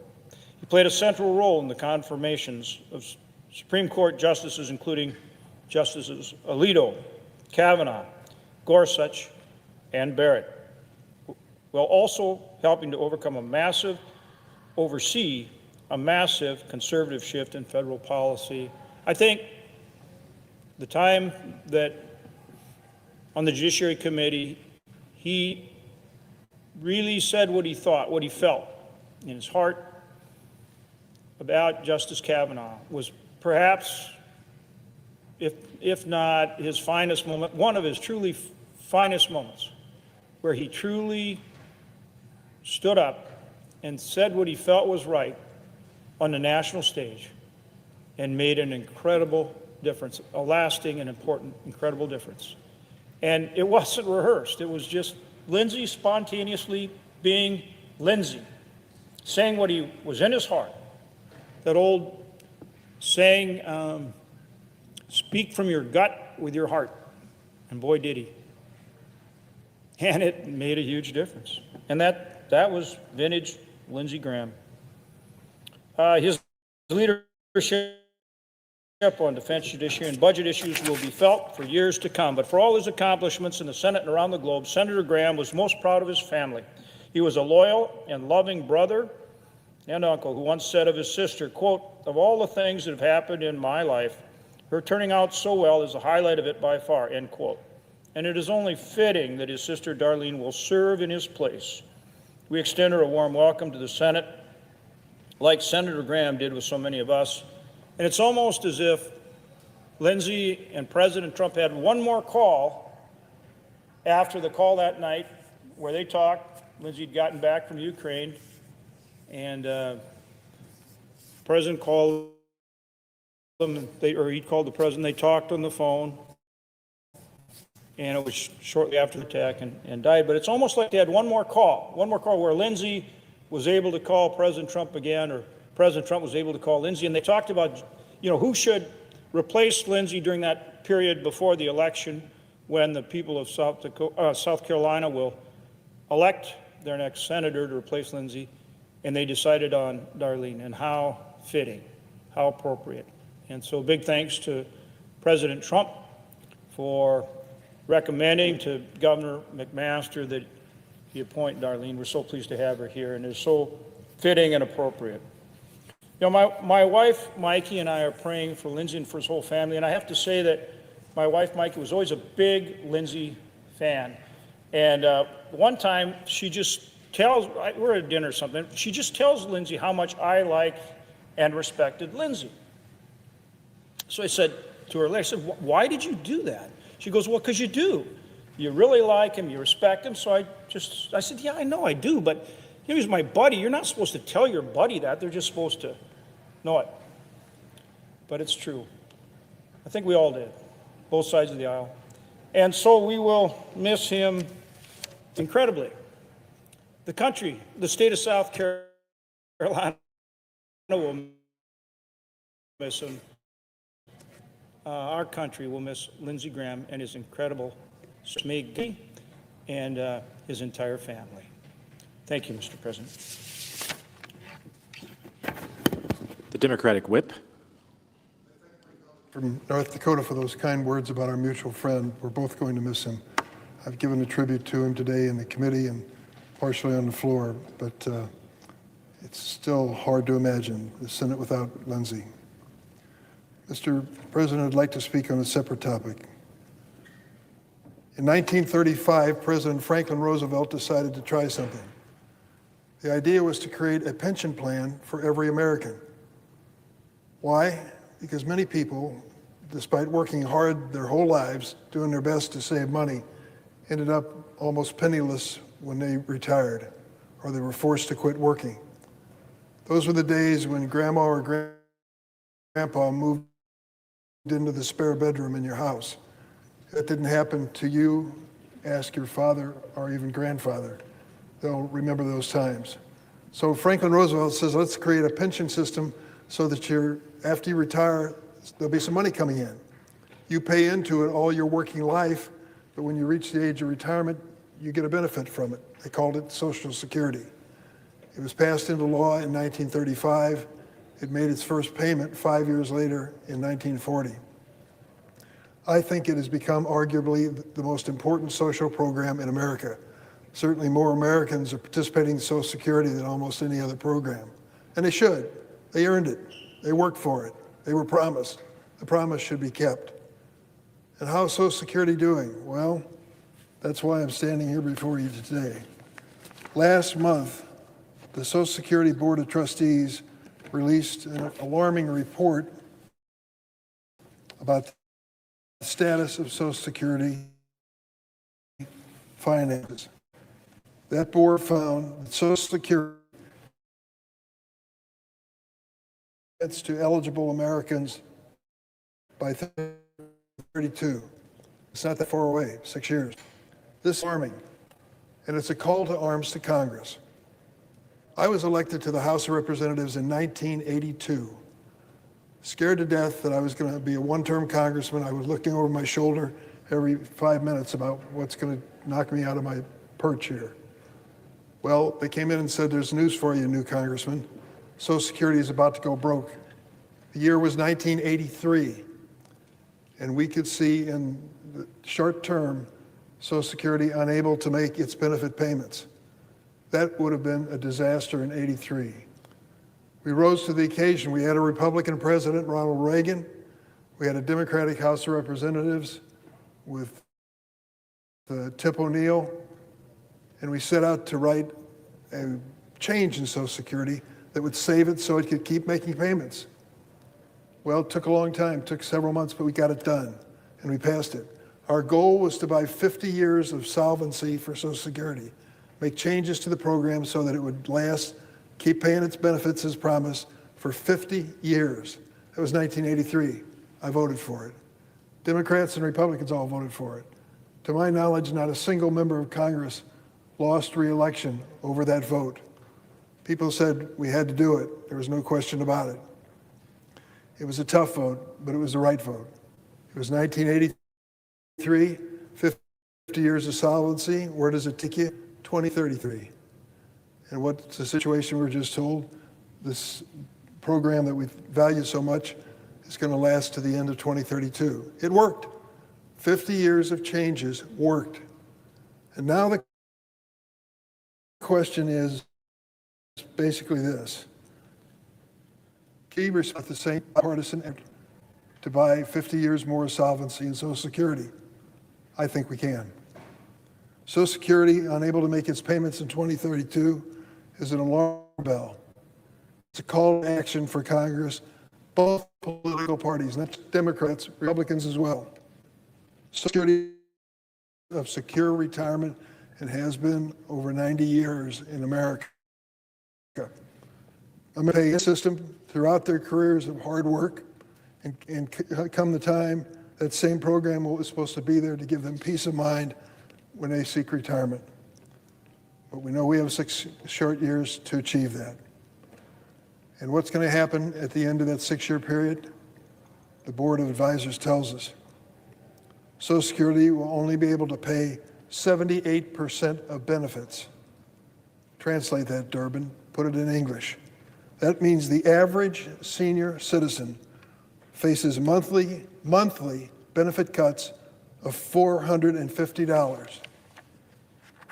He played a central role in the confirmations of Supreme Court justices, including Justices Alito, Kavanaugh, Gorsuch, and Barrett, while also helping to oversee a massive conservative shift in federal policy. I think the time that on the Judiciary Committee, he really said what he thought, what he felt in his heart about Justice Kavanaugh was perhaps, if not his finest moment, one of his truly finest moments, where he truly stood up and said what he felt was right on the national stage and made an incredible difference, a lasting and important, incredible difference. And it wasn't rehearsed. It was just Lindsey spontaneously being Lindsey, saying what he was in his heart. That old saying, speak from your gut with your heart. And boy, did he. And it made a huge difference. And that was vintage Lindsey Graham. His leadership on defense, judiciary, and budget issues will be felt for years to come. But for all his accomplishments in the Senate and around the globe, Senator Graham was most proud of his family. He was a loyal and loving brother and uncle who once said of his sister, quote, "Of all the things that have happened in my life, her turning out so well is the highlight of it by far," end quote. And it is only fitting that his sister Darlene will serve in his place. We extend her a warm welcome to the Senate, like Senator Graham did with so many of us. And it's almost as if Lindsey and President Trump had one more call after the call that night where they talked. Lindsey had gotten back from Ukraine, and President called them, or he called the President. They talked on the phone, and it was shortly after the attack and died. But it's almost like they had one more call where Lindsey was able to call President Trump again, or President Trump was able to call Lindsey, and they talked about, who should replace Lindsey during that period before the election when the people of South Carolina will elect their next senator to replace Lindsey, and they decided on Darlene, and how fitting, how appropriate. And so big thanks to President Trump for recommending to Governor McMaster that he appoint Darlene. We're so pleased to have her here, and it's so fitting and appropriate. You know, my wife, Mikey, and I are praying for Lindsay and for his whole family, and I have to say that my wife, Mikey, was always a big Lindsay fan. And one time, she just tells, we're at dinner or something, she just tells Lindsay how much I liked and respected Lindsay. So I said to her later, I said, why did you do that? She goes, well, because you do. You really like him, you respect him. So I said, yeah, I know I do, but he's my buddy. You're not supposed to tell your buddy that. They're just supposed to know it. But it's true. I think we all did, both sides of the aisle. And so we will miss him incredibly. The country, the state of South Carolina will miss him. Our country will miss Lindsey Graham and his incredible Smiggy and his entire family. Thank you, Mr. President. The Democratic Whip. From North Dakota for those kind words about our mutual friend. We're both going to miss him. I've given a tribute to him today in the committee and partially on the floor, but it's still hard to imagine the Senate without Lindsey. Mr. President, I'd like to speak on a separate topic. In 1935, President Franklin Roosevelt decided to try something. The idea was to create a pension plan for every American. Why? Because many people, despite working hard their whole lives, doing their best to save money, ended up almost penniless when they retired or they were forced to quit working. Those were the days when grandma or grandpa moved into the spare bedroom in your house. That didn't happen to you. Ask your father or even grandfather. They'll remember those times. So Franklin Roosevelt says, let's create a pension system so that after you retire, there'll be some money coming in. You pay into it all your working life, but when you reach the age of retirement, you get a benefit from it. They called it Social Security. It was passed into law in 1935. It made its first payment 5 years later in 1940. I think it has become arguably the most important social program in America. Certainly more Americans are participating in Social Security than almost any other program. And they should. They earned it. They worked for it. They were promised. The promise should be kept. And how's Social Security doing? Well, that's why I'm standing here before you today. Last month, the Social Security Board of Trustees released an alarming report about the status of Social Security finances. That board found that Social Security to eligible Americans by 32. It's not that far away, 6 years. This is alarming, and it's a call to arms to Congress. I was elected to the House of Representatives in 1982. Scared to death that I was going to be a one-term congressman. I was looking over my shoulder every 5 minutes about what's going to knock me out of my perch here. Well, they came in and said, there's news for you, new congressman. Social Security is about to go broke. The year was 1983, and we could see in the short term Social Security unable to make its benefit payments. That would have been a disaster in '83. We rose to the occasion. We had a Republican president, Ronald Reagan. We had a Democratic House of Representatives with Tip O'Neill, and we set out to write a change in Social Security that would save it so it could keep making payments. Well, it took a long time, it took several months, but we got it done, and we passed it. Our goal was to buy 50 years of solvency for Social Security, make changes to the program so that it would last, keep paying its benefits as promised for 50 years. That was 1983. I voted for it. Democrats and Republicans all voted for it. To my knowledge, not a single member of Congress lost re-election over that vote. People said we had to do it. There was no question about it. It was a tough vote, but it was the right vote. It was 1983, 50 years of solvency. Where does it take you? 2033. And what's the situation we were just told? This program that we value so much is going to last to the end of 2032. It worked. 50 years of changes worked. And now the question is basically this. Key respect the same partisan effort to buy 50 years more solvency in Social Security. I think we can. Social Security, unable to make its payments in 2032, is an alarm bell. It's a call to action for Congress, both political parties, not just Democrats, Republicans as well. Social Security of secure retirement and has been over 90 years in America. I'm going to pay a system throughout their careers of hard work, and come the time, that same program is supposed to be there to give them peace of mind when they seek retirement. But we know we have 6 short years to achieve that. And what's going to happen at the end of that 6-year period? The Board of Advisors tells us Social Security will only be able to pay 78% of benefits. Translate that, Durbin, put it in English. That means the average senior citizen faces monthly benefit cuts of $450.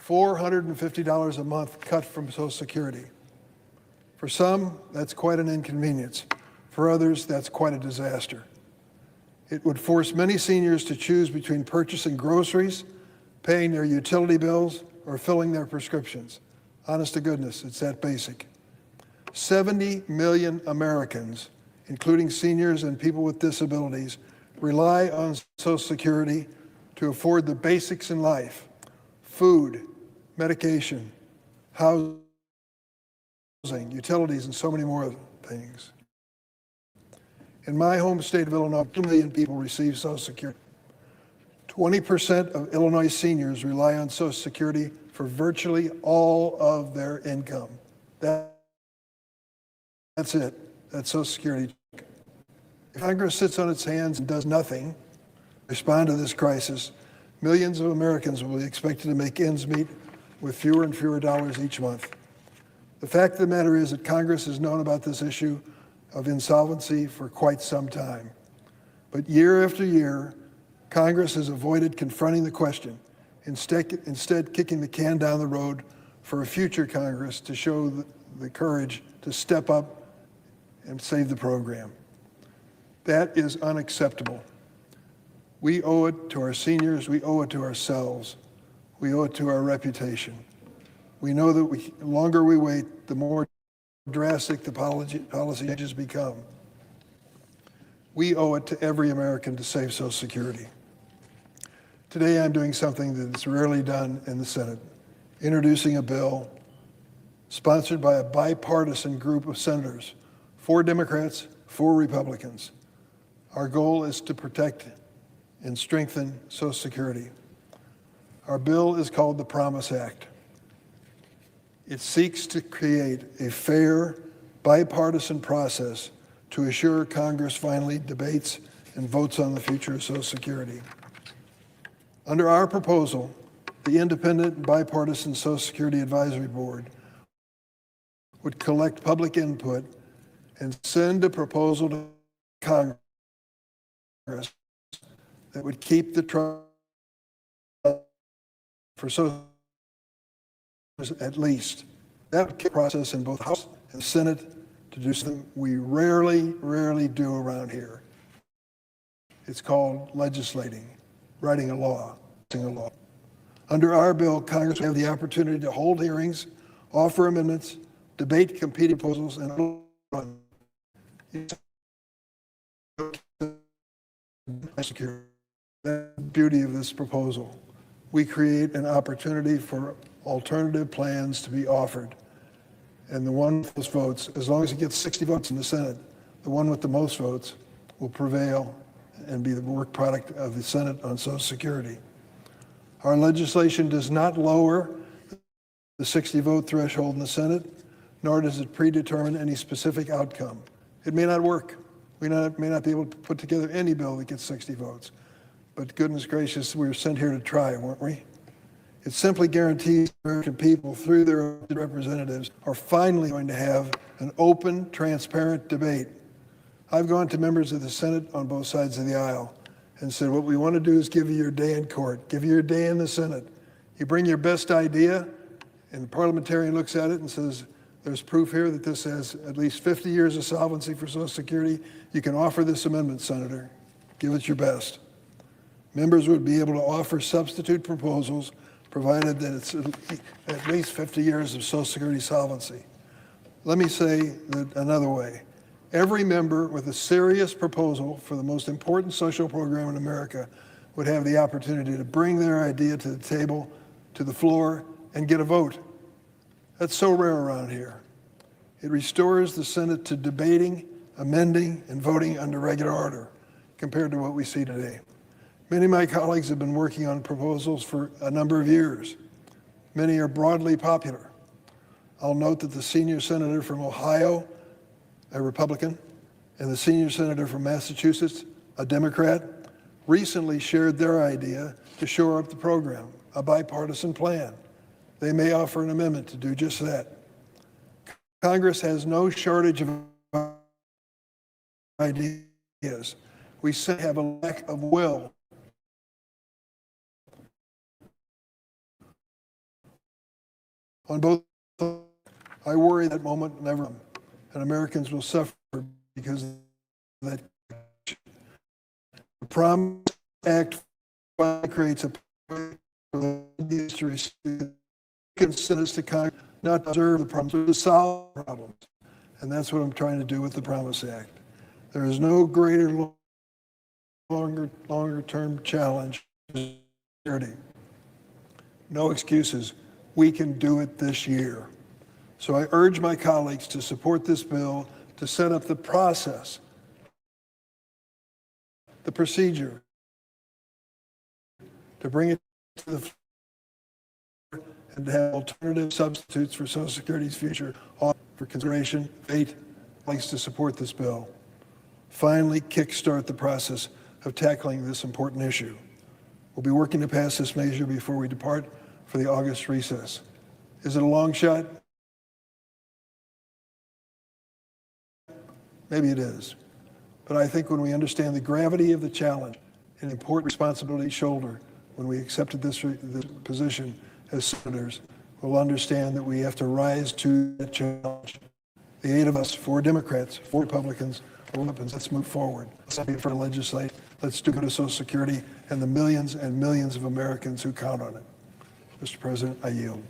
$450 a month cut from Social Security. For some, that's quite an inconvenience. For others, that's quite a disaster. It would force many seniors to choose between purchasing groceries, paying their utility bills, or filling their prescriptions. Honest to goodness, it's that basic. 70 million Americans, including seniors and people with disabilities, rely on Social Security to afford the basics in life: food, medication, housing, utilities, and so many more things. In my home state of Illinois, 2 million people receive Social Security. 20% of Illinois seniors rely on Social Security for virtually all of their income. That's it. That's Social Security. If Congress sits on its hands and does nothing to respond to this crisis, millions of Americans will be expected to make ends meet with fewer and fewer dollars each month. The fact of the matter is that Congress has known about this issue of insolvency for quite some time. But year after year, Congress has avoided confronting the question, instead kicking the can down the road for a future Congress to show the courage to step up and save the program. That is unacceptable. We owe it to our seniors, we owe it to ourselves, we owe it to our reputation. We know that the longer we wait, the more drastic the policy changes become. We owe it to every American to save Social Security. Today I'm doing something that is rarely done in the Senate, introducing a bill sponsored by a bipartisan group of senators, 4 Democrats, 4 Republicans. Our goal is to protect and strengthen Social Security. Our bill is called the Promise Act. It seeks to create a fair, bipartisan process to assure Congress finally debates and votes on the future of Social Security. Under our proposal, the independent bipartisan Social Security Advisory Board would collect public input and send a proposal to Congress that would keep the trust for Social at least. That would keep the process in both the House and the Senate to do something we rarely do around here. It's called legislating, writing a law, passing a law. Under our bill, Congress will have the opportunity to hold hearings, offer amendments, debate competing proposals, and run. That's the beauty of this proposal. We create an opportunity for alternative plans to be offered. And the one with those votes, as long as it gets 60 votes in the Senate, the one with the most votes will prevail and be the work product of the Senate on Social Security. Our legislation does not lower the 60-vote threshold in the Senate, nor does it predetermine any specific outcome. It may not work. We may not be able to put together any bill that gets 60 votes. But goodness gracious, we were sent here to try, weren't we? It simply guarantees American people, through their elected representatives, are finally going to have an open, transparent debate. I've gone to members of the Senate on both sides of the aisle and said, what we want to do is give you your day in court, give you your day in the Senate. You bring your best idea, and the parliamentarian looks at it and says, There's proof here that this has at least 50 years of solvency for Social Security. You can offer this amendment, Senator. Give it your best. Members would be able to offer substitute proposals provided that it's at least 50 years of Social Security solvency. Let me say that another way. Every member with a serious proposal for the most important social program in America would have the opportunity to bring their idea to the table, to the floor, and get a vote. That's so rare around here. It restores the Senate to debating, amending, and voting under regular order compared to what we see today. Many of my colleagues have been working on proposals for a number of years. Many are broadly popular. I'll note that the senior senator from Ohio, a Republican, and the senior senator from Massachusetts, a Democrat, recently shared their idea to shore up the program, a bipartisan plan. They may offer an amendment to do just that. Congress has no shortage of ideas. We simply have a lack of will. On both, I worry that moment never comes, and Americans will suffer because of that. The Promise Act creates a pathway for the ideas to receive consent to Congress, not to observe the problems, but to solve problems. And that's what I'm trying to do with the Promise Act. There is no greater longer-term challenge to security. No excuses. We can do it this year. So I urge my colleagues to support this bill to set up the process, the procedure, to bring it to the floor and to have alternative substitutes for Social Security's future for consideration. 8 colleagues to support this bill. Finally, kickstart the process of tackling this important issue. We'll be working to pass this measure before we depart for the August recess. Is it a long shot? Maybe it is. But I think when we understand the gravity of the challenge and the important responsibility shouldered when we accepted this position as senators, we'll understand that we have to rise to that challenge. The 8 of us, 4 Democrats, 4 Republicans, 4 Republicans, let's move forward. Let's not be afraid to legislate. Let's do good to Social Security and the millions and millions of Americans who count on it. Mr. President, I yield.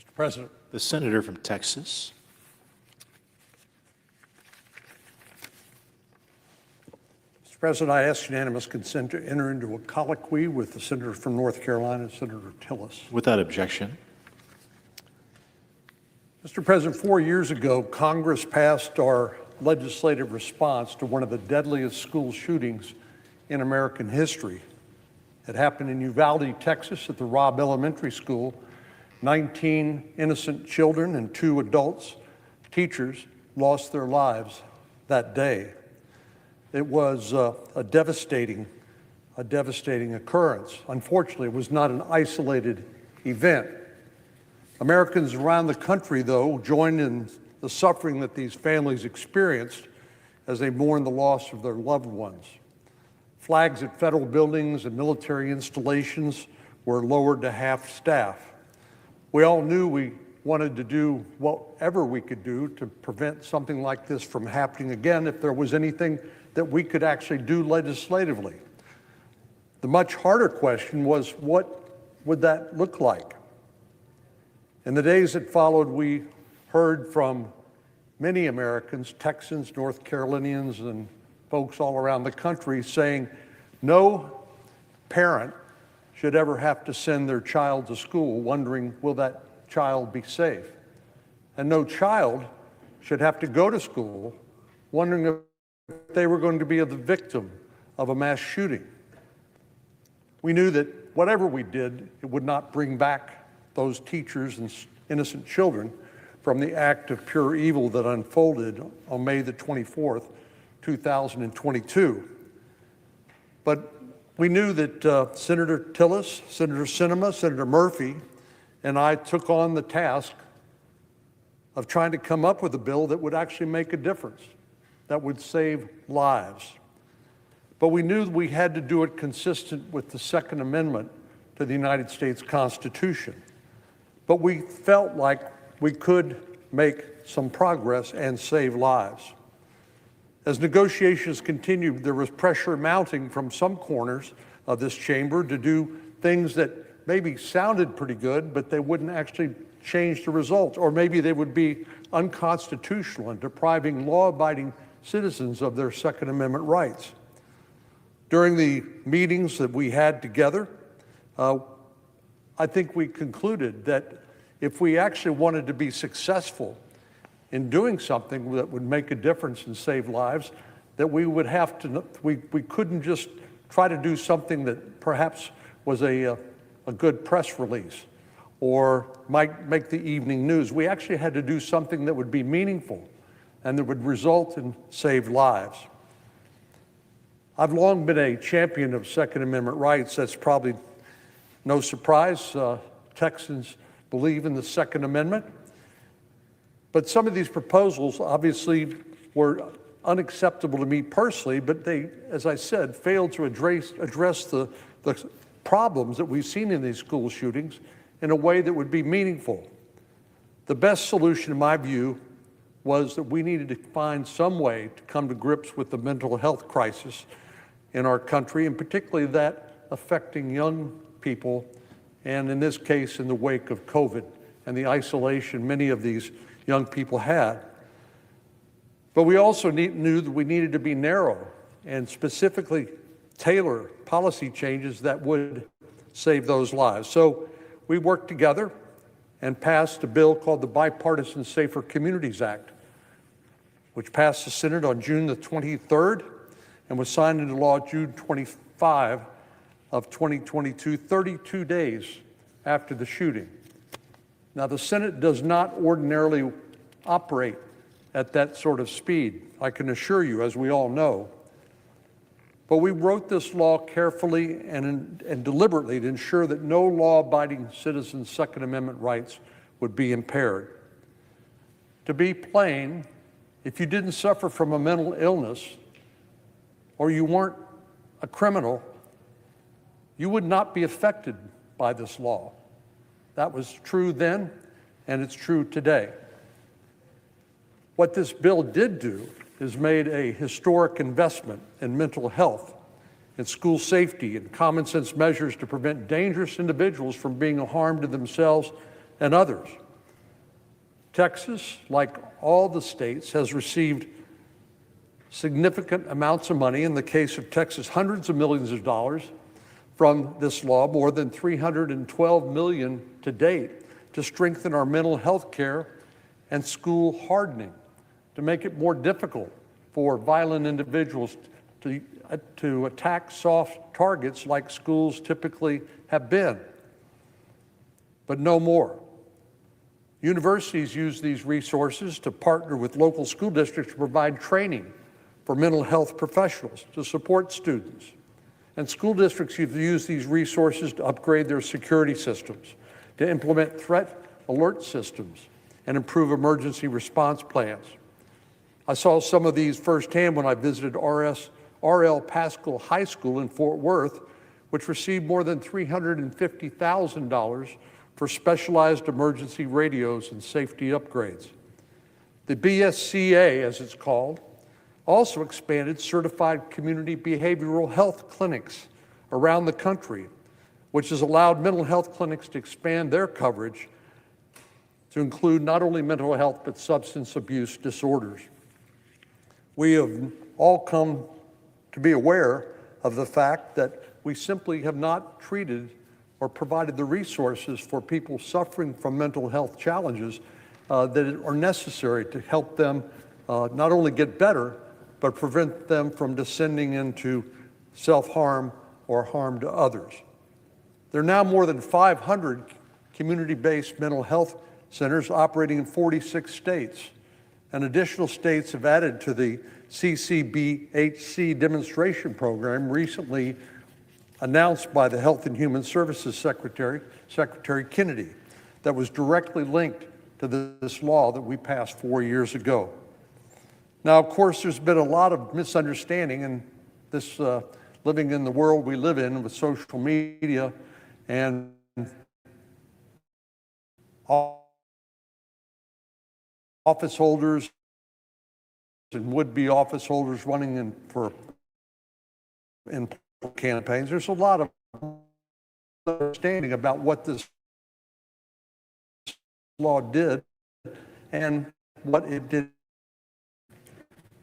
Mr. President. The senator from Texas. Mr. President, I ask unanimous consent to enter into a colloquy with the senator from North Carolina, Senator Tillis. Without objection. Mr. President, 4 years ago, Congress passed our legislative response to one of the deadliest school shootings in American history. It happened in Uvalde, Texas, at the Robb Elementary School. 19 innocent children and 2 adults, teachers, lost their lives that day. It was a devastating occurrence. Unfortunately, it was not an isolated event. Americans around the country, though, joined in the suffering that these families experienced as they mourned the loss of their loved ones. Flags at federal buildings and military installations were lowered to half-staff. We all knew we wanted to do whatever we could do to prevent something like this from happening again if there was anything that we could actually do legislatively. The much harder question was, what would that look like? In the days that followed, we heard from many Americans, Texans, North Carolinians, and folks all around the country saying no parent should ever have to send their child to school wondering, will that child be safe? And no child should have to go to school wondering if they were going to be the victim of a mass shooting. We knew that whatever we did, it would not bring back those teachers and innocent children from the act of pure evil that unfolded on May the 24th, 2022. But we knew that Senator Tillis, Senator Sinema, Senator Murphy, and I took on the task of trying to come up with a bill that would actually make a difference, that would save lives. But we knew we had to do it consistent with the Second Amendment to the United States Constitution. But we felt like we could make some progress and save lives. As negotiations continued, there was pressure mounting from some corners of this chamber to do things that maybe sounded pretty good, but they wouldn't actually change the results, or maybe they would be unconstitutional and depriving law-abiding citizens of their Second Amendment rights. During the meetings that we had together, I think we concluded that if we actually wanted to be successful in doing something that would make a difference and save lives, that we would have to, we couldn't just try to do something that perhaps was a good press release or might make the evening news. We actually had to do something that would be meaningful and that would result in saved lives. I've long been a champion of Second Amendment rights. That's probably no surprise. Texans believe in the Second Amendment. But some of these proposals obviously were unacceptable to me personally, but they, as I said, failed to address the problems that we've seen in these school shootings in a way that would be meaningful. The best solution, in my view, was that we needed to find some way to come to grips with the mental health crisis in our country, and particularly that affecting young people, and in this case, in the wake of COVID and the isolation many of these young people had. But we also knew that we needed to be narrow and specifically tailor policy changes that would save those lives. So we worked together and passed a bill called the Bipartisan Safer Communities Act, which passed the Senate on June the 23rd and was signed into law June 25 of 2022, 32 days after the shooting. Now, the Senate does not ordinarily operate at that sort of speed, I can assure you, as we all know. But we wrote this law carefully and deliberately to ensure that no law-abiding citizen's Second Amendment rights would be impaired. To be plain, if you didn't suffer from a mental illness or you weren't a criminal, you would not be affected by this law. That was true then, and it's true today. What this bill did do is made a historic investment in mental health, in school safety, and common sense measures to prevent dangerous individuals from being a harm to themselves and others. Texas, like all the states, has received significant amounts of money. In the case of Texas, hundreds of millions of dollars from this law, more than $312 million to date, to strengthen our mental health care and school hardening, to make it more difficult for violent individuals to attack soft targets like schools typically have been. But no more. Universities use these resources to partner with local school districts to provide training for mental health professionals to support students. And school districts use these resources to upgrade their security systems, to implement threat alert systems, and improve emergency response plans. I saw some of these firsthand when I visited R.L. Pascal High School in Fort Worth, which received more than $350,000 for specialized emergency radios and safety upgrades. The BSCA, as it's called, also expanded certified community behavioral health clinics around the country, which has allowed mental health clinics to expand their coverage to include not only mental health but substance abuse disorders. We have all come to be aware of the fact that we simply have not treated or provided the resources for people suffering from mental health challenges that are necessary to help them not only get better, but prevent them from descending into self-harm or harm to others. There are now more than 500 community-based mental health centers operating in 46 states, and additional states have added to the CCBHC demonstration program recently announced by the Health and Human Services Secretary Kennedy, that was directly linked to this law that we passed 4 years ago. Now, of course, there's been a lot of misunderstanding in this living in the world we live in with social media and office holders and would-be office holders running in campaigns. There's a lot of understanding about what this law did and what it did.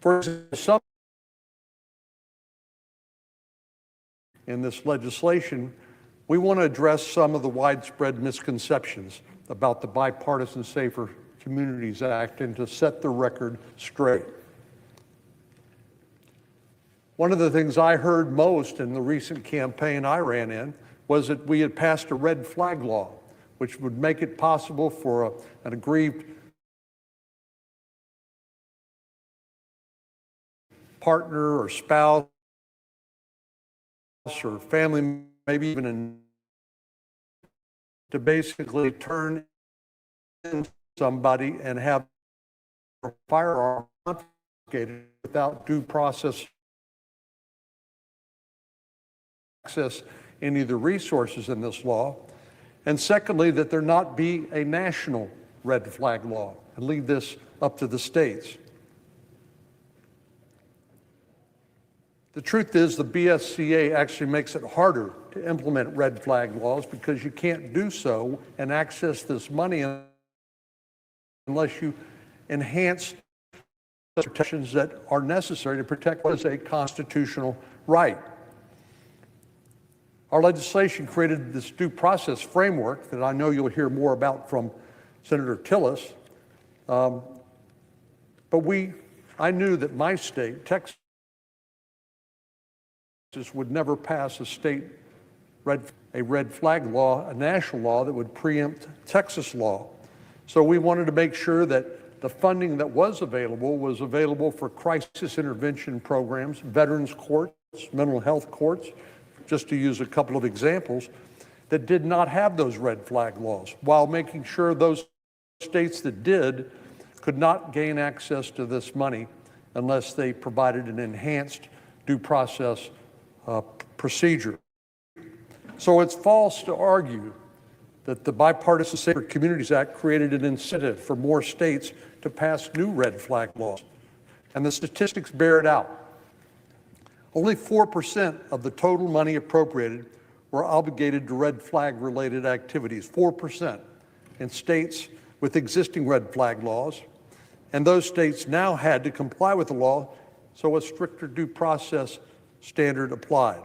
For some in this legislation, we want to address some of the widespread misconceptions about the Bipartisan Safer Communities Act and to set the record straight. One of the things I heard most in the recent campaign I ran in was that we had passed a red flag law, which would make it possible for an aggrieved partner or spouse or family, maybe even to basically turn in somebody and have a firearm confiscated without due process access any of the resources in this law. And secondly, that there not be a national red flag law and leave this up to the states. The truth is the BSCA actually makes it harder to implement red flag laws because you can't do so and access this money unless you enhance the protections that are necessary to protect what is a constitutional right. Our legislation created this due process framework that I know you'll hear more about from Senator Tillis. But I knew that my state, Texas, would never pass a red flag law, a national law that would preempt Texas law. So we wanted to make sure that the funding that was available for crisis intervention programs, veterans courts, mental health courts, just to use a couple of examples, that did not have those red flag laws, while making sure those states that did could not gain access to this money unless they provided an enhanced due process procedure. So it's false to argue that the Bipartisan Safer Communities Act created an incentive for more states to pass new red flag laws. And the statistics bear it out. Only 4% of the total money appropriated were obligated to red flag related activities, 4% in states with existing red flag laws, and those states now had to comply with the law, so a stricter due process standard applied.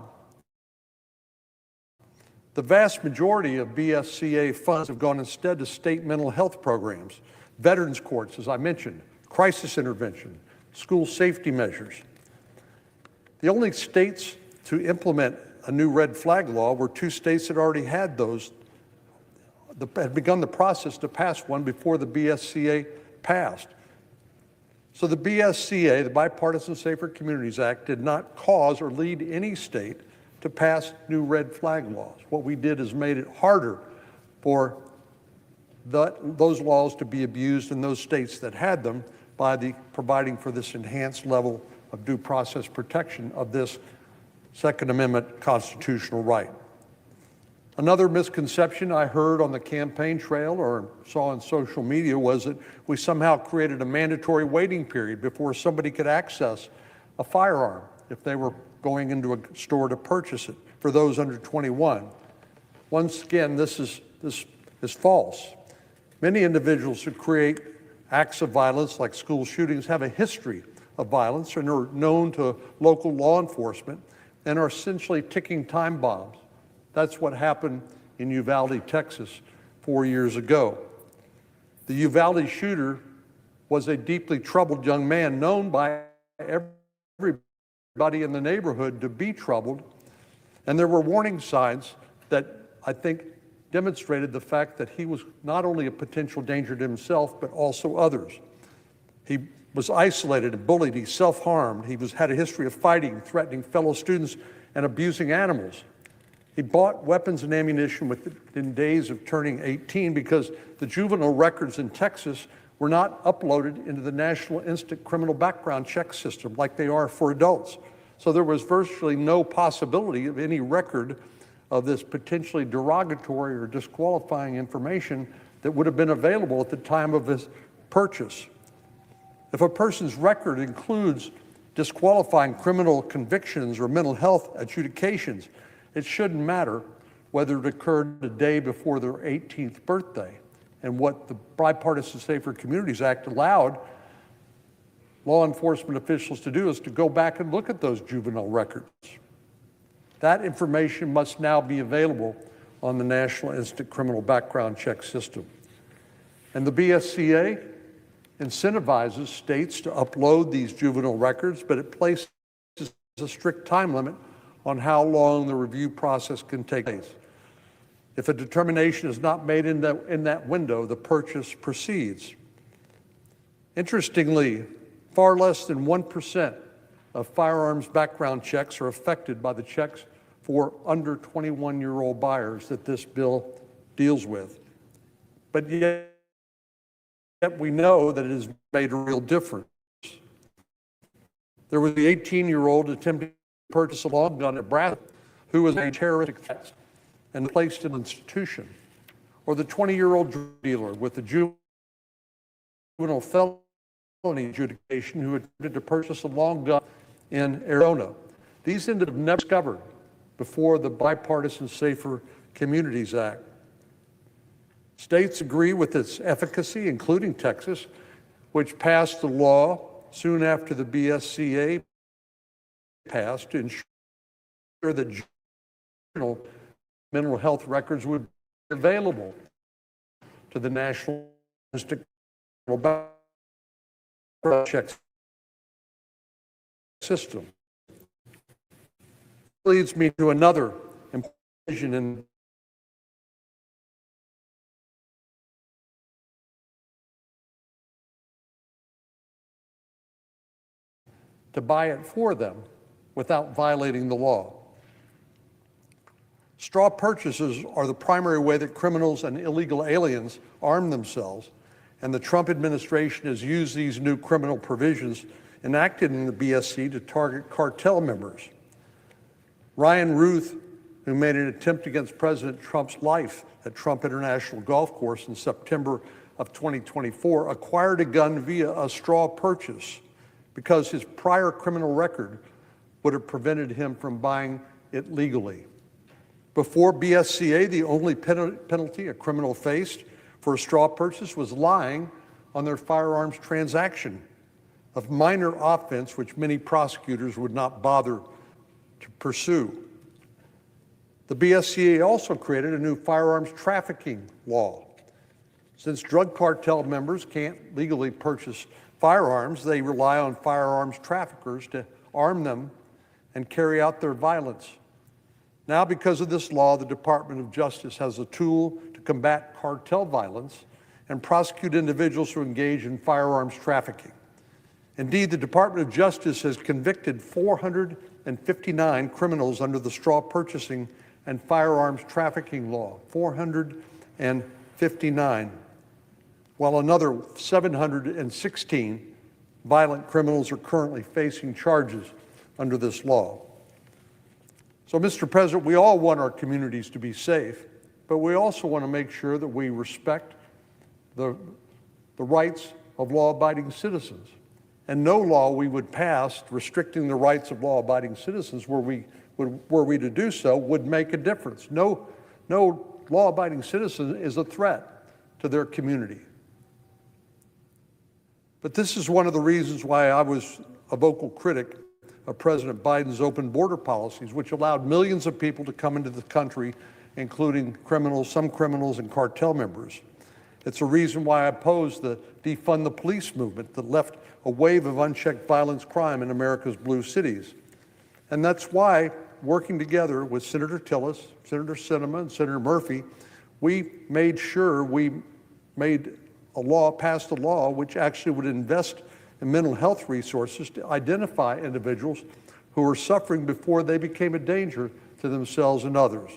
The vast majority of BSCA funds have gone instead to state mental health programs, veterans courts, as I mentioned, crisis intervention, school safety measures. The only states to implement a new red flag law were two states that already had those, had begun the process to pass one before the BSCA passed. So the BSCA, the Bipartisan Safer Communities Act, did not cause or lead any state to pass new red flag laws. What we did is made it harder for those laws to be abused in those states that had them by providing for this enhanced level of due process protection of this Second Amendment constitutional right. Another misconception I heard on the campaign trail or saw on social media was that we somehow created a mandatory waiting period before somebody could access a firearm if they were going into a store to purchase it for those under 21. Once again, this is false. Many individuals who create acts of violence like school shootings have a history of violence and are known to local law enforcement and are essentially ticking time bombs. That's what happened in Uvalde, Texas 4 years ago. The Uvalde shooter was a deeply troubled young man known by everybody in the neighborhood to be troubled, and there were warning signs that I think demonstrated the fact that he was not only a potential danger to himself, but also others. He was isolated and bullied, he self-harmed, he had a history of fighting, threatening fellow students, and abusing animals. He bought weapons and ammunition within days of turning 18 because the juvenile records in Texas were not uploaded into the National Instant Criminal Background Check System like they are for adults. So there was virtually no possibility of any record of this potentially derogatory or disqualifying information that would have been available at the time of his purchase. If a person's record includes disqualifying criminal convictions or mental health adjudications, it shouldn't matter whether it occurred the day before their 18th birthday. And what the Bipartisan Safer Communities Act allowed law enforcement officials to do is to go back and look at those juvenile records. That information must now be available on the National Instant Criminal Background Check System. And the BSCA incentivizes states to upload these juvenile records, but it places a strict time limit on how long the review process can take place. If a determination is not made in that window, the purchase proceeds. Interestingly, far less than 1% of firearms background checks are affected by the checks for under 21-year-old buyers that this bill deals with. But yet we know that it has made a real difference. There was the 18-year-old attempting to purchase a long gun at Nebraska who was a terroristic threat and placed in an institution. Or the 20-year-old drug dealer with the juvenile felony adjudication who attempted to purchase a long gun in Arizona. These ended up never discovered before the Bipartisan Safer Communities Act. States agree with its efficacy, including Texas, which passed the law soon after the BSCA passed to ensure that juvenile mental health records would be available to the National Instant Criminal Background Check System. Leads me to another important provision in to buy it for them without violating the law. Straw purchases are the primary way that criminals and illegal aliens arm themselves, and the Trump administration has used these new criminal provisions enacted in the BSC to target cartel members. Ryan Ruth, who made an attempt against President Trump's life at Trump International Golf Course in September of 2024, acquired a gun via a straw purchase because his prior criminal record would have prevented him from buying it legally. Before BSCA, the only penalty a criminal faced for a straw purchase was lying on their firearms transaction, a minor offense which many prosecutors would not bother to pursue. The BSCA also created a new firearms trafficking law. Since drug cartel members can't legally purchase firearms, they rely on firearms traffickers to arm them and carry out their violence. Now, because of this law, the Department of Justice has a tool to combat cartel violence and prosecute individuals who engage in firearms trafficking. Indeed, the Department of Justice has convicted 459 criminals under the straw purchasing and firearms trafficking law, 459, while another 716 violent criminals are currently facing charges under this law. So, Mr. President, we all want our communities to be safe, but we also want to make sure that we respect the rights of law-abiding citizens. And no law we would pass restricting the rights of law-abiding citizens were we to do so would make a difference. No law-abiding citizen is a threat to their community. But this is one of the reasons why I was a vocal critic of President Biden's open border policies, which allowed millions of people to come into the country, including criminals, some criminals and cartel members. It's a reason why I opposed the defund the police movement that left a wave of unchecked violence crime in America's blue cities. And that's why, working together with Senator Tillis, Senator Sinema, and Senator Murphy, we made sure we passed a law which actually would invest in mental health resources to identify individuals who were suffering before they became a danger to themselves and others.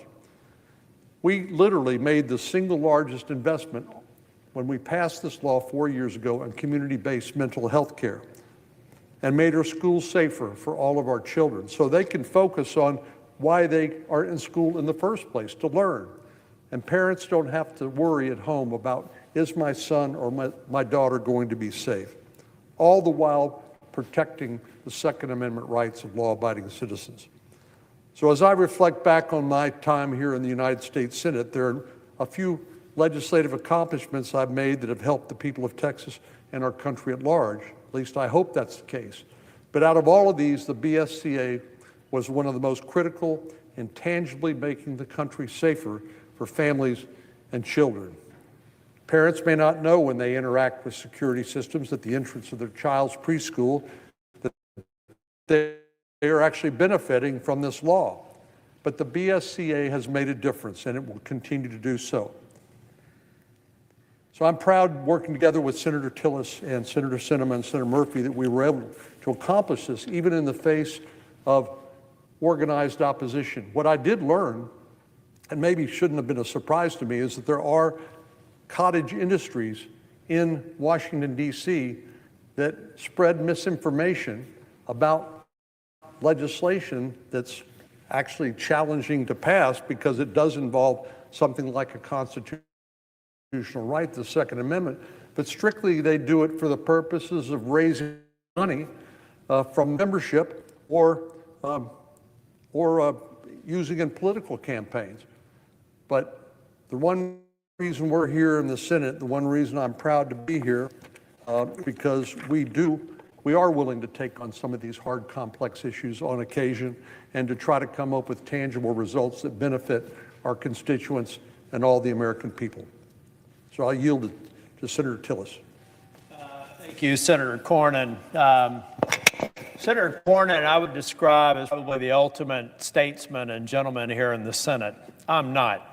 We literally made the single largest investment when we passed this law 4 years ago on community-based mental health care and made our schools safer for all of our children so they can focus on why they are in school in the first place, to learn. And parents don't have to worry at home about, is my son or my daughter going to be safe? All the while protecting the Second Amendment rights of law-abiding citizens. So as I reflect back on my time here in the United States Senate, there are a few legislative accomplishments I've made that have helped the people of Texas and our country at large. At least I hope that's the case. But out of all of these, the BSCA was one of the most critical in tangibly making the country safer for families and children. Parents may not know when they interact with security systems at the entrance of their child's preschool that they are actually benefiting from this law. But the BSCA has made a difference, and it will continue to do so. So I'm proud, working together with Senator Tillis and Senator Sinema and Senator Murphy, that we were able to accomplish this, even in the face of organized opposition. What I did learn, and maybe shouldn't have been a surprise to me, is that there are cottage industries in Washington, D.C. that spread misinformation about legislation that's actually challenging to pass because it does involve something like a constitutional right, the Second Amendment, but strictly they do it for the purposes of raising money from membership or using in political campaigns. But the one reason we're here in the Senate, the one reason I'm proud to be here, because we are willing to take on some of these hard, complex issues on occasion and to try to come up with tangible results that benefit our constituents and all the American people. So I yield it to Senator Tillis. Thank you, Senator Cornyn. Senator Cornyn, I would describe as probably the ultimate statesman and gentleman here in the Senate. I'm not.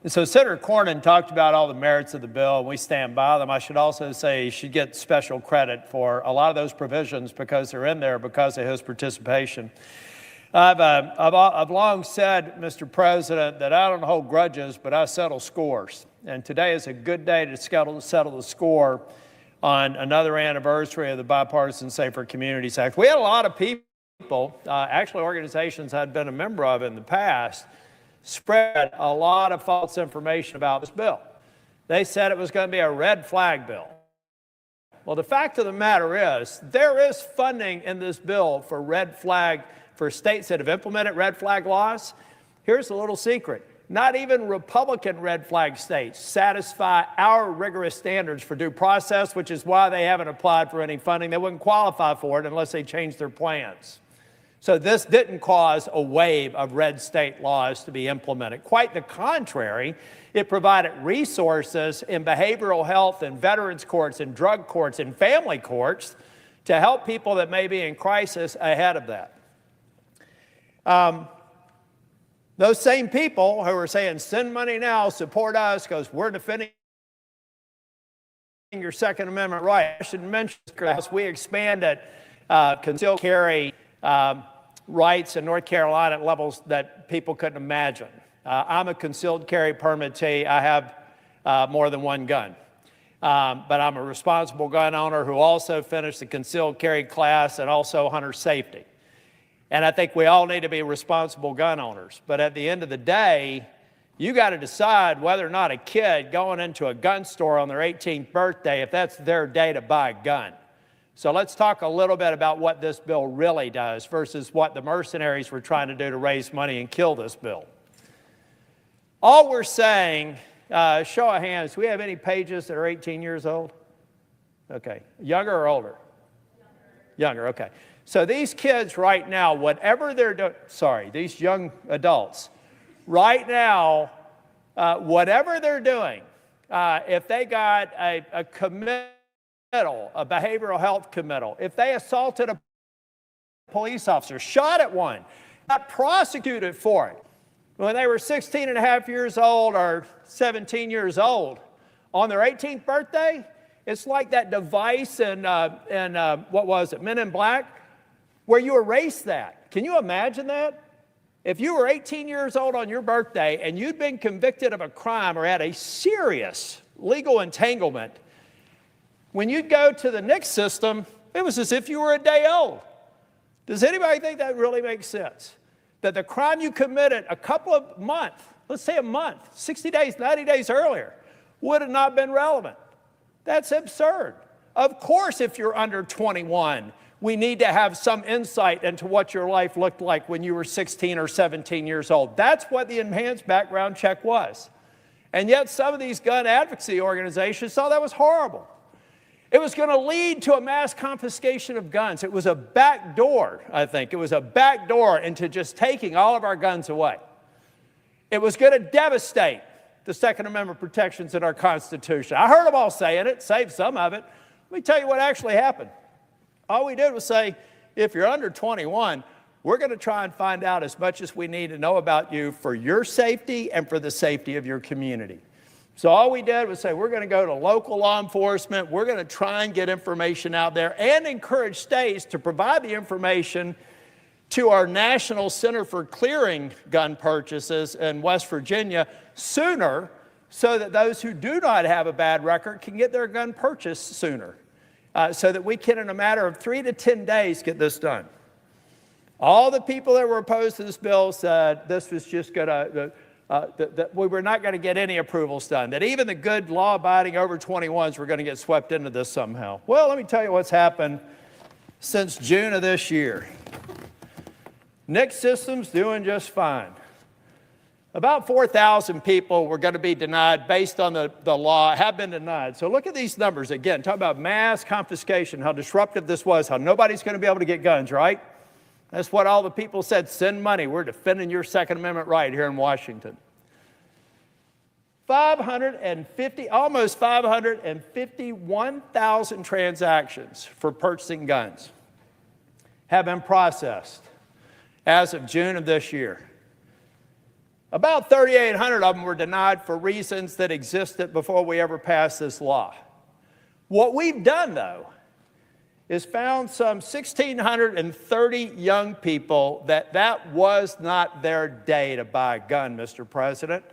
So Senator Cornyn talked about all the merits of the bill, and we stand by them. I should also say he should get special credit for a lot of those provisions because they're in there because of his participation. I've long said, Mr. President, that I don't hold grudges, but I settle scores. And today is a good day to settle the score on another anniversary of the Bipartisan Safer Communities Act. We had a lot of people, actually organizations I'd been a member of in the past, spread a lot of false information about this bill. They said it was going to be a red flag bill. Well, the fact of the matter is there is funding in this bill for red flag for states that have implemented red flag laws. Here's a little secret. not even Republican red flag states satisfy our rigorous standards for due process, which is why they haven't applied for any funding. They wouldn't qualify for it unless they changed their plans. So this didn't cause a wave of red state laws to be implemented. Quite the contrary, it provided resources in behavioral health and veterans courts and drug courts and family courts to help people that may be in crisis ahead of that. Those same people who are saying, send money now, support us because we're defending your Second Amendment right. I should mention, we expanded concealed carry rights in North Carolina at levels that people couldn't imagine. I'm a concealed carry permittee. I have more than one gun. But I'm a responsible gun owner who also finished the concealed carry class and also hunter safety. And I think we all need to be responsible gun owners. But at the end of the day, you got to decide whether or not a kid going into a gun store on their 18th birthday, if that's their day to buy a gun. So let's talk a little bit about what this bill really does versus what the mercenaries were trying to do to raise money and kill this bill. All we're saying, show of hands, do we have any pages that are 18 years old? Okay. Younger or older? Younger, okay. So these kids right now, whatever they're doing, these young adults, right now, whatever they're doing, if they got a committal, a behavioral health committal, if they assaulted a police officer, shot at one, got prosecuted for it, when they were 16 and a half years old or 17 years old, on their 18th birthday, it's like that device in what was it, Men in Black, where you erase that. Can you imagine that? If you were 18 years old on your birthday and you'd been convicted of a crime or had a serious legal entanglement, when you'd go to the NICS system, it was as if you were a day old. Does anybody think that really makes sense? That the crime you committed a couple of months, let's say a month, 60 days, 90 days earlier, would have not been relevant. That's absurd. Of course, if you're under 21, we need to have some insight into what your life looked like when you were 16 or 17 years old. That's what the enhanced background check was. And yet some of these gun advocacy organizations thought that was horrible. It was going to lead to a mass confiscation of guns. It was a back door, I think. It was a back door into just taking all of our guns away. It was going to devastate the Second Amendment protections in our Constitution. I heard them all saying it, saved some of it. Let me tell you what actually happened. All we did was say, if you're under 21, we're going to try and find out as much as we need to know about you for your safety and for the safety of your community. So all we did was say, we're going to go to local law enforcement. We're going to try and get information out there and encourage states to provide the information to our National Center for Clearing Gun Purchases in West Virginia sooner so that those who do not have a bad record can get their gun purchased sooner. So that we can, in a matter of 3 to 10 days, get this done. All the people that were opposed to this bill said this was just going to, that we were not going to get any approvals done, that even the good law-abiding over 21s were going to get swept into this somehow. Well, let me tell you what's happened since June of this year. NICS system's doing just fine. About 4,000 people were going to be denied based on the law, have been denied. So look at these numbers again. Talk about mass confiscation, how disruptive this was, how nobody's going to be able to get guns, right? That's what all the people said, send money. We're defending your Second Amendment right here in Washington. Almost 551,000 transactions for purchasing guns have been processed as of June of this year. About 3,800 of them were denied for reasons that existed before we ever passed this law. What we've done, though, is found some 1,630 young people that was not their day to buy a gun, Mr. President.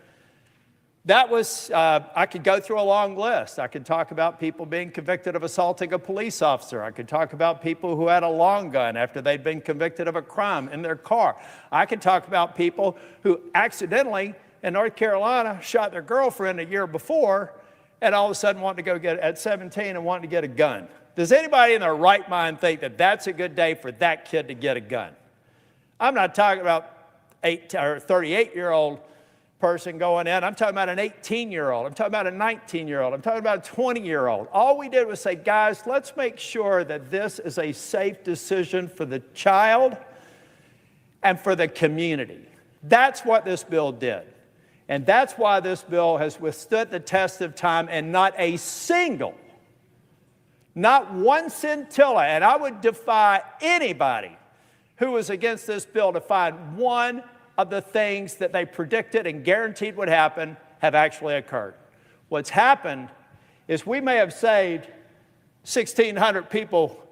That was, I could go through a long list. I could talk about people being convicted of assaulting a police officer. I could talk about people who had a long gun after they'd been convicted of a crime in their car. I could talk about people who accidentally in North Carolina shot their girlfriend a year before and all of a sudden wanted to go get, at 17 and wanted to get a gun. Does anybody in their right mind think that that's a good day for that kid to get a gun? I'm not talking about 38-year-old person going in. I'm talking about an 18-year-old. I'm talking about a 19-year-old. I'm talking about a 20-year-old. All we did was say, guys, let's make sure that this is a safe decision for the child and for the community. That's what this bill did. And that's why this bill has withstood the test of time, and not a single, not one scintilla, and I would defy anybody who was against this bill to find one of the things that they predicted and guaranteed would happen have actually occurred. What's happened is we may have saved 1,600 people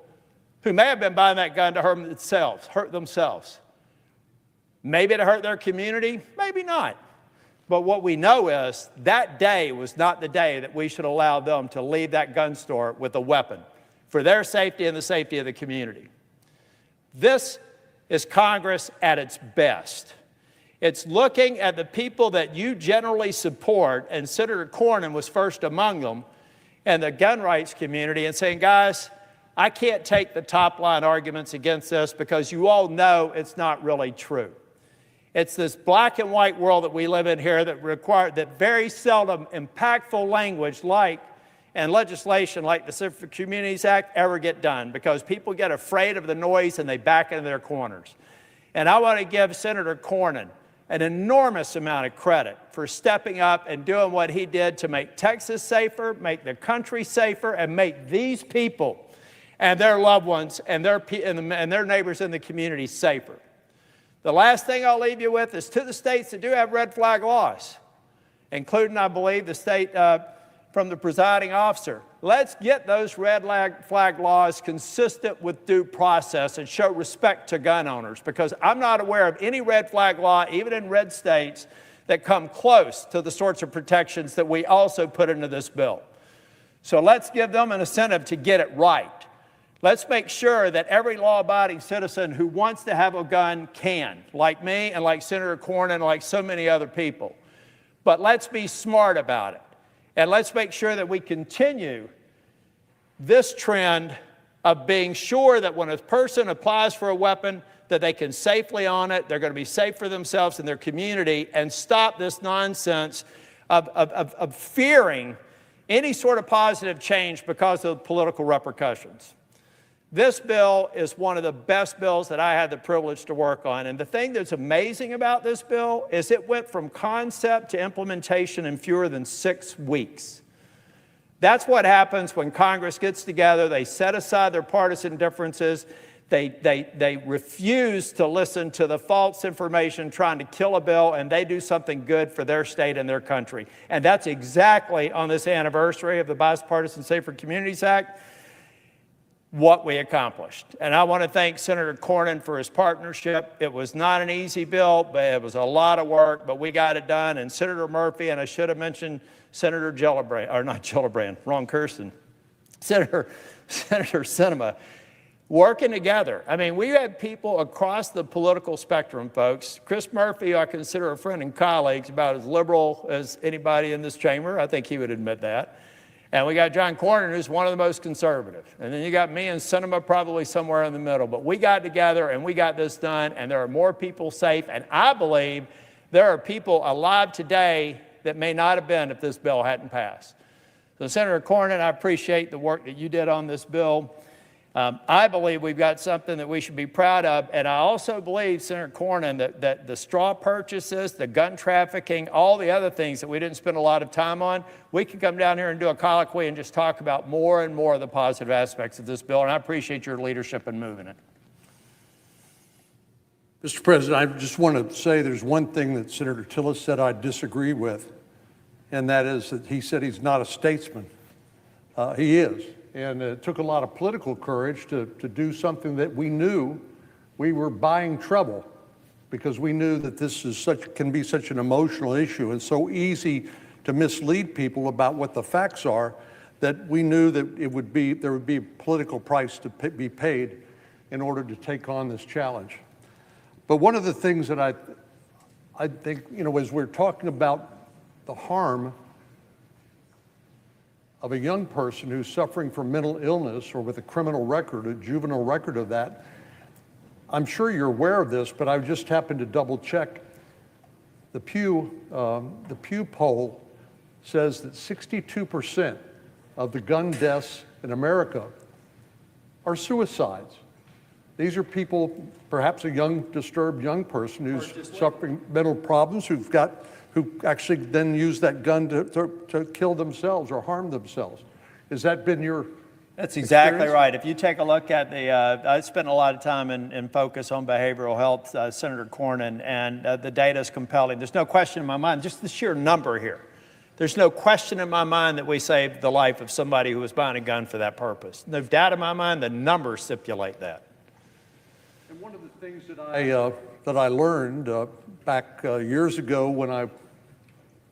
who may have been buying that gun to hurt themselves. Maybe to hurt their community, maybe not. But what we know is that day was not the day that we should allow them to leave that gun store with a weapon for their safety and the safety of the community. This is Congress at its best. It's looking at the people that you generally support, and Senator Cornyn was first among them, and the gun rights community, and saying, guys, I can't take the top line arguments against this because you all know it's not really true. It's this black and white world that we live in here that very seldom impactful language and legislation like the Civil Communities Act ever get done, because people get afraid of the noise and they back into their corners. And I want to give Senator Cornyn an enormous amount of credit for stepping up and doing what he did to make Texas safer, make the country safer, and make these people and their loved ones and their neighbors in the community safer. The last thing I'll leave you with is to the states that do have red flag laws, including, I believe, the state from the presiding officer. Let's get those red flag laws consistent with due process and show respect to gun owners, because I'm not aware of any red flag law, even in red states, that come close to the sorts of protections that we also put into this bill. So let's give them an incentive to get it right. Let's make sure that every law-abiding citizen who wants to have a gun can, like me and like Senator Cornyn and like so many other people. But let's be smart about it. And let's make sure that we continue this trend of being sure that when a person applies for a weapon, that they can safely own it, they're going to be safe for themselves and their community, and stop this nonsense of fearing any sort of positive change because of political repercussions. This bill is one of the best bills that I had the privilege to work on. And the thing that's amazing about this bill is it went from concept to implementation in fewer than 6 weeks. That's what happens when Congress gets together. They set aside their partisan differences. They refuse to listen to the false information trying to kill a bill, and they do something good for their state and their country. And that's exactly on this anniversary of the Bipartisan Safer Communities Act what we accomplished. And I want to thank Senator Cornyn for his partnership. It was not an easy bill, but it was a lot of work, but we got it done. And Senator Murphy, and I should have mentioned Senator Gillibrand, or not Gillibrand, wrong Kirsten, Senator Sinema, working together. I mean, we had people across the political spectrum, folks. Chris Murphy, I consider a friend and colleague, about as liberal as anybody in this chamber. I think he would admit that. And we got John Cornyn, who's one of the most conservative. And then you got me and Sinema probably somewhere in the middle. But we got together and we got this done, and there are more people safe. And I believe there are people alive today that may not have been if this bill hadn't passed. So Senator Cornyn, I appreciate the work that you did on this bill. I believe we've got something that we should be proud of. And I also believe, Senator Cornyn, that the straw purchases, the gun trafficking, all the other things that we didn't spend a lot of time on, we can come down here and do a colloquy and just talk about more and more of the positive aspects of this bill. And I appreciate your leadership in moving it. Mr. President, I just want to say there's one thing that Senator Tillis said I disagree with, and that is that he said he's not a statesman. He is. And it took a lot of political courage to do something that we knew we were buying trouble, because we knew that this is can be such an emotional issue and so easy to mislead people about what the facts are, that we knew that there would be a political price to be paid in order to take on this challenge. But one of the things that I think, as we're talking about the harm of a young person who's suffering from mental illness or with a criminal record, a juvenile record of that, I'm sure you're aware of this, but I just happened to double check. the Pew poll says that 62% of the gun deaths in America are suicides. These are people, perhaps a young, disturbed young person who's suffering mental problems, who actually then use that gun to kill themselves or harm themselves. Has that been your That's exactly experience? right. If you take a look at the, I spent a lot of time in focus on behavioral health, Senator Cornyn, and the data is compelling. There's no question in my mind, just the sheer number here. There's no question in my mind that we saved the life of somebody who was buying a gun for that purpose. No doubt in my mind, the numbers stipulate that. And one of the things that I learned back years ago when I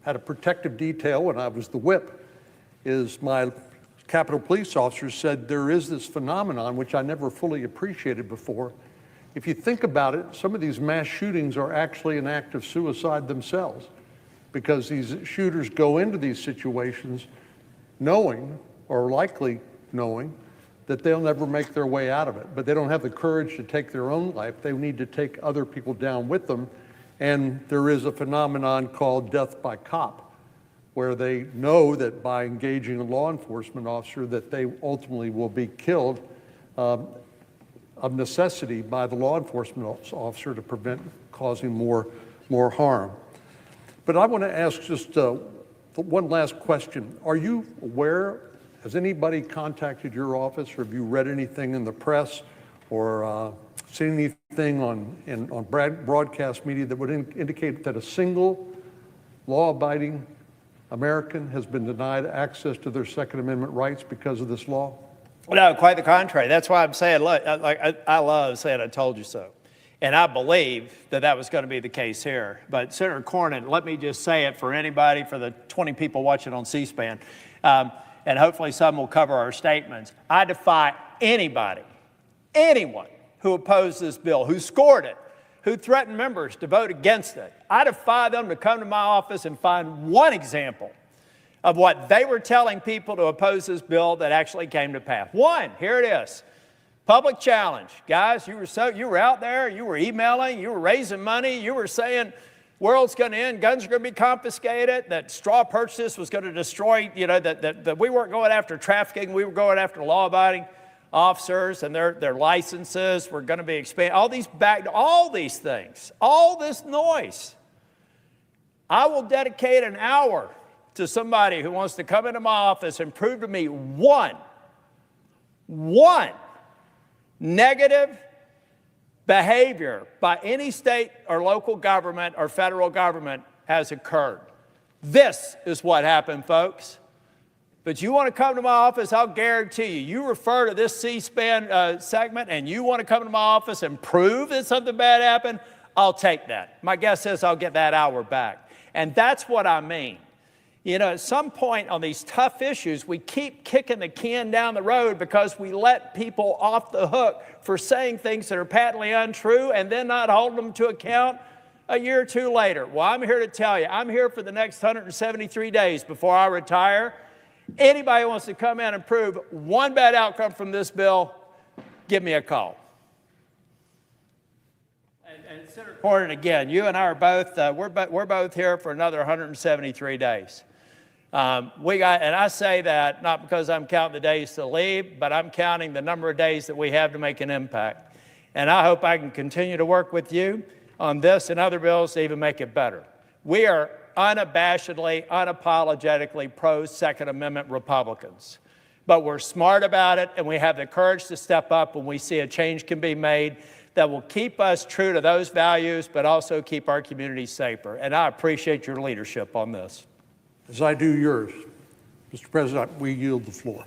had a protective detail when I was the whip is my Capitol police officers said there is this phenomenon which I never fully appreciated before. If you think about it, some of these mass shootings are actually an act of suicide themselves, because these shooters go into these situations knowing, or likely knowing, that they'll never make their way out of it. But they don't have the courage to take their own life. They need to take other people down with them. And there is a phenomenon called death by cop, where they know that by engaging a law enforcement officer that they ultimately will be killed of necessity by the law enforcement officer to prevent causing more harm. But I want to ask just one last question. Are you aware, has anybody contacted your office, or have you read anything in the press or seen anything on broadcast media that would indicate that a single law-abiding American has been denied access to their Second Amendment rights because of this law? No, quite the contrary. That's why I'm saying, look, I love saying I told you so. And I believe that that was going to be the case here. But Senator Cornyn, let me just say it for anybody, for the 20 people watching on C-SPAN, and hopefully some will cover our statements. I defy anybody, anyone who opposed this bill, who scored it, who threatened members to vote against it. I defy them to come to my office and find one example of what they were telling people to oppose this bill that actually came to pass. One, here it is. Public challenge. Guys, you were out there, you were emailing, you were raising money, you were saying world's going to end, guns are going to be confiscated, that straw purchase was going to destroy, that we weren't going after trafficking, we were going after law-abiding officers, and their licenses were going to be expanded. All these things, all this noise. I will dedicate an hour to somebody who wants to come into my office and prove to me one negative behavior by any state or local government or federal government has occurred. This is what happened, folks. But you want to come to my office, I'll guarantee you, you refer to this C-SPAN segment and you want to come to my office and prove that something bad happened, I'll take that. My guess is I'll get that hour back. And that's what I mean. At some point on these tough issues, we keep kicking the can down the road because we let people off the hook for saying things that are patently untrue and then not holding them to account a year or two later. Well, I'm here to tell you, I'm here for the next 173 days before I retire. Anybody who wants to come in and prove one bad outcome from this bill, give me a call. And Senator Cornyn, again, you and I are both, we're both here for another 173 days. And I say that not because I'm counting the days to leave, but I'm counting the number of days that we have to make an impact. And I hope I can continue to work with you on this and other bills to even make it better. We are unabashedly, unapologetically pro-Second Amendment Republicans. But we're smart about it, and we have the courage to step up when we see a change can be made that will keep us true to those values, but also keep our communities safer. And I appreciate your leadership on this. As I do yours. Mr. President, we yield the floor.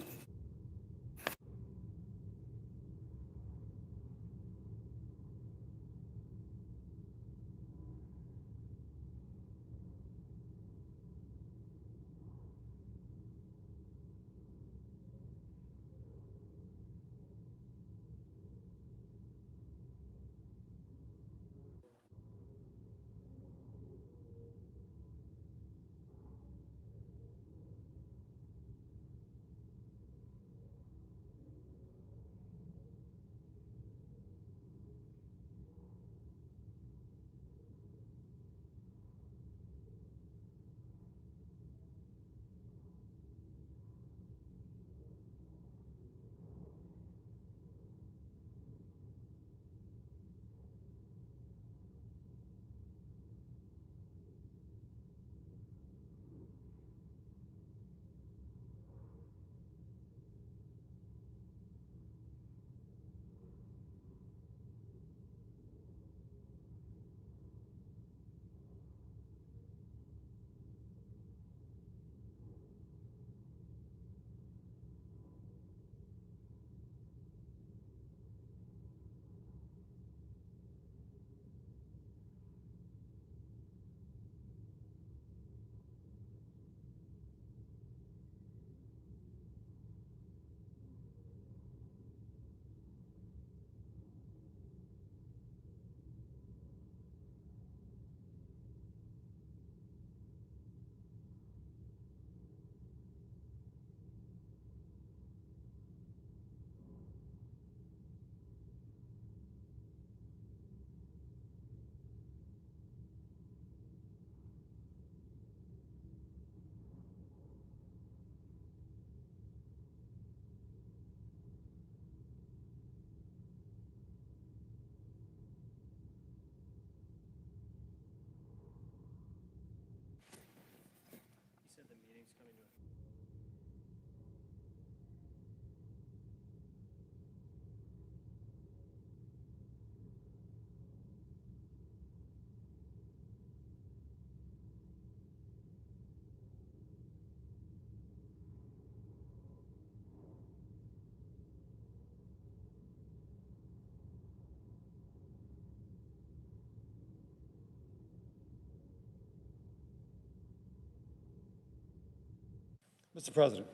Mr. President,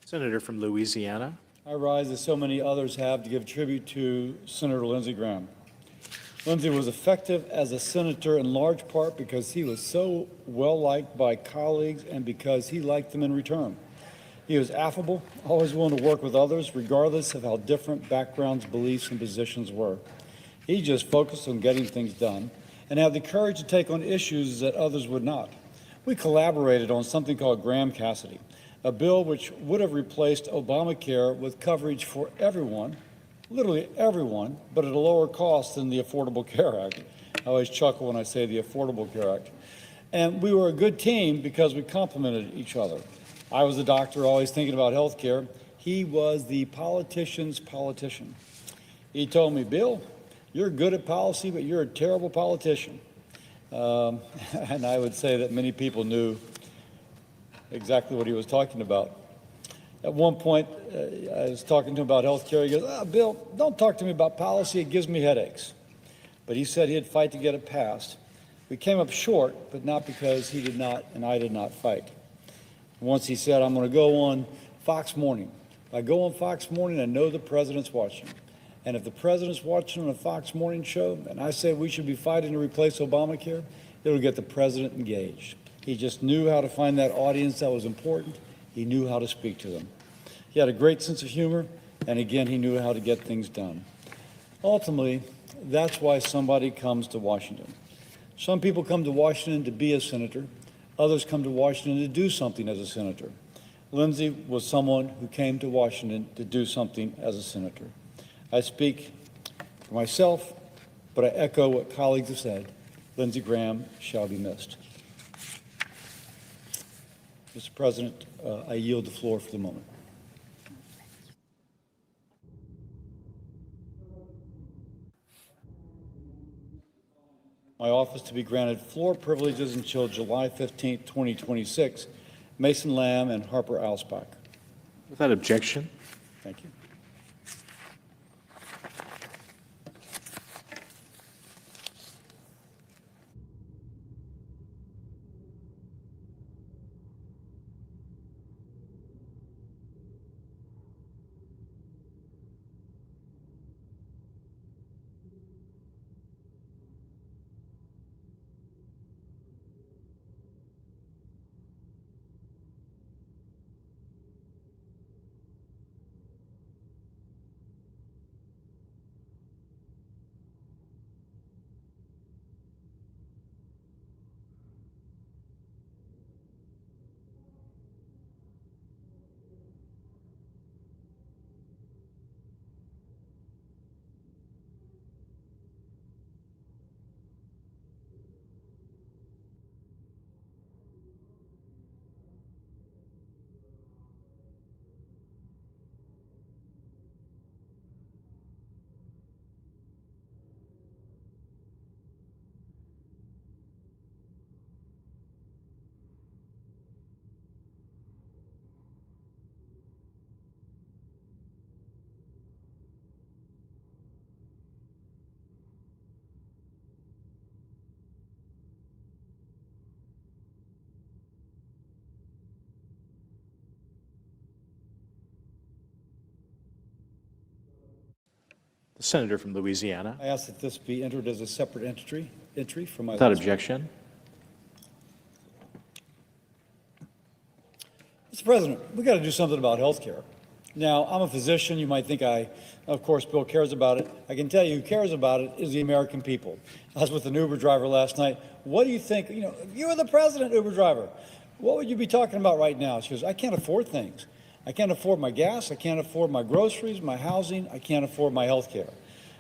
Senator from Louisiana. I rise, as so many others have, to give tribute to Senator Lindsey Graham. Lindsey was effective as a senator in large part because he was so well-liked by colleagues and because he liked them in return. He was affable, always willing to work with others, regardless of how different backgrounds, beliefs, and positions were. He just focused on getting things done and had the courage to take on issues that others would not. We collaborated on something called Graham Cassidy, a bill which would have replaced Obamacare with coverage for everyone, literally everyone, but at a lower cost than the Affordable Care Act. I always chuckle when I say the Affordable Care Act. And we were a good team because we complemented each other. I was a doctor always thinking about health care. He was the politician's politician. He told me, Bill, you're good at policy, but you're a terrible politician. And I would say that many people knew exactly what he was talking about. At one point, I was talking to him about health care. He goes, Bill, don't talk to me about policy. It gives me headaches. But he said he'd fight to get it passed. We came up short, but not because he did not and I did not fight. Once he said, I'm going to go on Fox Morning. If I go on Fox Morning, I know the president's watching. And if the president's watching on a Fox Morning show, and I say we should be fighting to replace Obamacare, it'll get the president engaged. He just knew how to find that audience that was important. He knew how to speak to them. He had a great sense of humor, and again, he knew how to get things done. Ultimately, that's why somebody comes to Washington. Some people come to Washington to be a senator. Others come to Washington to do something as a senator. Lindsey was someone who came to Washington to do something as a senator. I speak for myself, but I echo what colleagues have said. Lindsey Graham shall be missed. Mr. President, I yield the floor for the moment. My office to be granted floor privileges until July 15, 2026. Mason Lamb and Harper Alsbach. Without objection. Thank you. The senator from Louisiana. I ask that this be entered as a separate entry from my Without last objection. Mr. President, we got to do something about health care. Now, I'm a physician. You might think of course, Bill cares about it. I can tell you who cares about it is the American people. I was with an Uber driver last night. What do you think? You know, if you were the president, Uber driver, what would you be talking about right now? She goes, I can't afford things. I can't afford my gas. I can't afford my groceries, my housing. I can't afford my health care.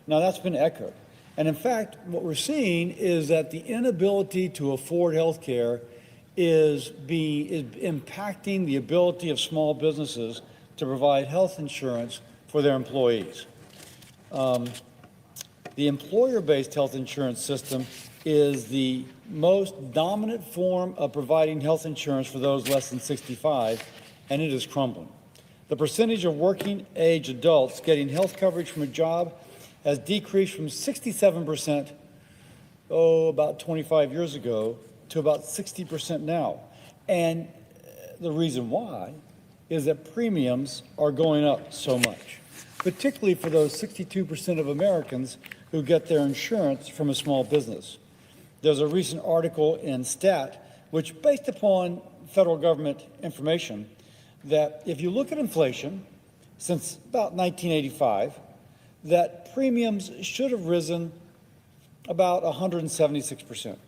Now, that's been echoed. And in fact, what we're seeing is that the inability to afford health care is impacting the ability of small businesses to provide health insurance for their employees. The employer-based health insurance system is the most dominant form of providing health insurance for those less than 65, and it is crumbling. The percentage of working-age adults getting health coverage from a job has decreased from 67%, about 25 years ago, to about 60% now. And the reason why is that premiums are going up so much, particularly for those 62% of Americans who get their insurance from a small business. There's a recent article in Stat, which based upon federal government information, that if you look at inflation since about 1985, that premiums should have risen about 176%.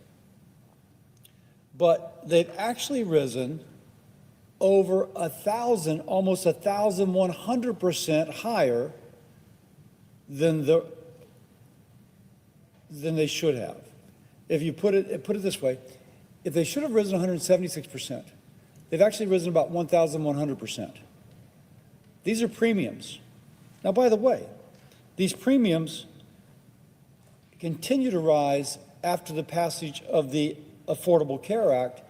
But they've actually risen over 1,000, almost 1,100% higher than they should have. If you put it this way, if they should have risen 176%, they've actually risen about 1,100%. These are premiums. Now, by the way, these premiums continue to rise after the passage of the Affordable Care Act.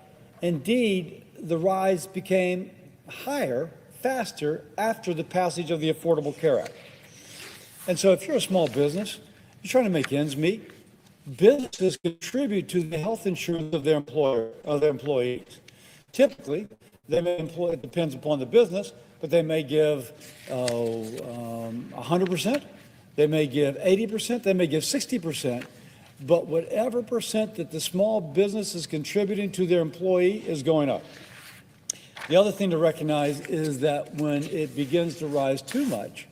Indeed, the rise became higher, faster, after the passage of the Affordable Care Act. And so if you're a small business, you're trying to make ends meet, businesses contribute to the health insurance of their employees. Typically, they may employ, it depends upon the business, but they may give 100%, they may give 80%, they may give 60%, but whatever percent that the small business is contributing to their employee is going up. The other thing to recognize is that when it begins to rise too much,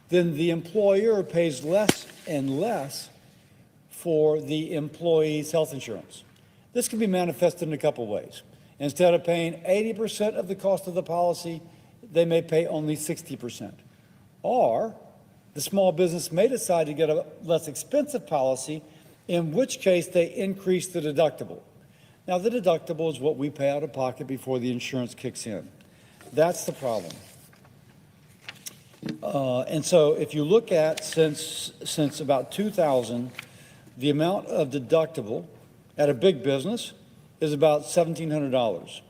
then the employer pays less and less for the employee's health insurance. This can be manifested in a couple ways. Instead of paying 80% of the cost of the policy, they may pay only 60%. Or the small business may decide to get a less expensive policy, in which case they increase the deductible. Now, the deductible is what we pay out of pocket before the insurance kicks in. That's the problem. And so if you look at since about 2000, the amount of deductible at a big business is about $1,700.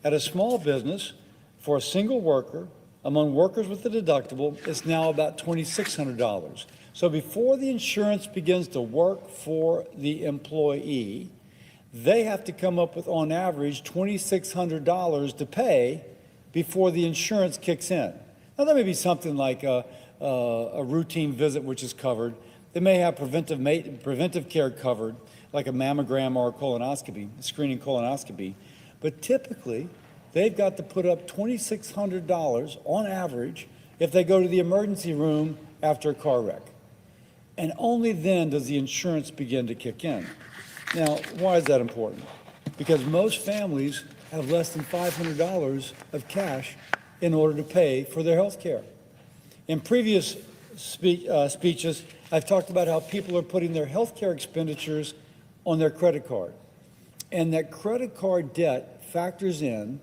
At a small business, for a single worker, among workers with the deductible, it's now about $2,600. So before the insurance begins to work for the employee, they have to come up with, on average, $2,600 to pay before the insurance kicks in. Now, there may be something like a routine visit, which is covered. They may have preventive care covered, like a mammogram or a colonoscopy, a screening colonoscopy. But typically, they've got to put up $2,600 on average if they go to the emergency room after a car wreck. And only then does the insurance begin to kick in. Now, why is that important? Because most families have less than $500 of cash in order to pay for their health care. In previous speeches, I've talked about how people are putting their health care expenditures on their credit card. And that credit card debt factors in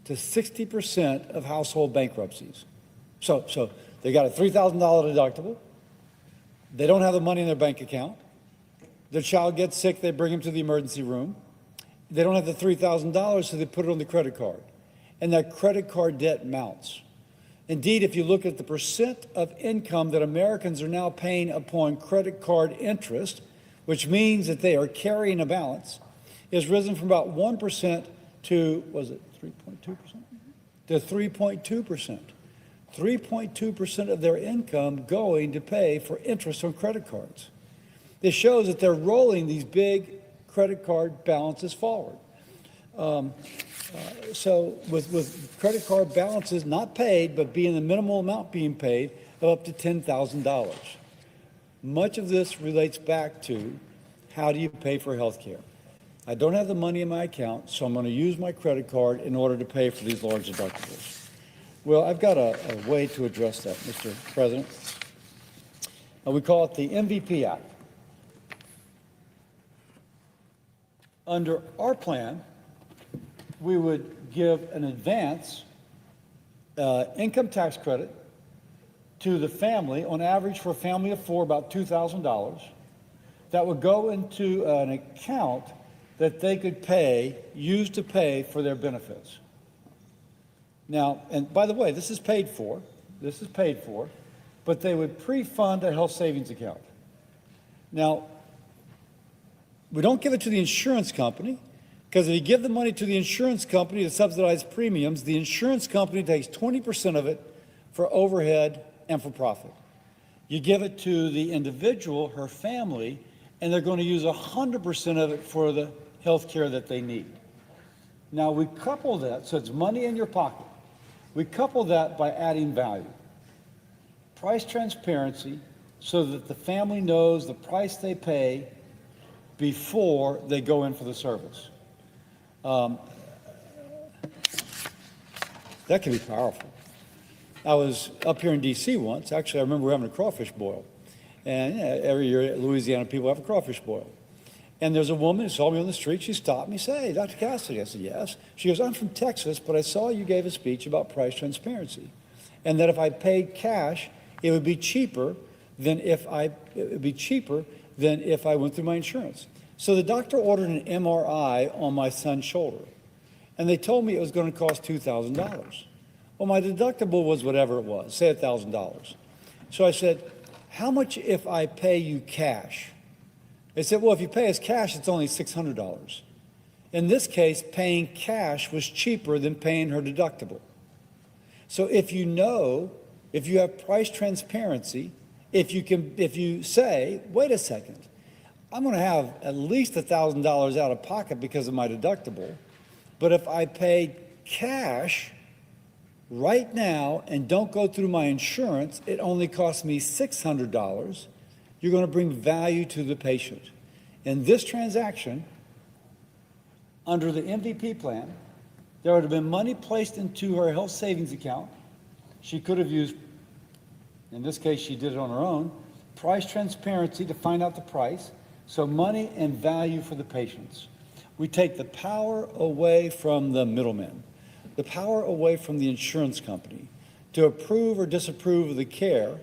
to 60% of household bankruptcies. So they got a $3,000 deductible. They don't have the money in their bank account. Their child gets sick, they bring him to the emergency room. They don't have the $3,000, so they put it on the credit card. And that credit card debt mounts. Indeed, if you look at the percent of income that Americans are now paying upon credit card interest, which means that they are carrying a balance, has risen from about 1% to, was it 3.2%? To 3.2%. 3.2% of their income going to pay for interest on credit cards. This shows that they're rolling these big credit card balances forward. So with credit card balances not paid, but being the minimal amount being paid of up to $10,000. Much of this relates back to how do you pay for health care? I don't have the money in my account, so I'm going to use my credit card in order to pay for these large deductibles. Well, I've got a way to address that, Mr. President. We call it the MVP Act. Under our plan, we would give an advance income tax credit to the family, on average for a family of four, about $2,000. That would go into an account that they could use to pay for their benefits. Now, and by the way, this is paid for, but they would pre-fund a health savings account. Now, we don't give it to the insurance company. Because if you give the money to the insurance company to subsidize premiums, the insurance company takes 20% of it for overhead and for profit. You give it to the individual, her family, and they're going to use 100% of it for the health care that they need. Now, we couple that, so it's money in your pocket. We couple that by adding value. Price transparency, so that the family knows the price they pay before they go in for the service. That can be powerful. I was up here in D.C. once. Actually, I remember having a crawfish boil. And every year, Louisiana people have a crawfish boil. And there's a woman who saw me on the street. She stopped me, said, "Hey, Dr. Cassidy." I said, "Yes." She goes, "I'm from Texas, but I saw you gave a speech about price transparency, and that if I paid cash, it would be cheaper than if I went through my insurance." So the doctor ordered an MRI on my son's shoulder, and they told me it was going to cost $2,000. Well, my deductible was whatever it was, say $1,000. So I said, "How much if I pay you cash?" They said, "Well, if you pay us cash, it's only $600. In this case, paying cash was cheaper than paying her deductible. So if you have price transparency, if you say, "Wait a second, I'm going to have at least $1,000 out of pocket because of my deductible, but if I pay cash right now and don't go through my insurance, it only costs me $600, you're going to bring value to the patient." In this transaction, under the MVP plan, there would have been money placed into her health savings account. She could have used, in this case, she did it on her own, price transparency to find out the price, so money and value for the patients. We take the power away from the middlemen, the power away from the insurance company to approve or disapprove of the care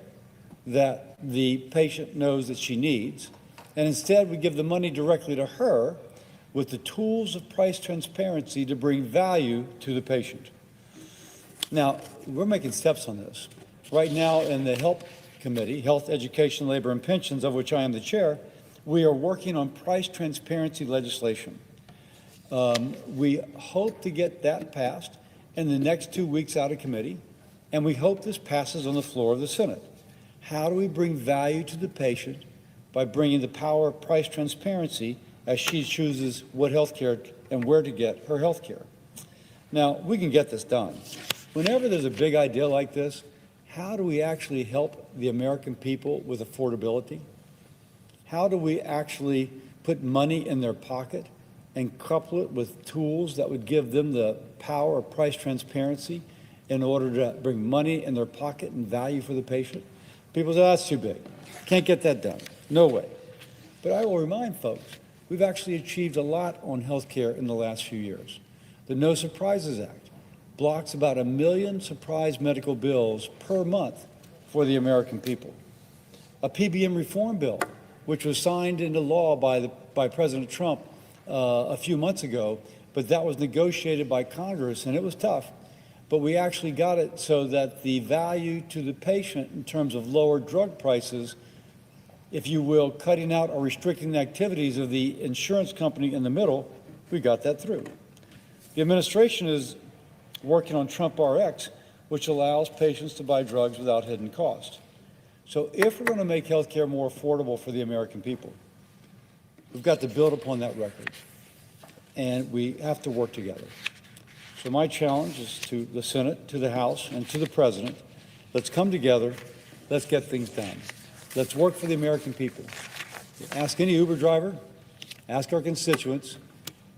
that the patient knows that she needs, and instead we give the money directly to her with the tools of price transparency to bring value to the patient. Now, we're making steps on this. Right now in the HELP Committee, Health, Education, Labor, and Pensions, of which I am the chair, we are working on price transparency legislation. We hope to get that passed in the next 2 weeks out of committee, and we hope this passes on the floor of the Senate. How do we bring value to the patient by bringing the power of price transparency as she chooses what health care and where to get her health care? Now, we can get this done. Whenever there's a big idea like this, how do we actually help the American people with affordability? How do we actually put money in their pocket and couple it with tools that would give them the power of price transparency in order to bring money in their pocket and value for the patient? People say, "That's too big. Can't get that done. No way." But I will remind folks, we've actually achieved a lot on health care in the last few years. The No Surprises Act blocks about 1 million surprise medical bills per month for the American people. A PBM reform bill, which was signed into law by President Trump a few months ago, but that was negotiated by Congress, and it was tough. But we actually got it so that the value to the patient in terms of lower drug prices, if you will, cutting out or restricting the activities of the insurance company in the middle, we got that through. The administration is working on Trump RX, which allows patients to buy drugs without hidden cost. So if we're going to make health care more affordable for the American people, we've got to build upon that record, and we have to work together. So my challenge is to the Senate, to the House, and to the President. Let's come together. Let's get things done. Let's work for the American people. Ask any Uber driver, ask our constituents,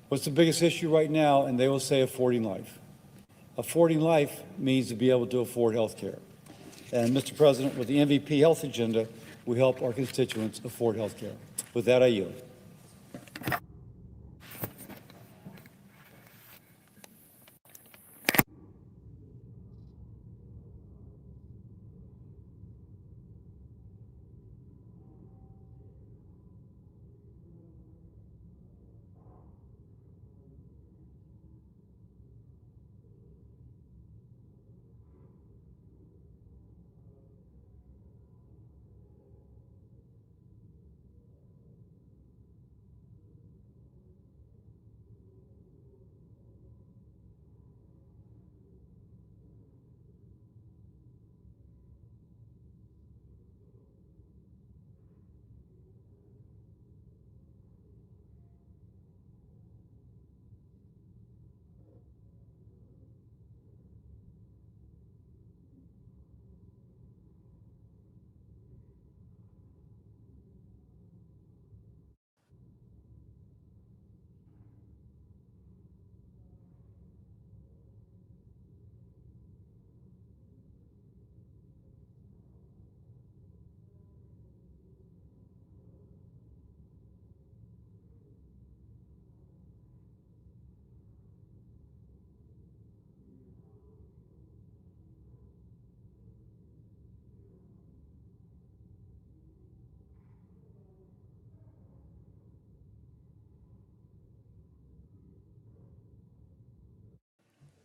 what's the biggest issue right now, and they will say affording life. Affording life means to be able to afford health care. And Mr. President, with the MVP health agenda, we help our constituents afford health care. With that, I yield.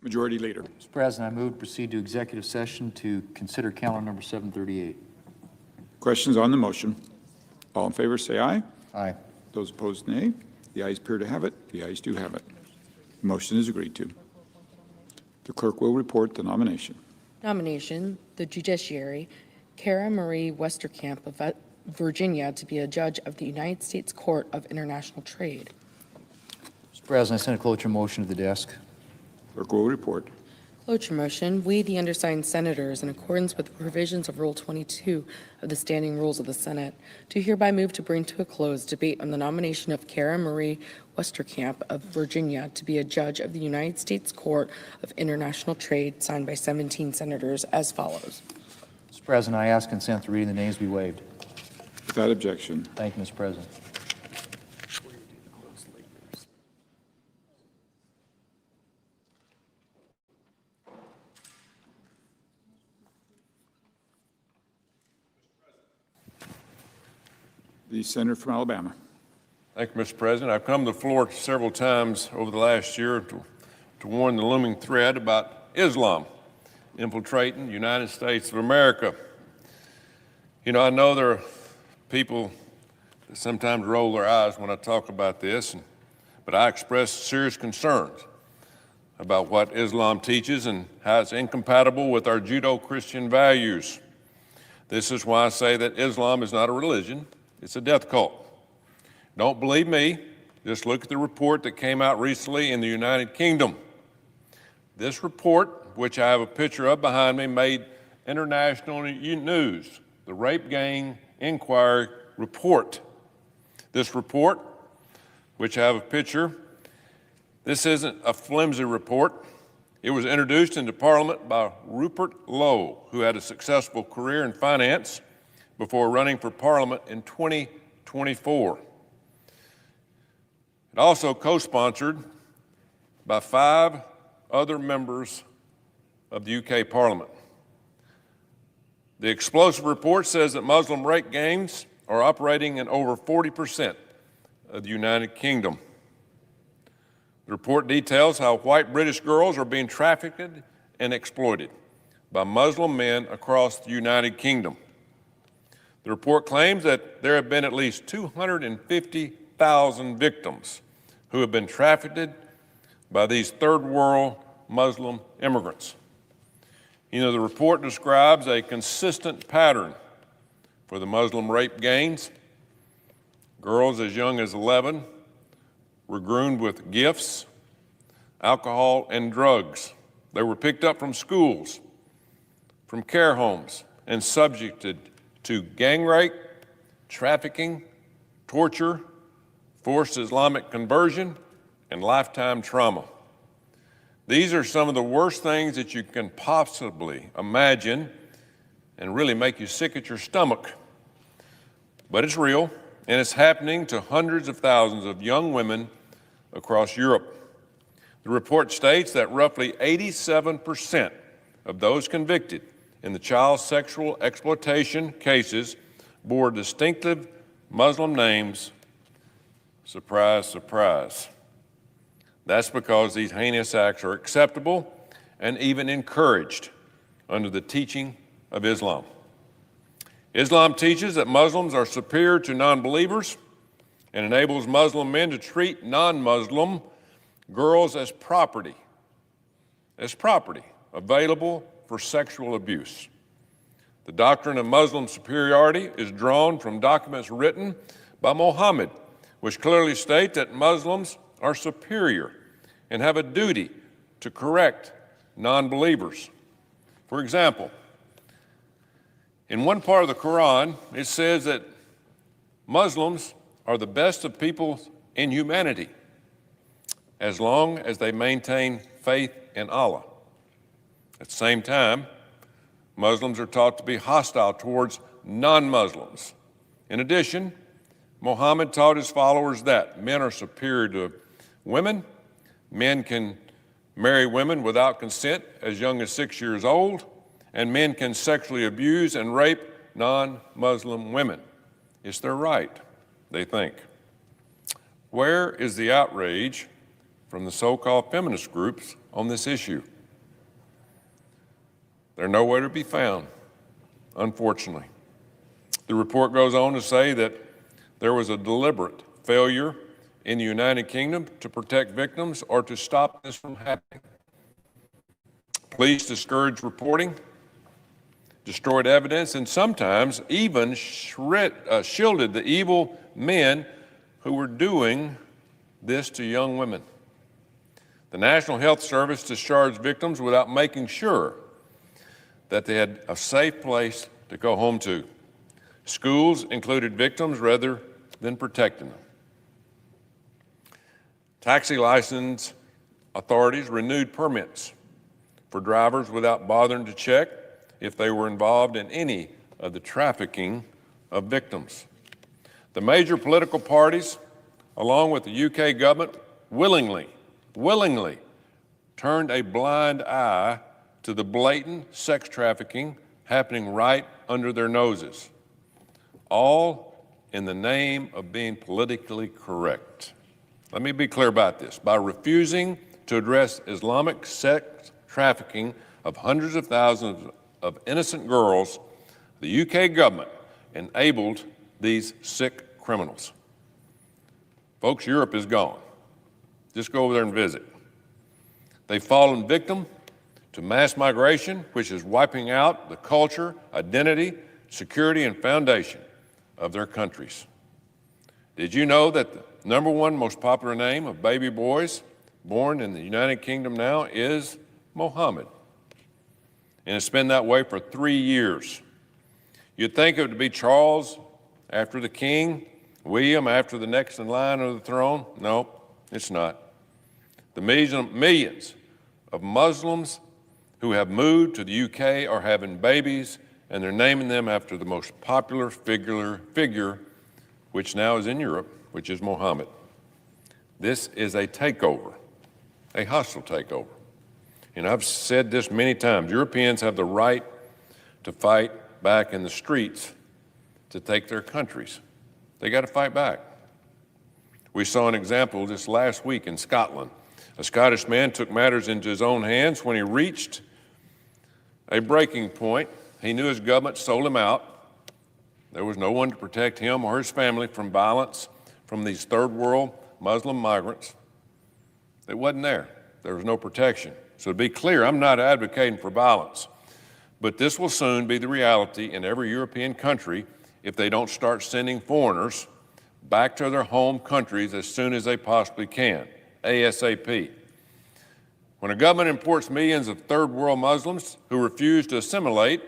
Majority Leader. Mr. President, I move to proceed to executive session to consider calendar number 738. Questions on the motion? All in favor, say aye. Aye. Those opposed, nay. The ayes appear to have it. The ayes do have it. The motion is agreed to. The clerk will report the nomination. Nomination, the judiciary, Cara Marie Westerkamp of Virginia to be a judge of the United States Court of International Trade. Mr. President, I send a cloture motion to the desk. Clerk will report. Cloture motion, we, the undersigned senators, in accordance with the provisions of Rule 22 of the Standing Rules of the Senate, do hereby move to bring to a close debate on the nomination of Cara Marie Westerkamp of Virginia to be a judge of the United States Court of International Trade, signed by 17 senators, as follows. Mr. President, I ask consent to reading the names be waived. Without objection. Thank you, Mr. President. The senator from Alabama. Thank you, Mr. President. I've come to the floor several times over the last year to warn the looming threat about Islam infiltrating the United States of America. You know, I know there are people that sometimes roll their eyes when I talk about this, but I express serious concerns about what Islam teaches and how it's incompatible with our Judeo-Christian values. This is why I say that Islam is not a religion, it's a death cult. Don't believe me, just look at the report that came out recently in the United Kingdom. This report, which I have a picture of behind me, made international news, the Rape Gang Inquiry Report. This report, which I have a picture, this isn't a flimsy report. It was introduced into Parliament by Rupert Lowe, who had a successful career in finance before running for Parliament in 2024. It also co-sponsored by 5 other members of the UK Parliament. The explosive report says that Muslim rape gangs are operating in over 40% of the United Kingdom. The report details how white British girls are being trafficked and exploited by Muslim men across the United Kingdom. The report claims that there have been at least 250,000 victims who have been trafficked by these third world Muslim immigrants. You know, the report describes a consistent pattern for the Muslim rape gangs. Girls as young as 11 were groomed with gifts, alcohol, and drugs. They were picked up from schools, from care homes, and subjected to gang rape, trafficking, torture, forced Islamic conversion, and lifetime trauma. These are some of the worst things that you can possibly imagine and really make you sick at your stomach. But it's real, and it's happening to hundreds of thousands of young women across Europe. The report states that roughly 87% of those convicted in the child sexual exploitation cases bore distinctive Muslim names. Surprise, surprise. That's because these heinous acts are acceptable and even encouraged under the teaching of Islam. Islam teaches that Muslims are superior to non-believers and enables Muslim men to treat non-Muslim girls as property available for sexual abuse. The doctrine of Muslim superiority is drawn from documents written by Muhammad, which clearly state that Muslims are superior and have a duty to correct non-believers. For example, in one part of the Quran, it says that Muslims are the best of people in humanity as long as they maintain faith in Allah. At the same time, Muslims are taught to be hostile towards non-Muslims. In addition, Muhammad taught his followers that men are superior to women, men can marry women without consent as young as 6 years old, and men can sexually abuse and rape non-Muslim women. It's their right, they think. Where is the outrage from the so-called feminist groups on this issue? They're nowhere to be found, unfortunately. The report goes on to say that there was a deliberate failure in the United Kingdom to protect victims or to stop this from happening. Police discouraged reporting, destroyed evidence, and sometimes even shielded the evil men who were doing this to young women. The National Health Service discharged victims without making sure that they had a safe place to go home to. Schools included victims rather than protecting them. Taxi license authorities renewed permits for drivers without bothering to check if they were involved in any of the trafficking of victims. The major political parties, along with the UK government, willingly turned a blind eye to the blatant sex trafficking happening right under their noses, all in the name of being politically correct. Let me be clear about this. By refusing to address Islamic sex trafficking of hundreds of thousands of innocent girls, the UK government enabled these sick criminals. Folks, Europe is gone. Just go over there and visit. They've fallen victim to mass migration, which is wiping out the culture, identity, security, and foundation of their countries. Did you know that the #1 most popular name of baby boys born in the United Kingdom now is Mohammed? And it's been that way for 3 years. You'd think it would be Charles after the king, William after the next in line of the throne. No, it's not. The millions of Muslims who have moved to the UK are having babies, and they're naming them after the most popular figure, which now is in Europe, which is Mohammed. This is a takeover, a hostile takeover. And I've said this many times, Europeans have the right to fight back in the streets to take their countries. They got to fight back. We saw an example just last week in Scotland. A Scottish man took matters into his own hands when he reached a breaking point. He knew his government sold him out. There was no one to protect him or his family from violence from these third world Muslim migrants. It wasn't there. There was no protection. So to be clear, I'm not advocating for violence, but this will soon be the reality in every European country if they don't start sending foreigners back to their home countries as soon as they possibly can, ASAP. When a government imports millions of third world Muslims who refuse to assimilate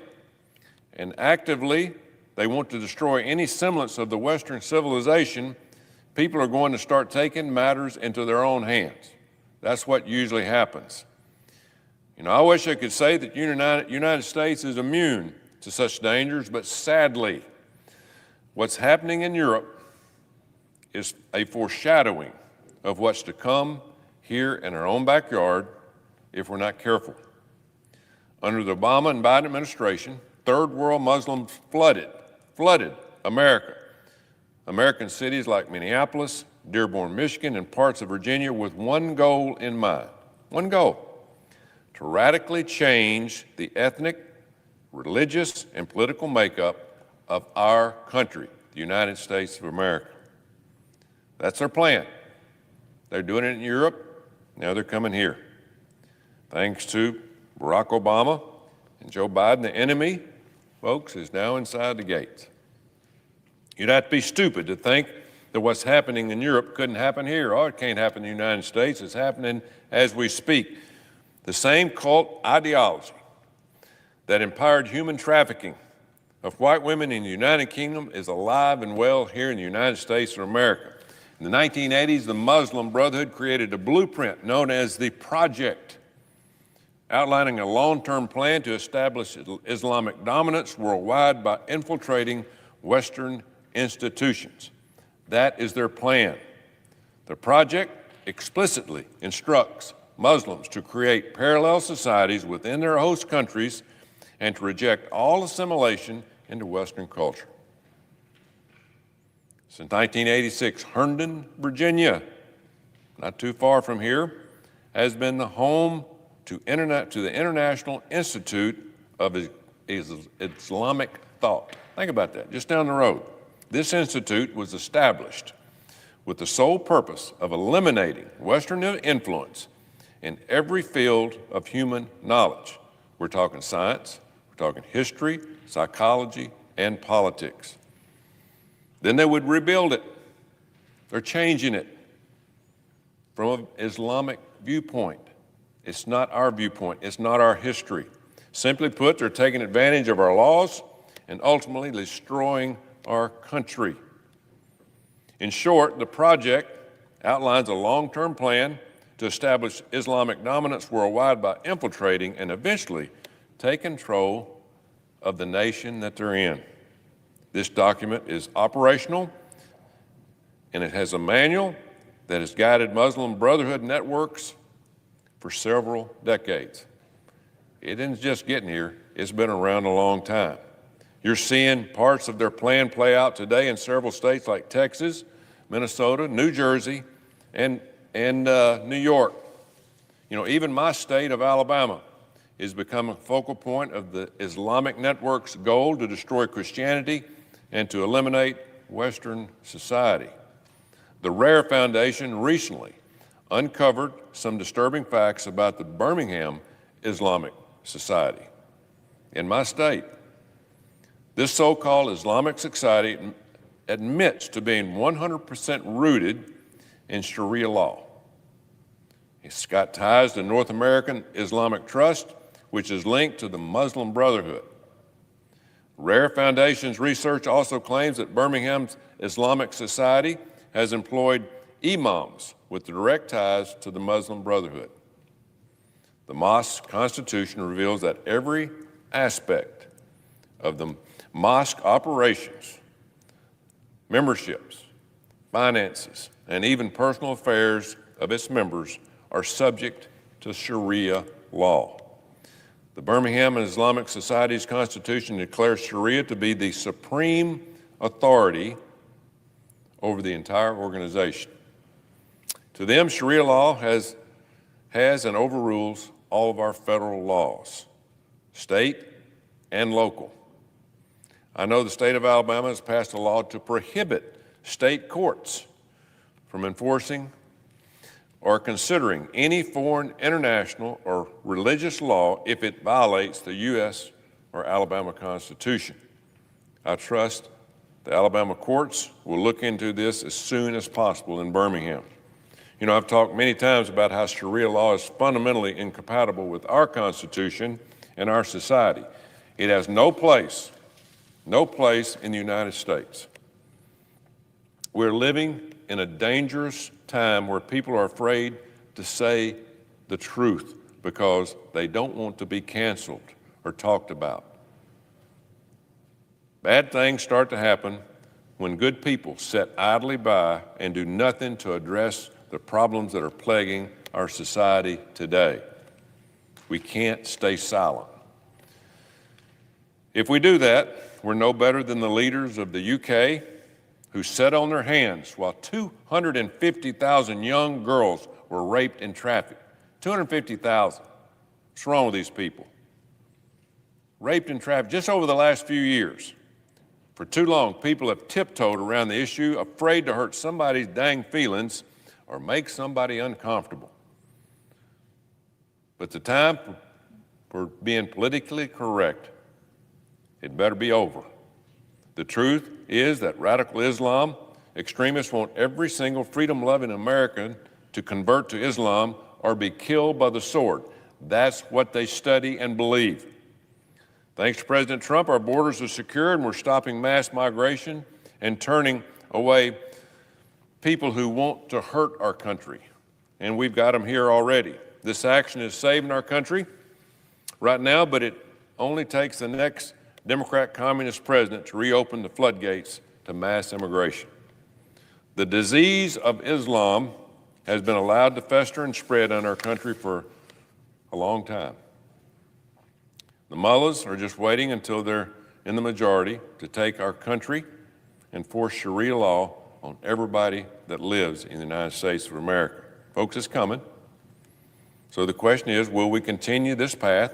and actively they want to destroy any semblance of the Western civilization, people are going to start taking matters into their own hands. That's what usually happens. You know, I wish I could say that the United States is immune to such dangers, but sadly, what's happening in Europe is a foreshadowing of what's to come here in our own backyard if we're not careful. Under the Obama and Biden administration, third world Muslims flooded America. American cities like Minneapolis, Dearborn, Michigan, and parts of Virginia with one goal in mind. One goal: to radically change the ethnic, religious, and political makeup of our country, the United States of America. That's their plan. They're doing it in Europe, now they're coming here. Thanks to Barack Obama and Joe Biden, the enemy, folks, is now inside the gates. You'd have to be stupid to think that what's happening in Europe couldn't happen here. Oh, it can't happen in the United States. It's happening as we speak. The same cult ideology that empowered human trafficking of white women in the United Kingdom is alive and well here in the United States of America. In the 1980s, the Muslim Brotherhood created a blueprint known as the Project, outlining a long-term plan to establish Islamic dominance worldwide by infiltrating Western institutions. That is their plan. The project explicitly instructs Muslims to create parallel societies within their host countries and to reject all assimilation into Western culture. Since 1986, Herndon, Virginia, not too far from here, has been the home to the International Institute of Islamic thought. Think about that, just down the road. This institute was established with the sole purpose of eliminating Western influence in every field of human knowledge. We're talking science, we're talking history, psychology, and politics. Then they would rebuild it. They're changing it from an Islamic viewpoint. It's not our viewpoint. It's not our history. Simply put, they're taking advantage of our laws and ultimately destroying our country. In short, the project outlines a long-term plan to establish Islamic dominance worldwide by infiltrating and eventually take control of the nation that they're in. This document is operational, and it has a manual that has guided Muslim Brotherhood networks for several decades. It didn't just get here, it's been around a long time. You're seeing parts of their plan play out today in several states like Texas, Minnesota, New Jersey, and New York. You know, even my state of Alabama is becoming a focal point of the Islamic network's goal to destroy Christianity and to eliminate Western society. The Rare Foundation recently uncovered some disturbing facts about the Birmingham Islamic Society in my state. This so-called Islamic society admits to being 100% rooted in Sharia law. It's got ties to North American Islamic Trust, which is linked to the Muslim Brotherhood. Rare Foundation's research also claims that Birmingham's Islamic Society has employed imams with direct ties to the Muslim Brotherhood. The mosque constitution reveals that every aspect of the mosque operations, memberships, finances, and even personal affairs of its members are subject to Sharia law. The Birmingham Islamic Society's constitution declares Sharia to be the supreme authority over the entire organization. To them, Sharia law has and overrules all of our federal laws, state and local. I know the state of Alabama has passed a law to prohibit state courts from enforcing or considering any foreign, international, or religious law if it violates the U.S. or Alabama Constitution. I trust the Alabama courts will look into this as soon as possible in Birmingham. You know, I've talked many times about how Sharia law is fundamentally incompatible with our Constitution and our society. It has no place in the United States. We're living in a dangerous time where people are afraid to say the truth because they don't want to be canceled or talked about. Bad things start to happen when good people sit idly by and do nothing to address the problems that are plaguing our society today. We can't stay silent. If we do that, we're no better than the leaders of the UK who sat on their hands while 250,000 young girls were raped in traffic. 250,000. What's wrong with these people? Raped in traffic just over the last few years. For too long, people have tiptoed around the issue, afraid to hurt somebody's dang feelings or make somebody uncomfortable. But the time for being politically correct, it better be over. The truth is that radical Islam extremists want every single freedom-loving American to convert to Islam or be killed by the sword. That's what they study and believe. Thanks to President Trump, our borders are secure and we're stopping mass migration and turning away people who want to hurt our country. And we've got them here already. This action is saving our country right now, but it only takes the next Democrat communist president to reopen the floodgates to mass immigration. The disease of Islam has been allowed to fester and spread in our country for a long time. The mullahs are just waiting until they're in the majority to take our country and force Sharia law on everybody that lives in the United States of America. Folks, it's coming. So the question is, will we continue this path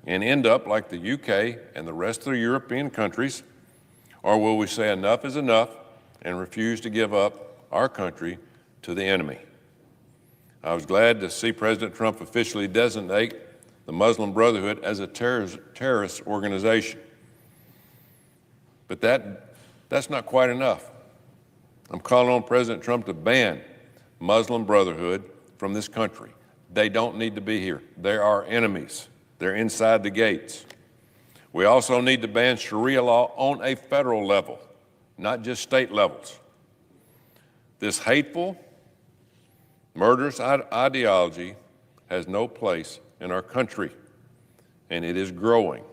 and end up like the UK and the rest of the European countries? Or will we say enough is enough and refuse to give up our country to the enemy? I was glad to see President Trump officially designate the Muslim Brotherhood as a terrorist organization. But that's not quite enough. I'm calling on President Trump to ban Muslim Brotherhood from this country. They don't need to be here. They're our enemies. They're inside the gates. We also need to ban Sharia law on a federal level, not just state levels. This hateful, murderous ideology has no place in our country, and it is growing,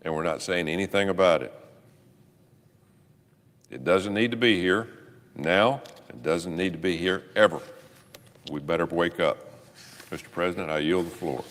and we're not saying anything about it. It doesn't need to be here now. It doesn't need to be here ever. We better wake up. Mr. President, I yield the floor.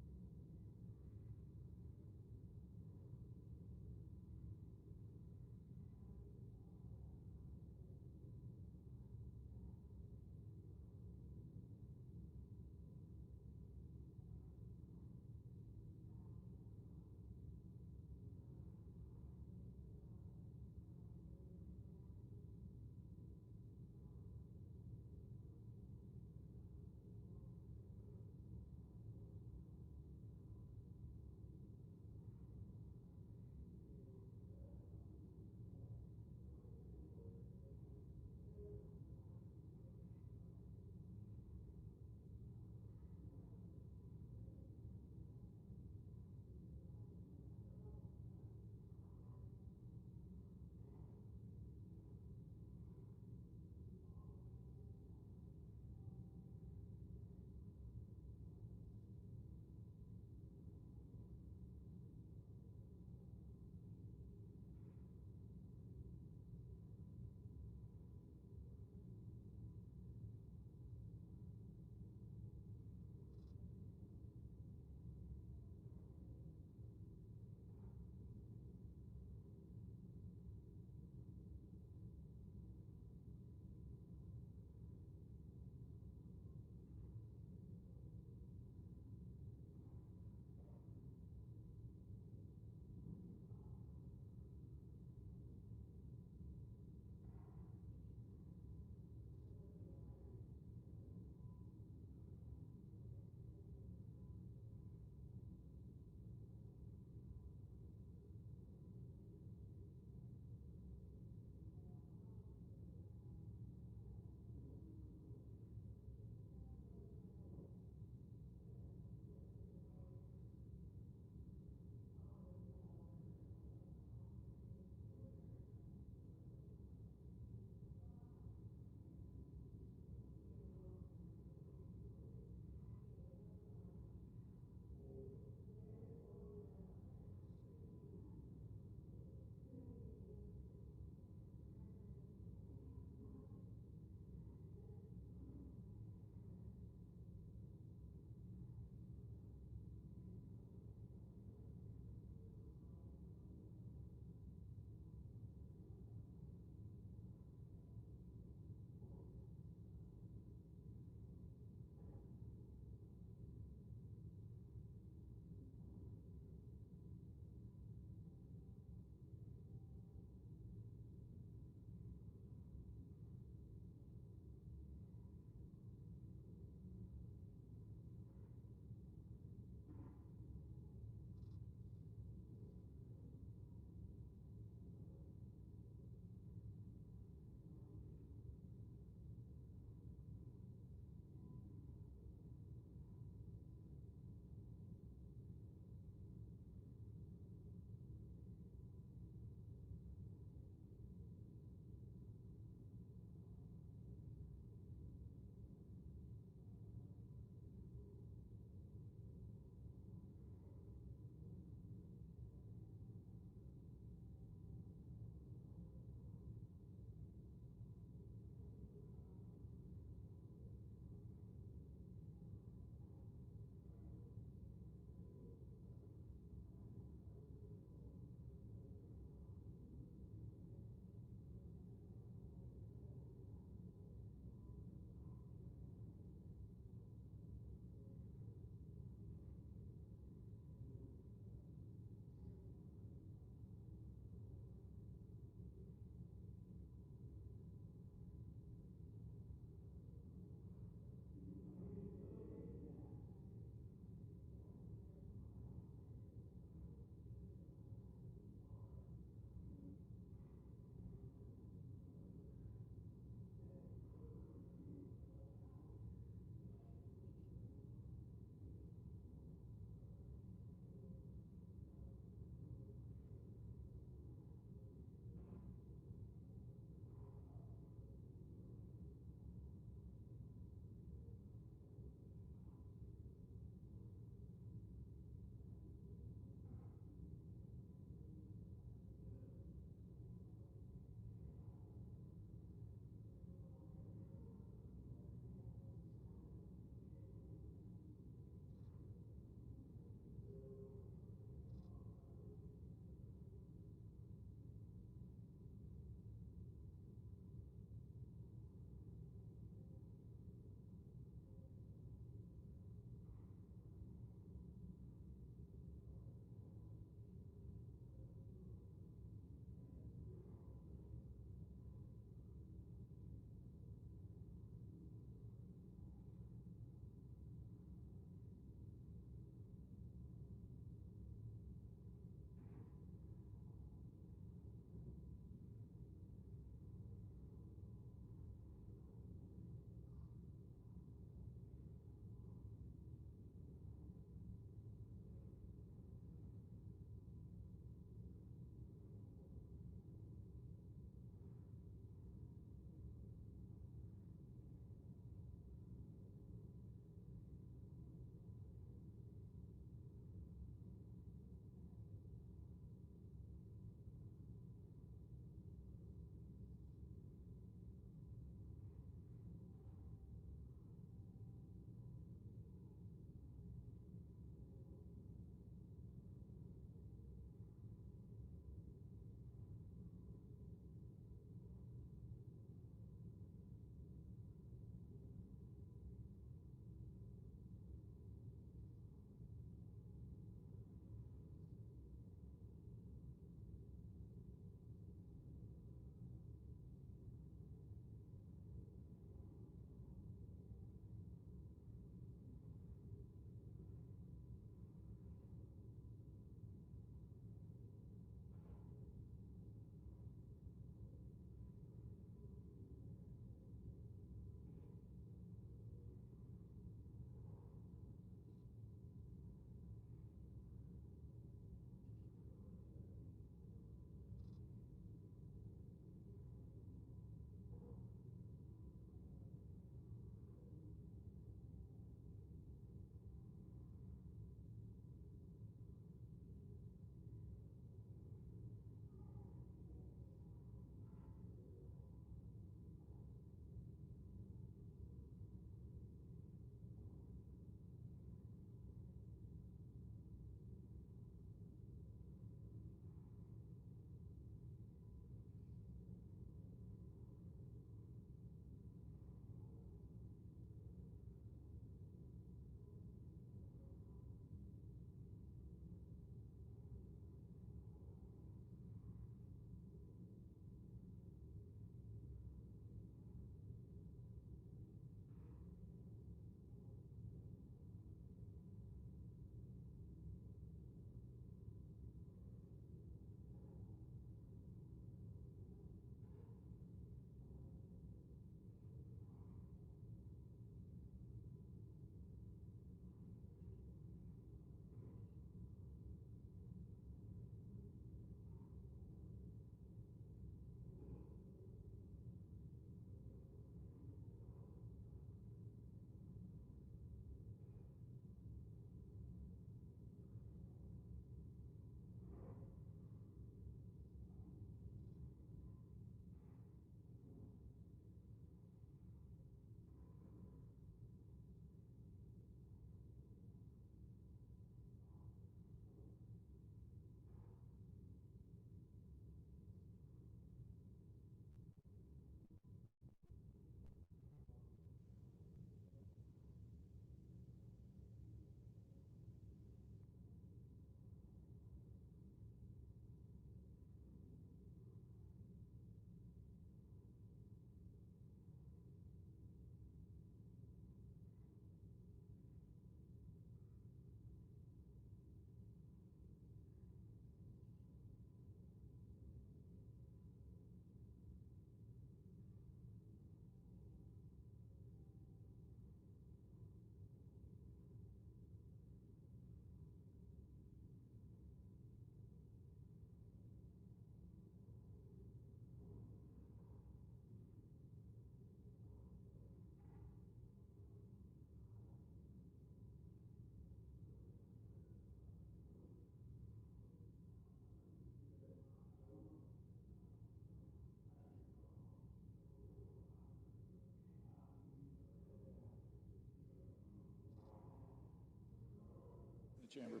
chamber.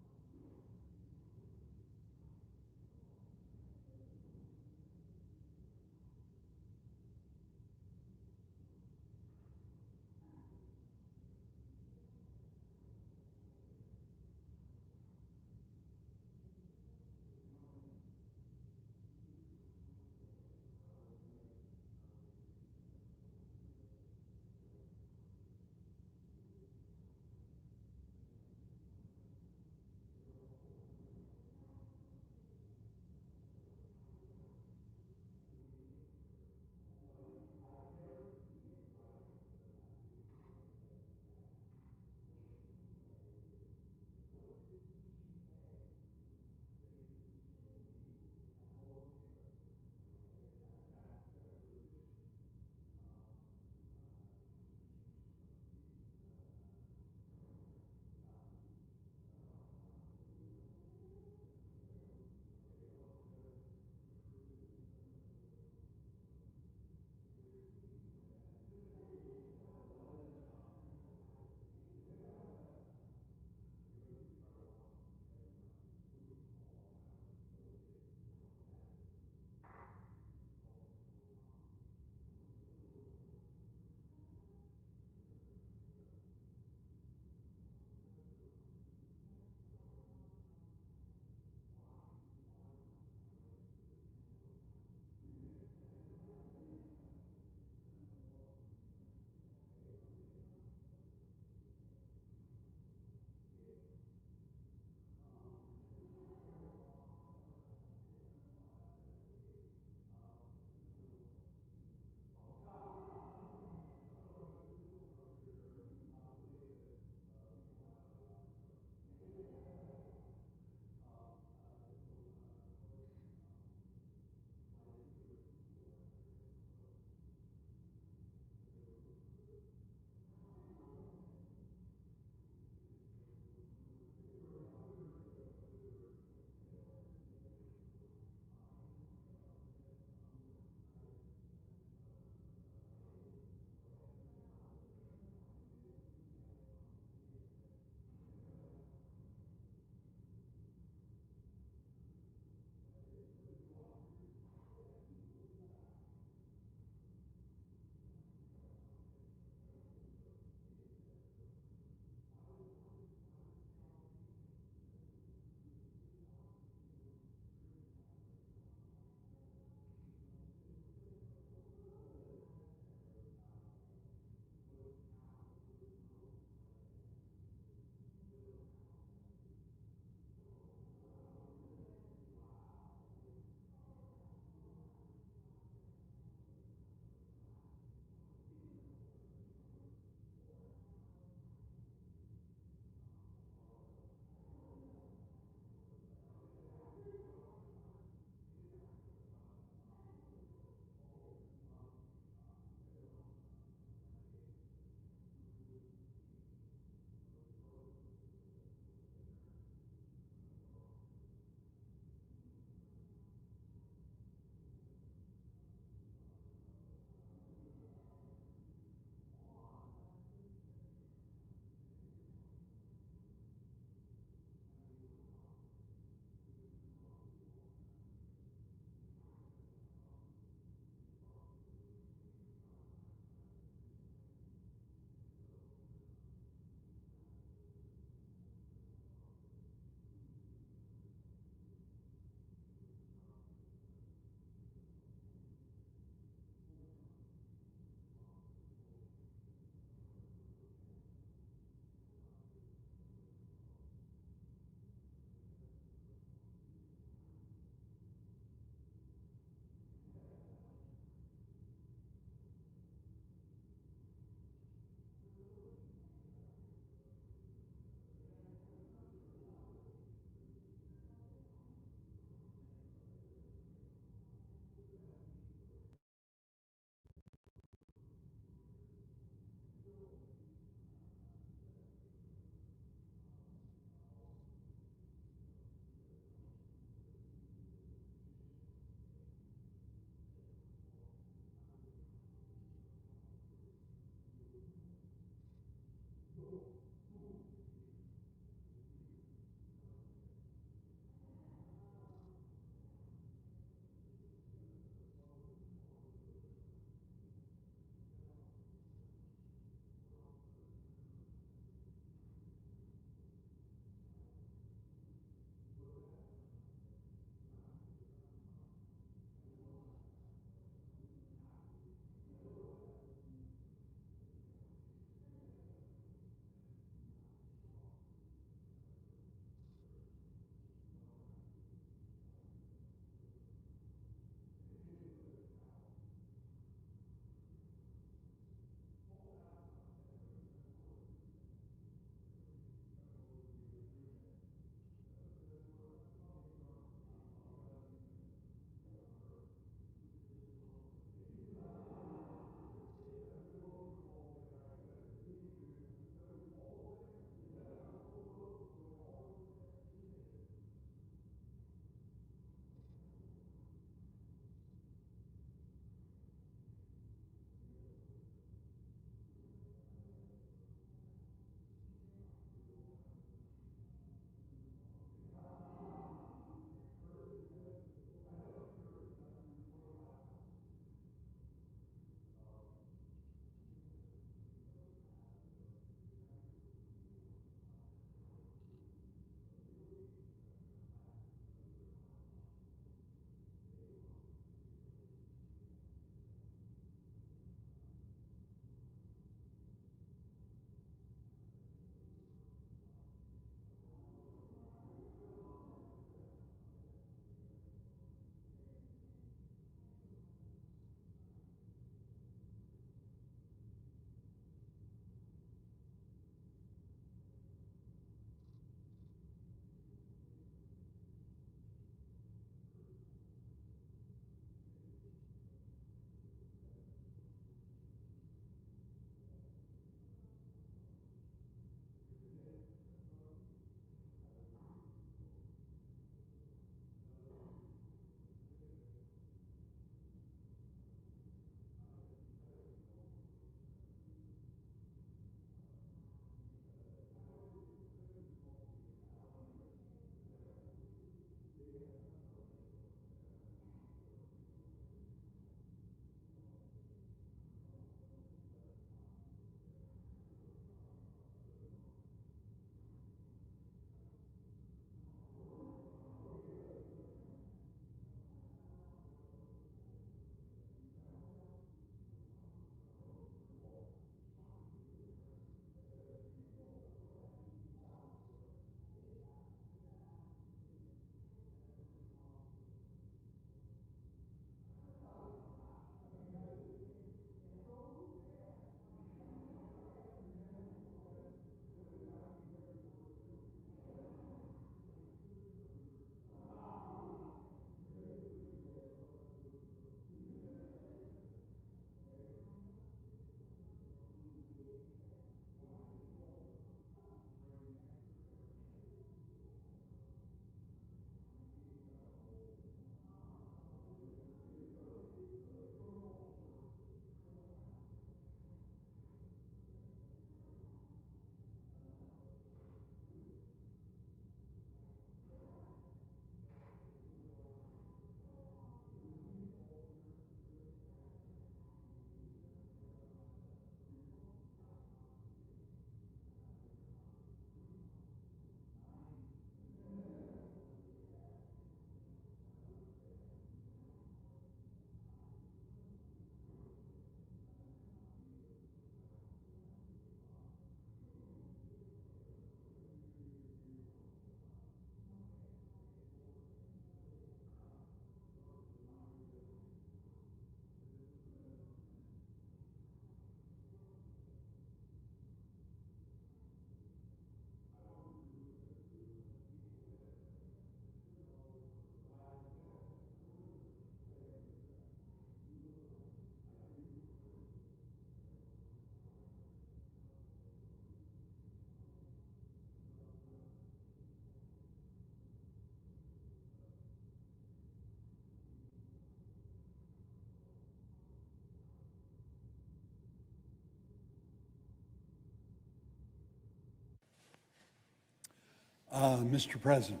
Mr. President,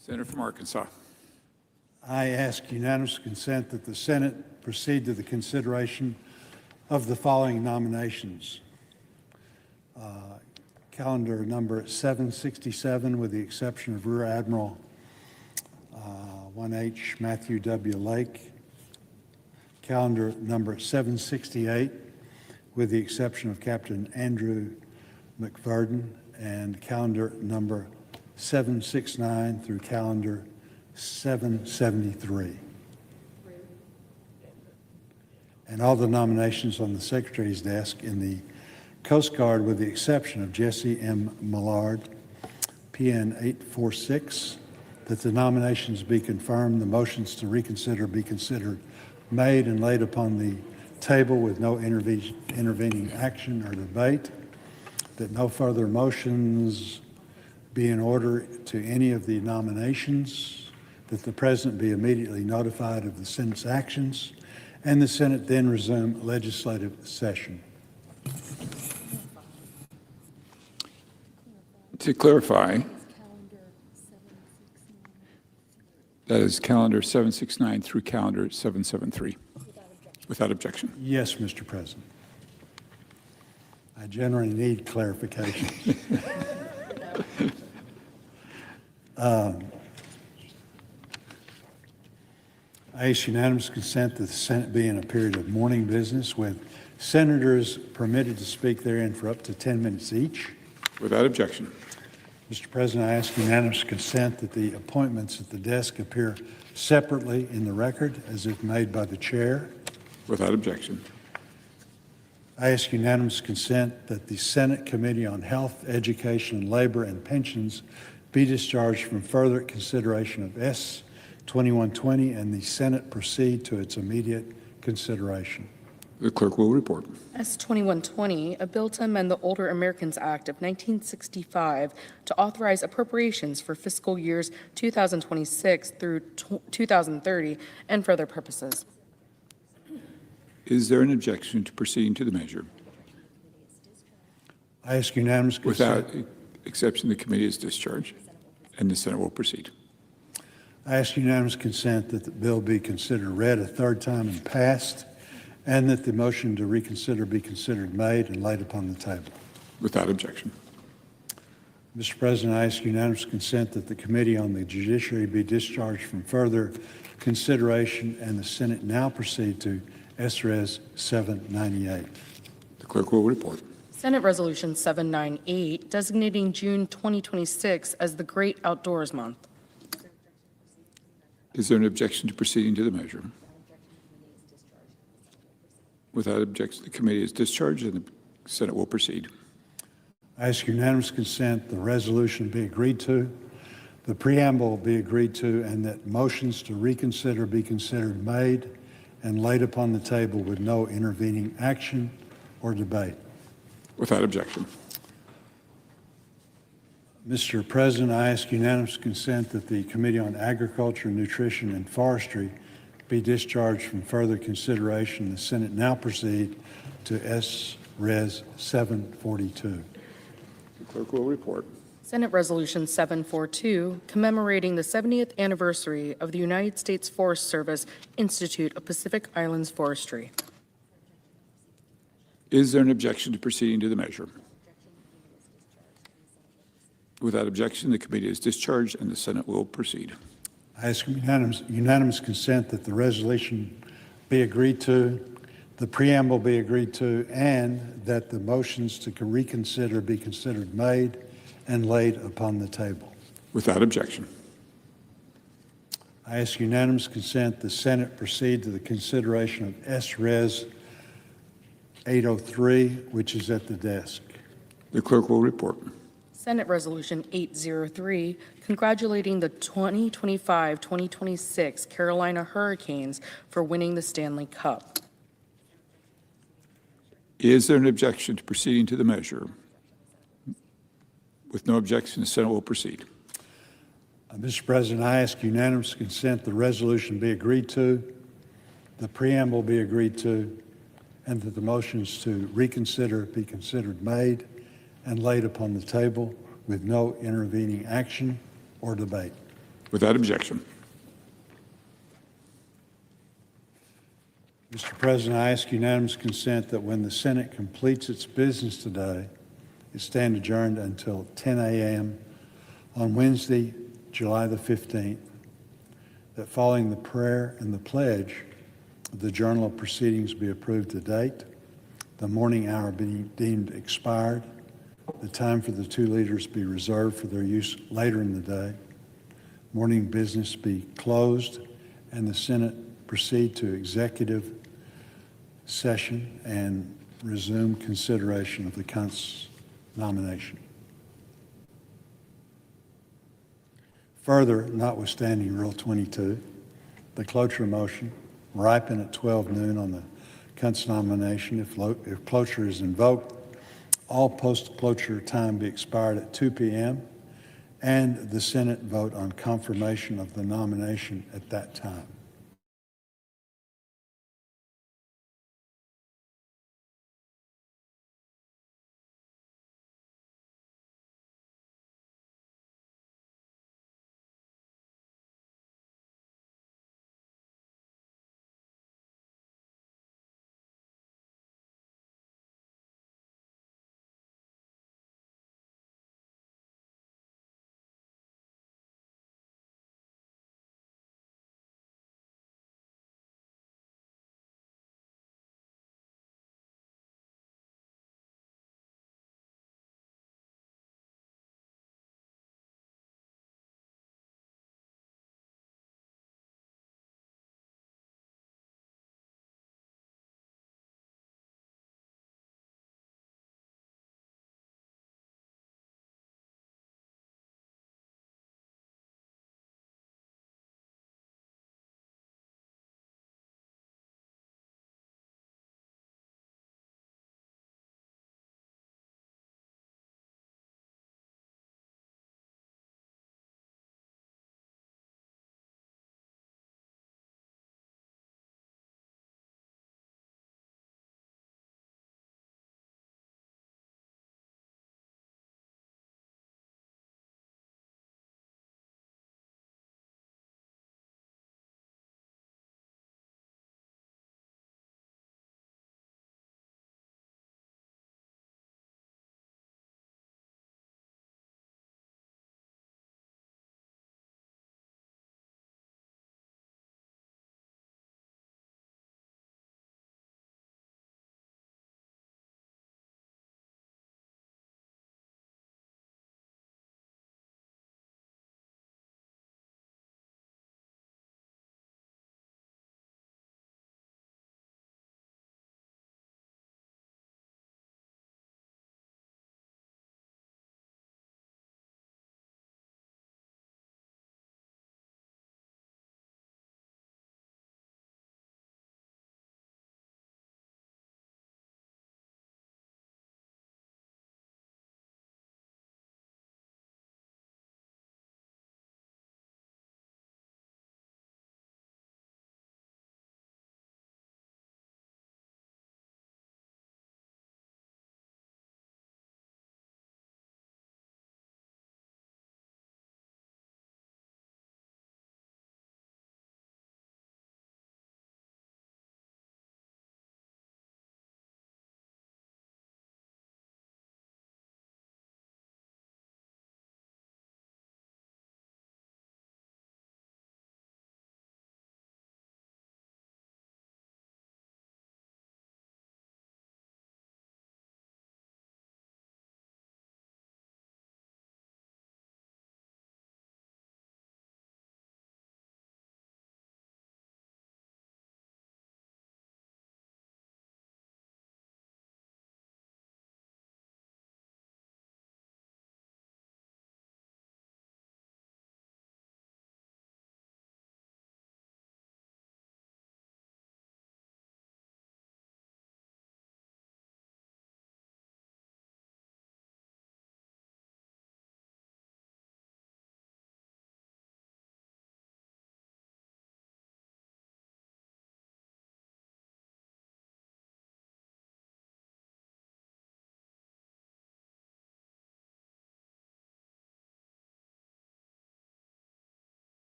Senator from Arkansas. I ask unanimous consent that the Senate proceed to the consideration of the following nominations. Calendar number 767, with the exception of Rear Admiral 1H Matthew W. Lake. Calendar number 768, with the exception of Captain Andrew McVerden, and calendar number 769 through calendar 773. And all the nominations on the Secretary's desk in the Coast Guard, with the exception of Jesse M. Millard, PN 846, that the nominations be confirmed, the motions to reconsider be considered made and laid upon the table with no intervening action or debate, that no further motions be in order to any of the nominations, that the President be immediately notified of the Senate's actions, and the Senate then resume legislative session. To clarify, that is calendar 769 through calendar 773. Without objection. Yes, Mr. President. I generally need clarification. I ask unanimous consent that the Senate be in a period of morning business with senators permitted to speak therein for up to 10 minutes each. Without objection. Mr. President, I ask unanimous consent that the appointments at the desk appear separately in the record as if made by the chair. Without objection. I ask unanimous consent that the Senate Committee on Health, Education, Labor, and Pensions be discharged from further consideration of S. 2120 and the Senate proceed to its immediate consideration. The clerk will report. S. 2120, a bill to amend the Older Americans Act of 1965 to authorize appropriations for fiscal years 2026 through 2030 and for other purposes. Is there an objection to proceeding to the measure? I ask unanimous consent. Without exception, the committee is discharged, and the Senate will proceed. I ask unanimous consent that the bill be considered read a third time and passed, and that the motion to reconsider be considered made and laid upon the table. Without objection. Mr. President, I ask unanimous consent that the Committee on the Judiciary be discharged from further consideration, and the Senate now proceed to S.Res. 798. The clerk will report. Senate Resolution 798, designating June 2026 as the Great Outdoors Month. Is there an objection to proceeding to the measure? Without objection, the committee is discharged, and the Senate will proceed. I ask unanimous consent the resolution be agreed to, the preamble be agreed to, and that motions to reconsider be considered made and laid upon the table with no intervening action or debate. Without objection. Mr. President, I ask unanimous consent that the Committee on Agriculture, Nutrition, and Forestry be discharged from further consideration. The Senate now proceed to S.Res. 742. The clerk will report. Senate Resolution 742, commemorating the 70th anniversary of the United States Forest Service Institute of Pacific Islands Forestry. Is there an objection to proceeding to the measure? Without objection, the committee is discharged, and the Senate will proceed. I ask unanimous consent that the resolution be agreed to, the preamble be agreed to, and that the motions to reconsider be considered made and laid upon the table. Without objection. I ask unanimous consent the Senate proceed to the consideration of S.Res. 803, which is at the desk. The clerk will report. Senate Resolution 803, congratulating the 2025-2026 Carolina Hurricanes for winning the Stanley Cup. Is there an objection to proceeding to the measure? With no objection, the Senate will proceed. Mr. President, I ask unanimous consent the resolution be agreed to, the preamble be agreed to, and that the motions to reconsider be considered made and laid upon the table with no intervening action or debate. Without objection. Mr. President, I ask unanimous consent that when the Senate completes its business today, it stand adjourned until 10 a.m. on Wednesday, July the 15th, that following the prayer and the pledge, the Journal of Proceedings be approved to date, the morning hour be deemed expired, the time for the two leaders be reserved for their use later in the day, morning business be closed, and the Senate proceed to executive session and resume consideration of the Constituent's nomination. Further, notwithstanding Rule 22, the cloture motion ripen at 12 noon on the Kuntz nomination. If cloture is invoked, all post-cloture time be expired at 2 p.m. and the Senate vote on confirmation of the nomination at that time.